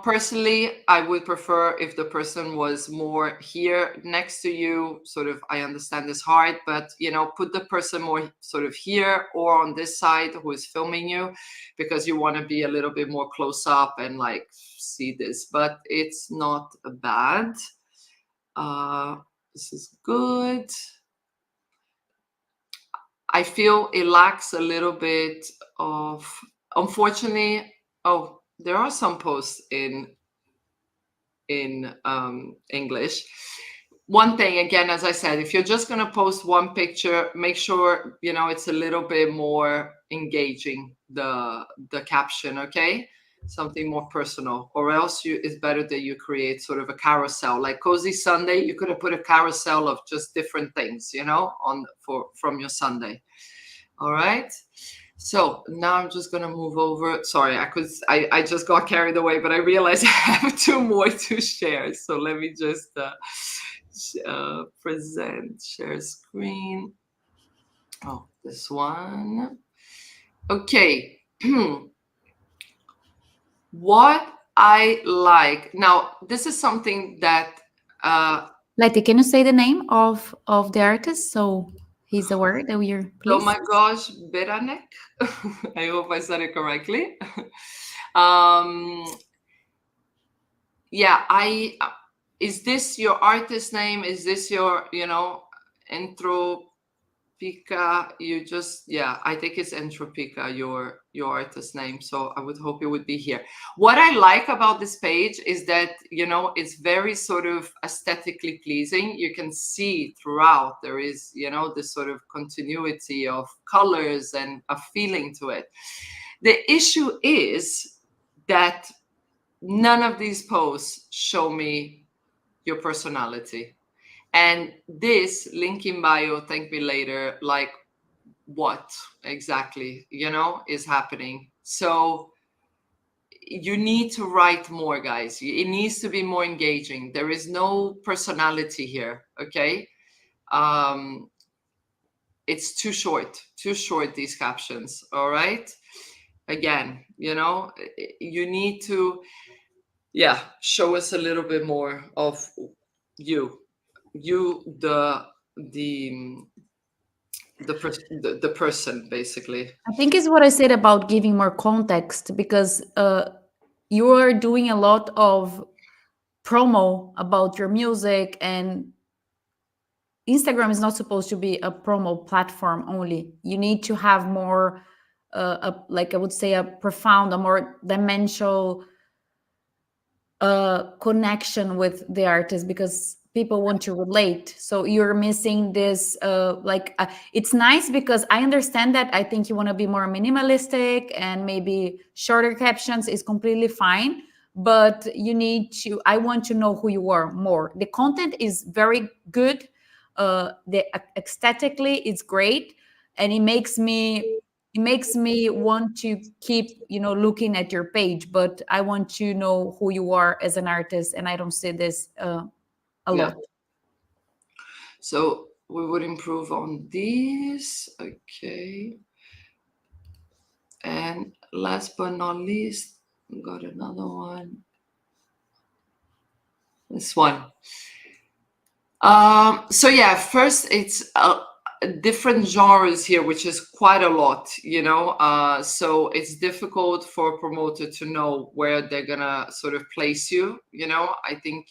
K: Personally, I would prefer if the person was more here next to you. Sort of, I understand it's hard, but, put the person more sort of here or on this side who is filming you, because you want to be a little bit more close up and like see this, but it's not bad. This is good. I feel it lacks a little bit of, unfortunately, there are some posts in English. One thing, again, as I said, if you're just going to post one picture, make sure, it's a little bit more engaging, the caption, okay? Something more personal, or else it's better that you create sort of a carousel. Like Cozy Sunday, you could have put a carousel of just different things, from your Sunday. All right. So now I'm just gonna move over. Sorry, I just got carried away, but I realized I have two more to share. So let me just share screen. Oh, this one. Okay. What I like now, this is something that
L: Letty, can you say the name of the artist so he's aware that we are, please?
K: Oh my gosh, Beranek. I hope I said it correctly. Yeah, is this your artist name? Is this your, Entropica? You just, yeah, I think it's Entropica, your artist name. So I would hope it would be here. What I like about this page is that, it's very sort of aesthetically pleasing. You can see throughout there is, this sort of continuity of colors and a feeling to it. The issue is that none of these posts show me your personality. And this link in bio, thank me later, like what exactly, is happening. So you need to write more, guys. It needs to be more engaging. There is no personality here, okay? it's too short, these captions. All right. Again, you know, you need to, show us a little bit more of you, the person, basically.
L: I think it's what I said about giving more context, because you are doing a lot of promo about your music, and Instagram is not supposed to be a promo platform only. You need to have more, like I would say, a profound, a more dimensional connection with the artist, because people want to relate. So you're missing this, it's nice because I understand that. I think you want to be more minimalistic, and maybe shorter captions is completely fine. But you need to, I want to know who you are more. The content is very good. The aesthetically it's great, and it makes me want to keep, you know, looking at your page. But I want to know who you are as an artist, and I don't see this a lot.
K: So we would improve on these. Okay. And last but not least, we got another one. This one. So yeah, first it's different genres here, which is quite a lot, you know. So it's difficult for a promoter to know where they're gonna sort of place you, you know. I think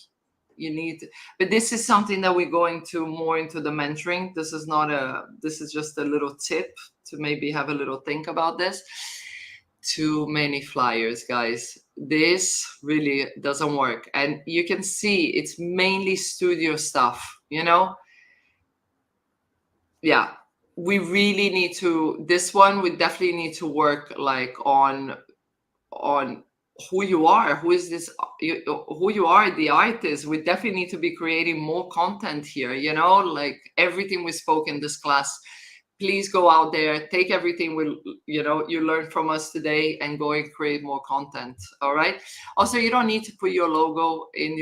K: you need, but this is something that we go into more into the mentoring. This is just a little tip to maybe have a little think about this. Too many flyers, guys. This really doesn't work. And you can see it's mainly studio stuff, you know. Yeah, we really need to, this one we definitely need to work like on who you are, who you are, the artist. We definitely need to be creating more content here, you know, like everything we spoke in this class. Please go out there, take everything you learned from us today, and go and create more content. All right. Also, you don't need to put your logo in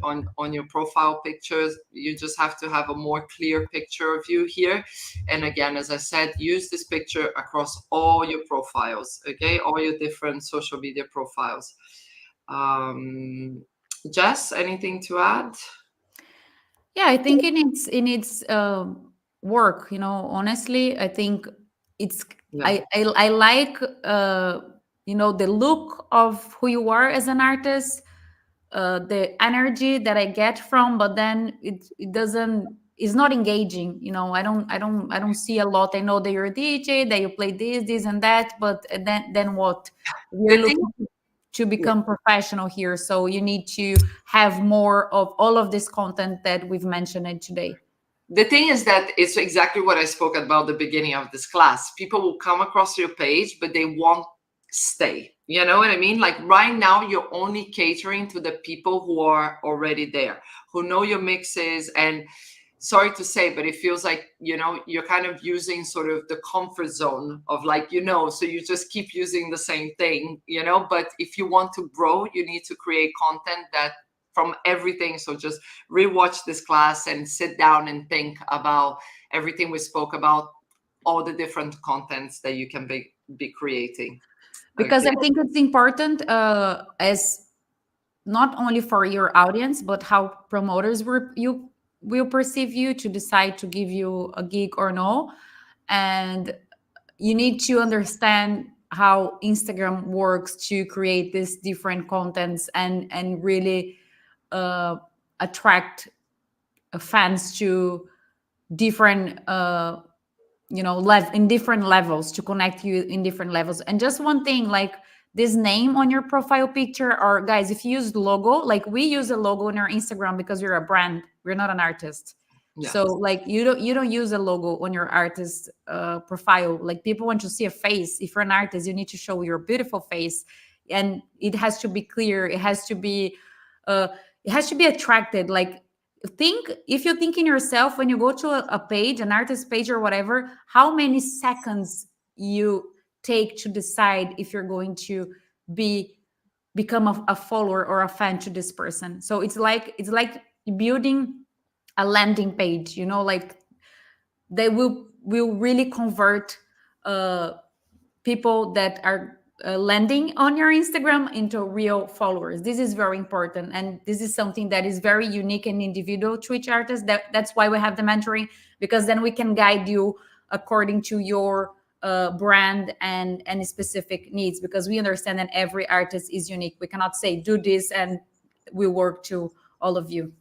K: on your profile pictures. You just have to have a more clear picture of you here. And again, as I said, use this picture across all your profiles. Okay, all your different social media profiles. Jess, anything to add?
L: Yeah, I think it needs work, you know. Honestly, I think it's I like you know, the look of who you are as an artist, the energy that I get from, but then it's not engaging, you know. I don't see a lot. I know that you're a DJ, that you play this and that, but then what? We're looking to become professional here, so you need to have more of all of this content that we've mentioned today.
K: The thing is that it's exactly what I spoke about at the beginning of this class. People will come across your page, but they won't stay. You know what I mean? Like right now, you're only catering to the people who are already there, who know your mixes. And sorry to say, but it feels like, you know, you're kind of using sort of the comfort zone of like, you know, so you just keep using the same thing, you know. But if you want to grow, you need to create content that from everything. So just rewatch this class and sit down and think about everything we spoke about, all the different contents that you can be creating.
L: Because I think it's important as not only for your audience, but how promoters will perceive you to decide to give you a gig or no. And you need to understand how Instagram works to create these different contents and really attract fans to different you know, in different levels, to connect you in different levels. And just one thing, like this name on your profile picture, or guys, if you use the logo, like we use a logo on our Instagram because we're a brand, we're not an artist. Yeah. So like you don't use a logo on your artist profile. Like people want to see a face. If you're an artist, you need to show your beautiful face, and it has to be clear. It has to be attracted. Like if you think in yourself when you go to a page, an artist page or whatever, how many seconds you take to decide if you're going to become a follower or a fan to this person. So it's like building a landing page, you know, like they will will really convert people that are landing on your Instagram into real followers. This is very important, and this is something that is very unique and individual to each artist. That's why we have the mentoring, because then we can guide you according to your brand and specific needs, because we understand that every artist is unique. We cannot say do this and we work to all of you.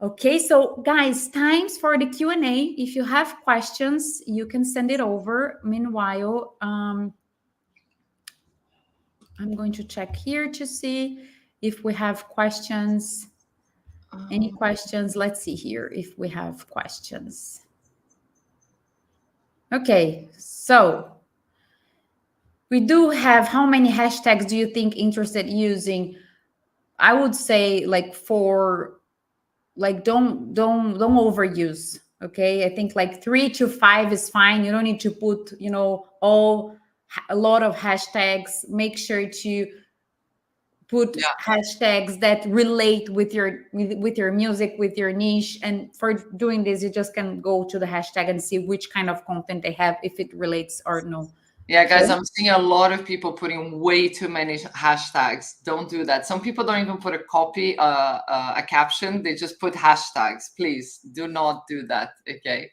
L: Okay, so guys, times for the Q&A. If you have questions, you can send it over. Meanwhile, I'm going to check here to see if we have questions. Any questions? Let's see here if we have questions. Okay, so we do have, how many hashtags do you think interested using? I would say like don't overuse. Okay, I think like 3 to 5 is fine. You don't need to put, a lot of hashtags. Make sure to put hashtags that relate with your music, with your niche. And for doing this, you just can go to the hashtag and see which kind of content they have, if it relates or no.
K: Yeah, guys, I'm seeing a lot of people putting way too many hashtags. Don't do that. Some people don't even put a copy, a caption. They just put hashtags. Please do not do that. Okay.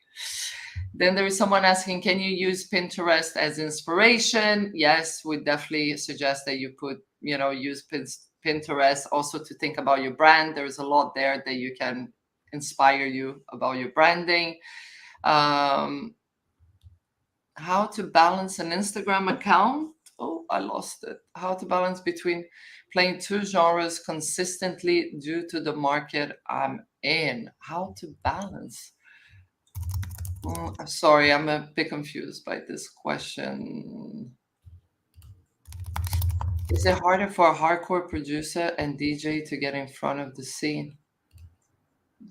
K: Then there is someone asking, can you use Pinterest as inspiration? Yes, we definitely suggest that you use Pinterest also to think about your brand. There's a lot there that you can inspire you about your branding. How to balance an Instagram account? Oh, I lost it. How to balance between playing 2 genres consistently due to the market I'm in. How to balance? Sorry, I'm a bit confused by this question. Is it harder for a hardcore producer and DJ to get in front of the scene?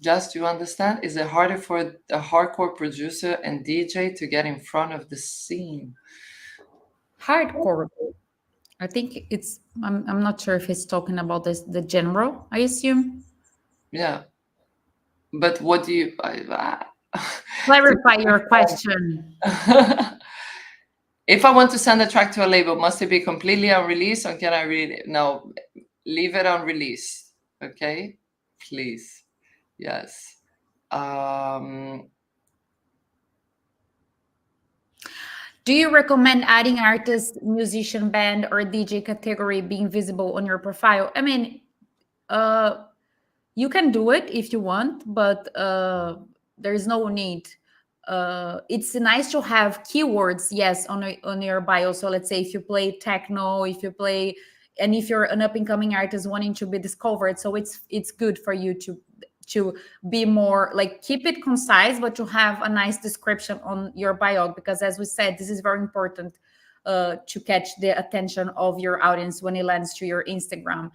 K: Just you understand? Is it harder for a hardcore producer and DJ to get in front of the scene?
L: Hardcore. I think it's. I'm not sure if he's talking about the general. I assume.
K: Yeah, but what do you?
L: Clarify your question.
K: If I want to send a track to a label, must it be completely unreleased, or can I read it? No, leave it unreleased. Okay, please. Yes.
L: Do you recommend adding artist, musician, band, or DJ category being visible on your profile? I mean, you can do it if you want, but there is no need. It's nice to have keywords, yes, on your bio. So let's say if you play techno, if you're an up-and-coming artist wanting to be discovered, so it's good for you to be more like, keep it concise, but to have a nice description on your bio, because as we said, this is very important to catch the attention of your audience when it lands to your Instagram.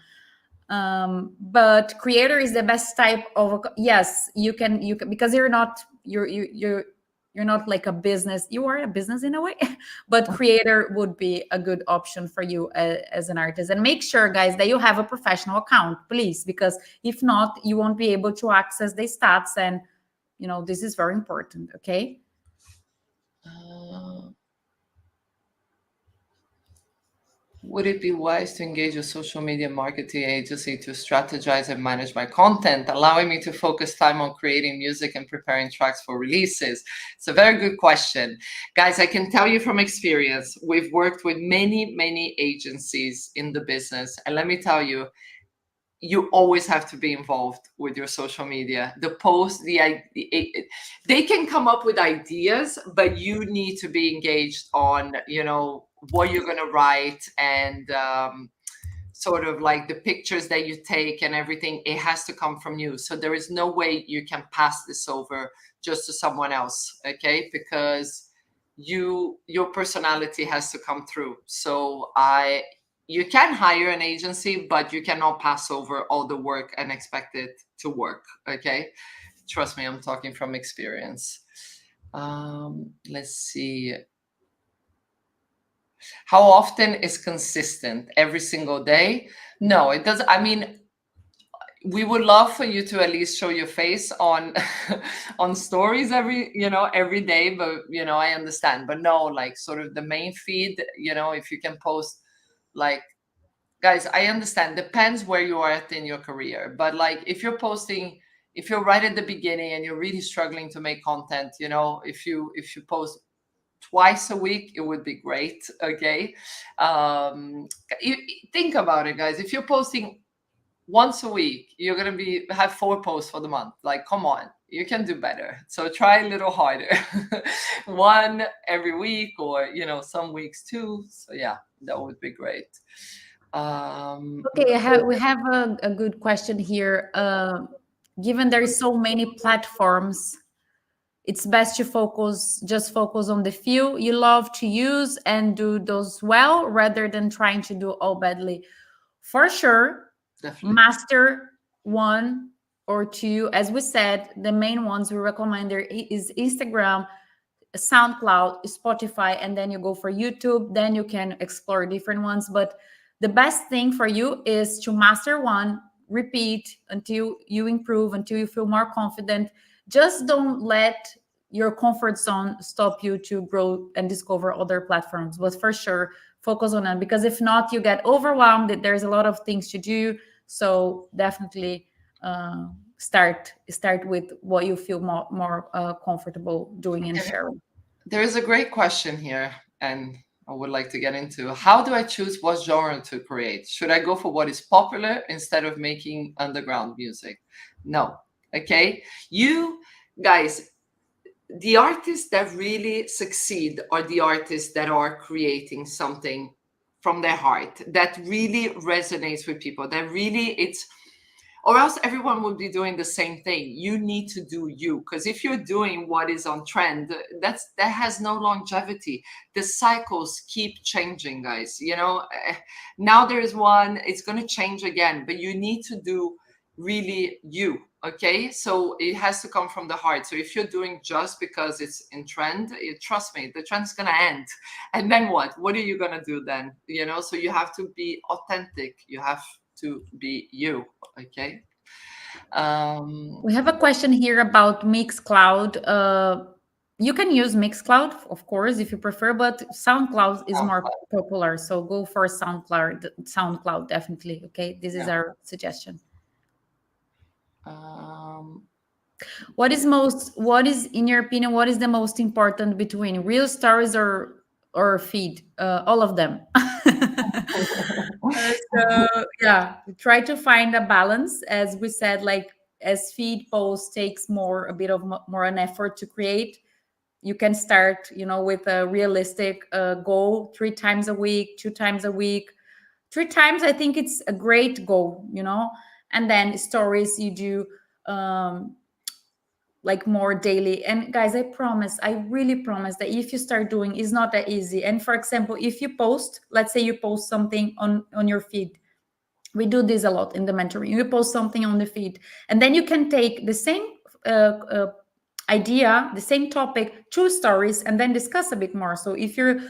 L: But creator is the best type of, yes, you can because you're not like a business. You are a business in a way, but creator would be a good option for you as an artist. And make sure, guys, that you have a professional account, please, because if not, you won't be able to access the stats. And, this is very important. Okay.
K: Would it be wise to engage a social media marketing agency to strategize and manage my content, allowing me to focus time on creating music and preparing tracks for releases? It's a very good question. Guys, I can tell you from experience, we've worked with many, many agencies in the business. And let me tell you, you always have to be involved with your social media. The post, they can come up with ideas, but you need to be engaged on, what you're going to write and sort of like the pictures that you take and everything. It has to come from you. So there is no way you can pass this over just to someone else, okay? Because your personality has to come through. So you can hire an agency, but you cannot pass over all the work and expect it to work, okay? Trust me, I'm talking from experience. Let's see. How often is consistent? Every single day? No, it doesn't. I mean, we would love for you to at least show your face on on stories every day, but I understand. But no, like sort of the main feed, if you can post, like, guys, I understand, depends where you are in your career, but like if you're right at the beginning and you're really struggling to make content, if you post twice a week, it would be great. Okay. Think about it, guys. If you're posting once a week, you're gonna have 4 posts for the month. Like, come on, you can do better. So try a little harder. 1 every week, or some weeks 2. So yeah, that would be great.
L: Okay, we have a good question here. Given there is so many platforms, it's best to just focus on the few you love to use and do those well, rather than trying to do all badly. For sure. Definitely. Master 1 or 2. As we said, the main ones we recommend there is Instagram, SoundCloud, Spotify, and then you go for YouTube. Then you can explore different ones. But the best thing for you is to master 1, repeat until you improve, until you feel more confident. Just don't let your comfort zone stop you to grow and discover other platforms. But for sure, focus on them, because if not, you get overwhelmed. There's a lot of things to do. So definitely start with what you feel more comfortable doing and sharing.
K: There is a great question here, and I would like to get into. How do I choose what genre to create? Should I go for what is popular instead of making underground music? No. Okay. You guys, the artists that really succeed are the artists that are creating something from their heart that really resonates with people, that really or else everyone would be doing the same thing. You need to do you, because if you're doing what is on trend, that has no longevity. The cycles keep changing, guys. Now there is one, it's going to change again, but you need to do really you. Okay, so it has to come from the heart. So if you're doing just because it's in trend, trust me, the trend's gonna end. And then what? What are you gonna do then? So you have to be authentic. You have to be you. Okay.
L: We have a question here about Mixcloud. You can use Mixcloud, of course, if you prefer, but SoundCloud is more popular. So go for SoundCloud, definitely. Okay, this is our suggestion. What is in your opinion, what is the most important between real stories or feed? All of them. So yeah, try to find a balance. As we said, like as feed post takes a bit of more an effort to create, you can start with a realistic goal, 3 times a week, 2 times a week. 3 times, I think it's a great goal, and then stories you do like more daily. And guys, I really promise that if you start doing, it's not that easy. And for example, if you post, let's say you post something on your feed, we do this a lot in the mentoring. You post something on the feed, and then you can take the same idea, the same topic, 2 stories, and then discuss a bit more. So if you're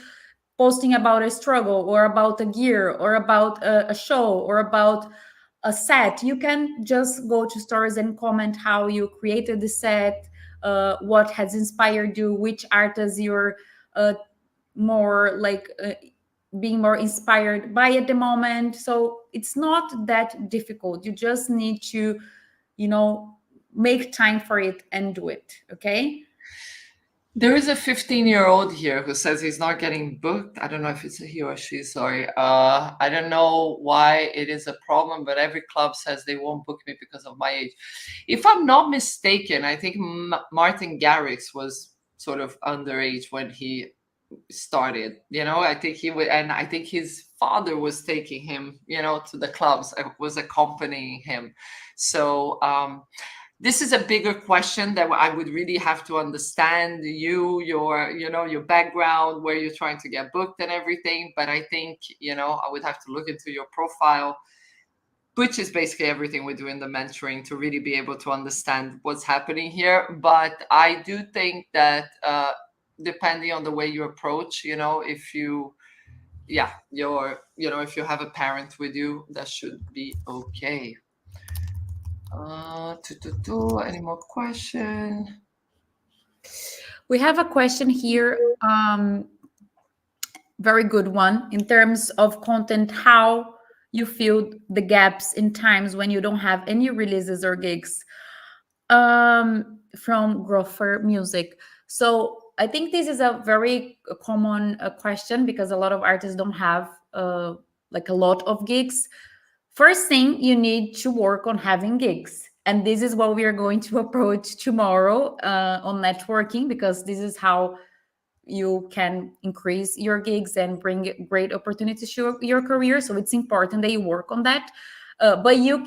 L: posting about a struggle or about a gear or about a show or about a set, you can just go to stories and comment how you created the set, what has inspired you, which artists you're more like being more inspired by at the moment. So it's not that difficult. You just need to, make time for it and do it. Okay.
K: There is a 15-year-old here who says he's not getting booked. I don't know if it's a he or she, sorry. I don't know why it is a problem, but every club says they won't book me because of my age. If I'm not mistaken, I think Martin Garrix was sort of underage when he started. I think he would, and I think his father was taking him, to the clubs, was accompanying him. So, this is a bigger question that I would really have to understand your background, where you're trying to get booked and everything. But I think, I would have to look into your profile, which is basically everything we do in the mentoring, to really be able to understand what's happening here. But I do think that depending on the way you approach, if you have a parent with you, that should be okay. Any more question?
L: We have a question here, very good one, in terms of content, how you filled the gaps in times when you don't have any releases or gigs, from Grover Music. So I think this is a very common question, because a lot of artists don't have like a lot of gigs. First thing, you need to work on having gigs. And this is what we are going to approach tomorrow on networking, because this is how you can increase your gigs and bring great opportunities to your career. So it's important that you work on that. But you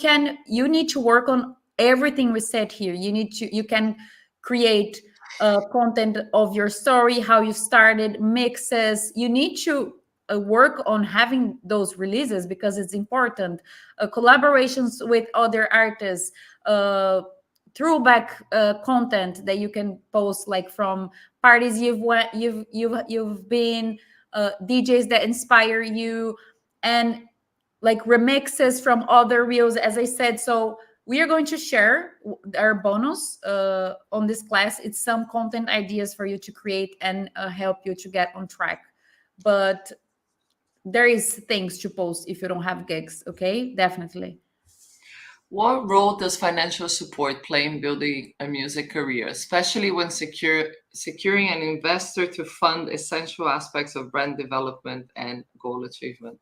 L: need to work on everything we said here. You can create content of your story, how you started, mixes. You need to work on having those releases, because it's important. Collaborations with other artists, throwback content that you can post, like from parties you've been, DJs that inspire you, and like remixes from other reels, as I said. So we are going to share our bonus on this class. It's some content ideas for you to create and help you to get on track. But there is things to post if you don't have gigs, okay? Definitely.
K: What role does financial support play in building a music career, especially when securing an investor to fund essential aspects of brand development and goal achievement?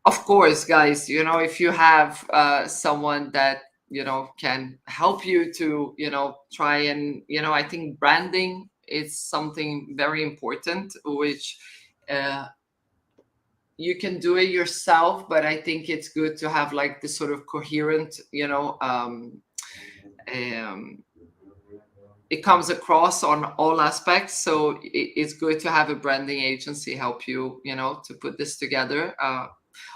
K: Of course, guys, if you have someone that, can help you to, try and, I think branding is something very important, which you can do it yourself, but I think it's good to have like this sort of coherent, it comes across on all aspects. So it's good to have a branding agency help you, to put this together.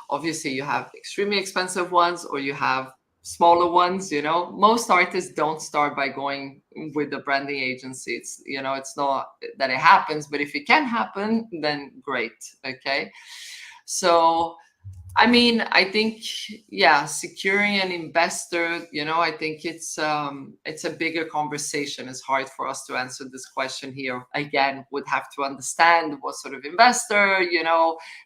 K: Obviously you have extremely expensive ones, or you have smaller ones. Most artists don't start by going with the branding agency. It's it's not that it happens, but if it can happen, then great. Okay. So, I mean, I think, securing an investor, I think it's a bigger conversation. It's hard for us to answer this question here. Again, would have to understand what sort of investor,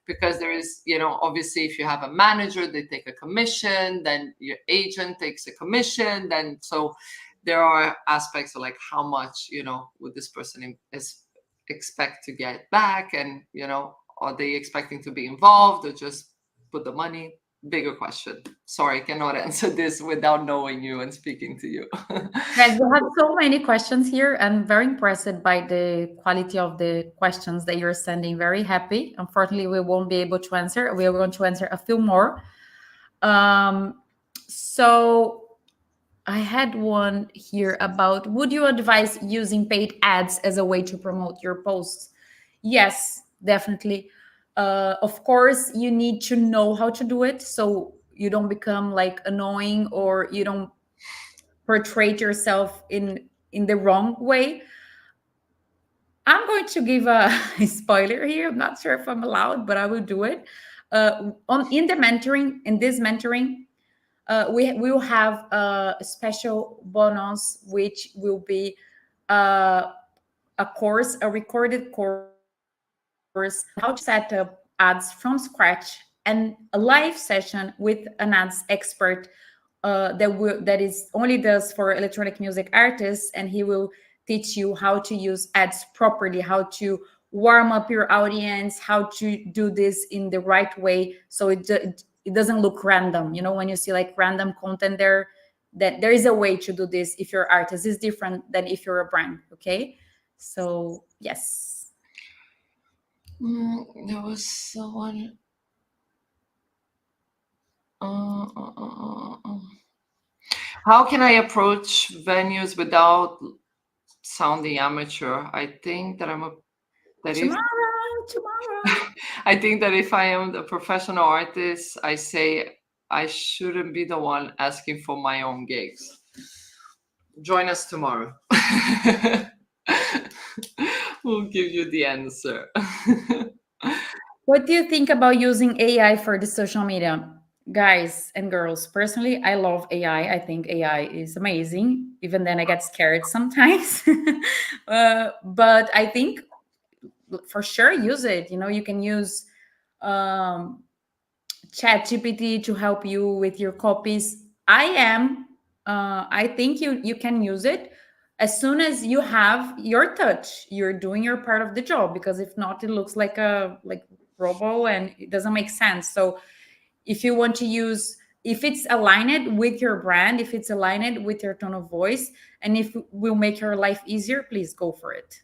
K: because there is, obviously if you have a manager, they take a commission, then your agent takes a commission, then so there are aspects of like how much, would this person expect to get back, and, are they expecting to be involved or just put the money? Bigger question. Sorry, I cannot answer this without knowing you and speaking to you.
L: Guys, we have so many questions here. I'm very impressed by the quality of the questions that you're sending. Very happy. Unfortunately, we won't be able to answer. We are going to answer a few more. So I had one here about, would you advise using paid ads as a way to promote your posts? Yes, definitely. Of course, you need to know how to do it, so you don't become like annoying, or you don't portray yourself in the wrong way. I'm going to give a spoiler here. I'm not sure if I'm allowed, but I will do it. In this mentoring, we will have a special bonus, which will be a recorded course, how to set up ads from scratch, and a live session with an ads expert that is only does for electronic music artists, and he will teach you how to use ads properly, how to warm up your audience, how to do this in the right way, so it doesn't look random. When you see like random content there, that there is a way to do this. If you're an artist, it's different than if you're a brand. Okay, so yes.
K: There was someone. How can I approach venues without sounding amateur? I think that I think that if I am a professional artist, I say I shouldn't be the one asking for my own gigs. Join us tomorrow. We'll give you the answer.
L: What do you think about using AI for the social media? guys and girls, personally, I love AI. I think AI is amazing. Even then, I get scared sometimes. But I think for sure use it. You can use ChatGPT to help you with your copies. I think you can use it as soon as you have your touch. You're doing your part of the job, because if not, it looks like a robo and it doesn't make sense. So if you want to use, if it's aligned with your brand, if it's aligned with your tone of voice, and if it will make your life easier, please go for it.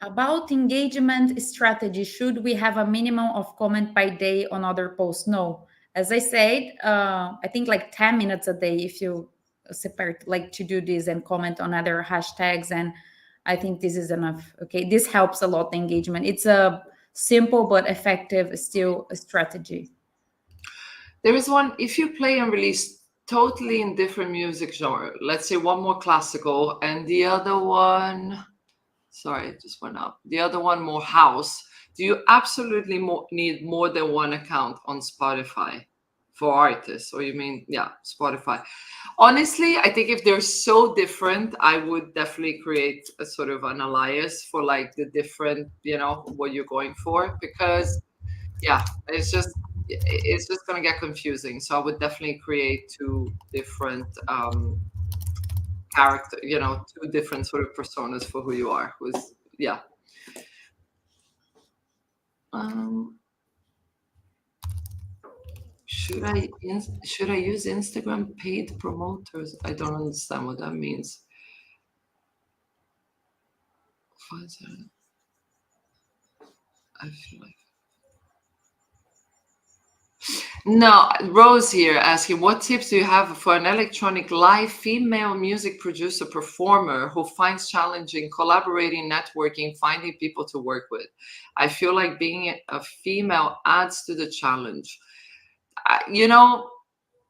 L: About engagement strategy, should we have a minimum of comment by day on other posts? No. As I said, I think 10 minutes a day if you separate, to do this and comment on other hashtags. And I think this is enough. Okay, this helps a lot, the engagement. It's a simple but effective still a strategy.
K: There is one, if you play and release totally in different music genre, let's say one more classical and the other one, sorry, it just went up. The other one more house. Do you absolutely need more than one account on Spotify for artists? Or you mean, yeah, Spotify. Honestly, I think if they're so different, I would definitely create a sort of an alias for the different, what you're going for. Because, yeah, it's just going to get confusing. So I would definitely create two different character, two different sort of personas for who you are. Yeah. Should I use Instagram paid promoters? I don't understand what that means. I feel like. No, Rose here asking, what tips do you have for an electronic live female music producer performer who finds challenging collaborating, networking, finding people to work with? I feel like being a female adds to the challenge.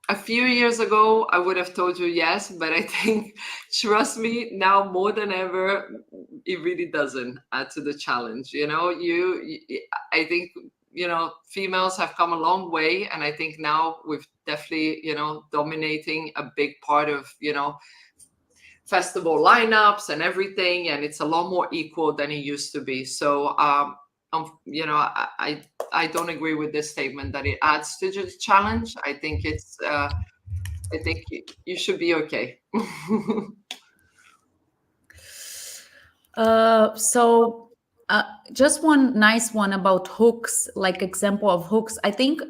K: A few years ago, I would have told you yes, but I think, trust me, now more than ever, it really doesn't add to the challenge. I think, females have come a long way. And I think now we've definitely, dominating a big part of, festival lineups and everything. And it's a lot more equal than it used to be. So, I don't agree with this statement that it adds to the challenge. I think I think you should be okay.
L: Just one nice one about hooks, example of hooks. I think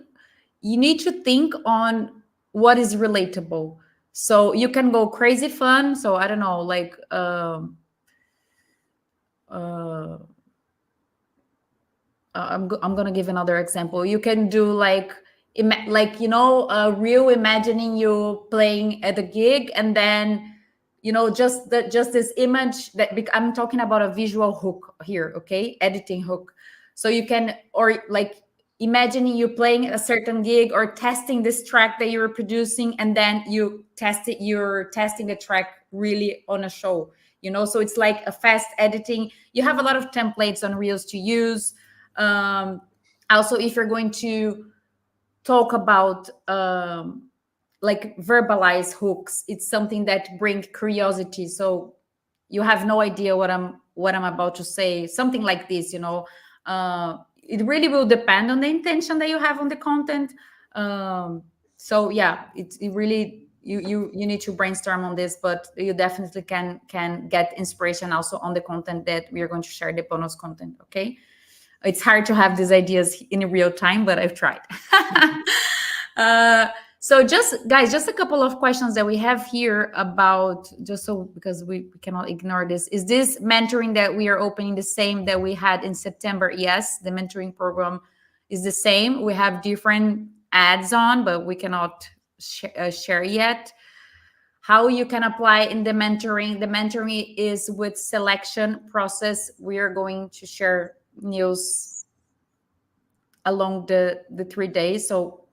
L: you need to think on what is relatable. So you can go crazy fun. So I don't know, I'm gonna give another example. You can do real imagining you playing at a gig, and then just this image that I'm talking about a visual hook here, okay, editing hook. So you can, or imagining you playing a certain gig or testing this track that you're producing, and then you're testing the track really on a show. So it's like a fast editing. You have a lot of templates on Reels to use. Also, if you're going to talk about verbalize hooks, it's something that bring curiosity. So you have no idea what I'm about to say. Something like this, it really will depend on the intention that you have on the content. So yeah, it really you need to brainstorm on this, but you definitely can get inspiration also on the content that we are going to share, the bonus content. Okay. It's hard to have these ideas in real time, but I've tried. So just a couple of questions that we have here about, because we cannot ignore this. Is this mentoring that we are opening the same that we had in September? Yes, the mentoring program is the same. We have different ads on, but we cannot share yet. How you can apply in the mentoring. The mentoring is with selection process. We are going to share news along the 3 days, so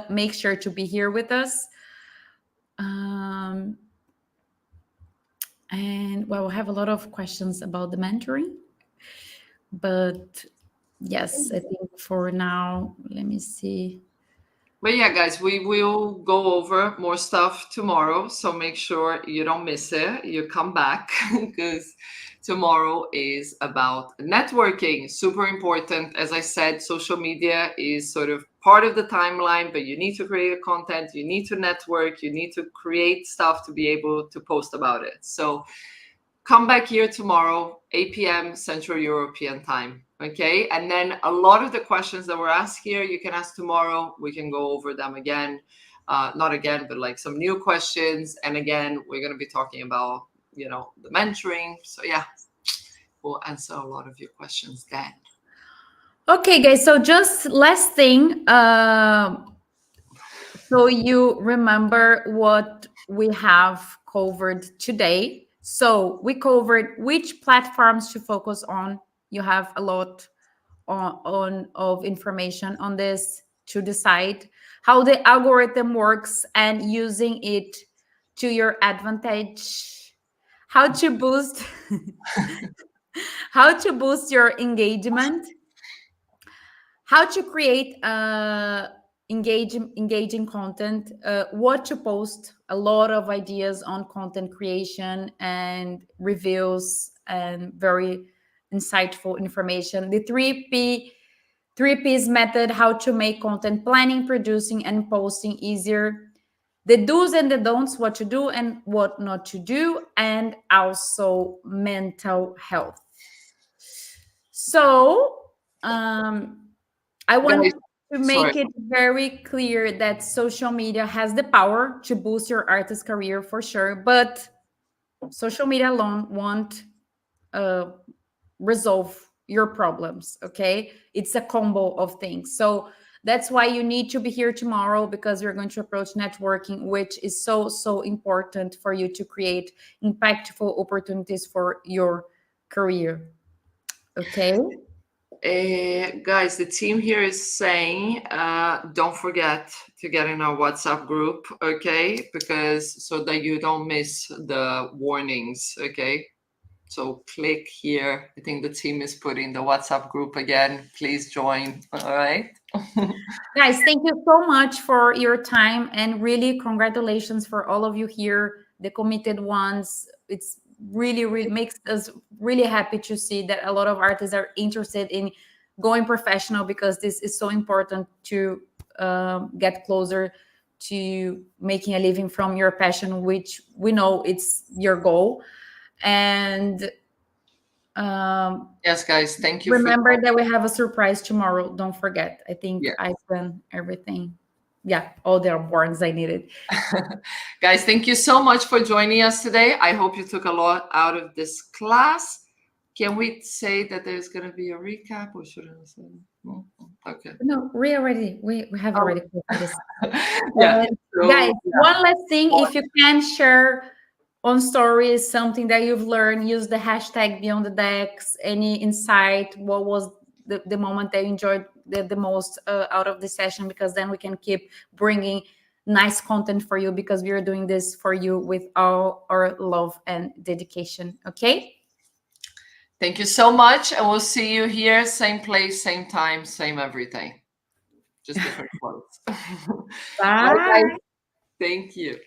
L: make sure to be here with us. And well, we have a lot of questions about the mentoring, but yes, I think for now. Let me see.
K: But yeah, guys, we will go over more stuff tomorrow. So make sure you don't miss it. You come back because tomorrow is about networking. Super important. As I said, social media is sort of part of the timeline, but you need to create content. You need to network. You need to create stuff to be able to post about it. So come back here tomorrow, 8 p.m. Central European time. Okay, and then a lot of the questions that were asked here, you can ask tomorrow. We can go over them again. Not again, but like some new questions. And again, we're going to be talking about, you know, the mentoring. So yeah, we'll answer a lot of your questions then.
L: Okay, guys. So just last thing. So you remember what we have covered today. So we covered which platforms to focus on. You have a lot of information on this to decide how the algorithm works and using it to your advantage. How to boost how to boost your engagement. How to create engaging content. What to post. A lot of ideas on content creation and reviews and very insightful information. The 3Ps method, how to make content planning, producing, and posting easier. The do's and the don'ts, what to do and what not to do, and also mental health. So I want to make it very clear that social media has the power to boost your artist career for sure, but social media alone won't resolve your problems. Okay, it's a combo of things. So that's why you need to be here tomorrow, because we're going to approach networking, which is so important for you to create impactful opportunities for your career. Okay,
K: guys, the team here is saying don't forget to get in our WhatsApp group, okay, because so that you don't miss the warnings. Okay, so click here. I think the team is putting the WhatsApp group again. Please join. All right.
L: Guys, thank you so much for your time, and really congratulations for all of you here, the committed ones. It's really makes us really happy to see that a lot of artists are interested in going professional, because this is so important to get closer to making a living from your passion, which we know it's your goal. And
K: yes, guys, thank you.
L: Remember that we have a surprise tomorrow. Don't forget. I think I've done everything. Yeah, all the awards I needed.
K: Guys, thank you so much for joining us today. I hope you took a lot out of this class. Can we say that there's going to be a recap, or should I say? No? Okay.
L: No, we have already covered this.
K: Yeah.
L: Guys, one last thing. If you can share on stories something that you've learned, use the hashtag Beyond the Decks. Any insight? What was the moment that you enjoyed the most out of the session? Because then we can keep bringing nice content for you, because we are doing this for you with all our love and dedication. Okay.
K: Thank you so much, and we'll see you here, same place, same time, same everything. Just different clothes.
L: Bye.
K: Thank you.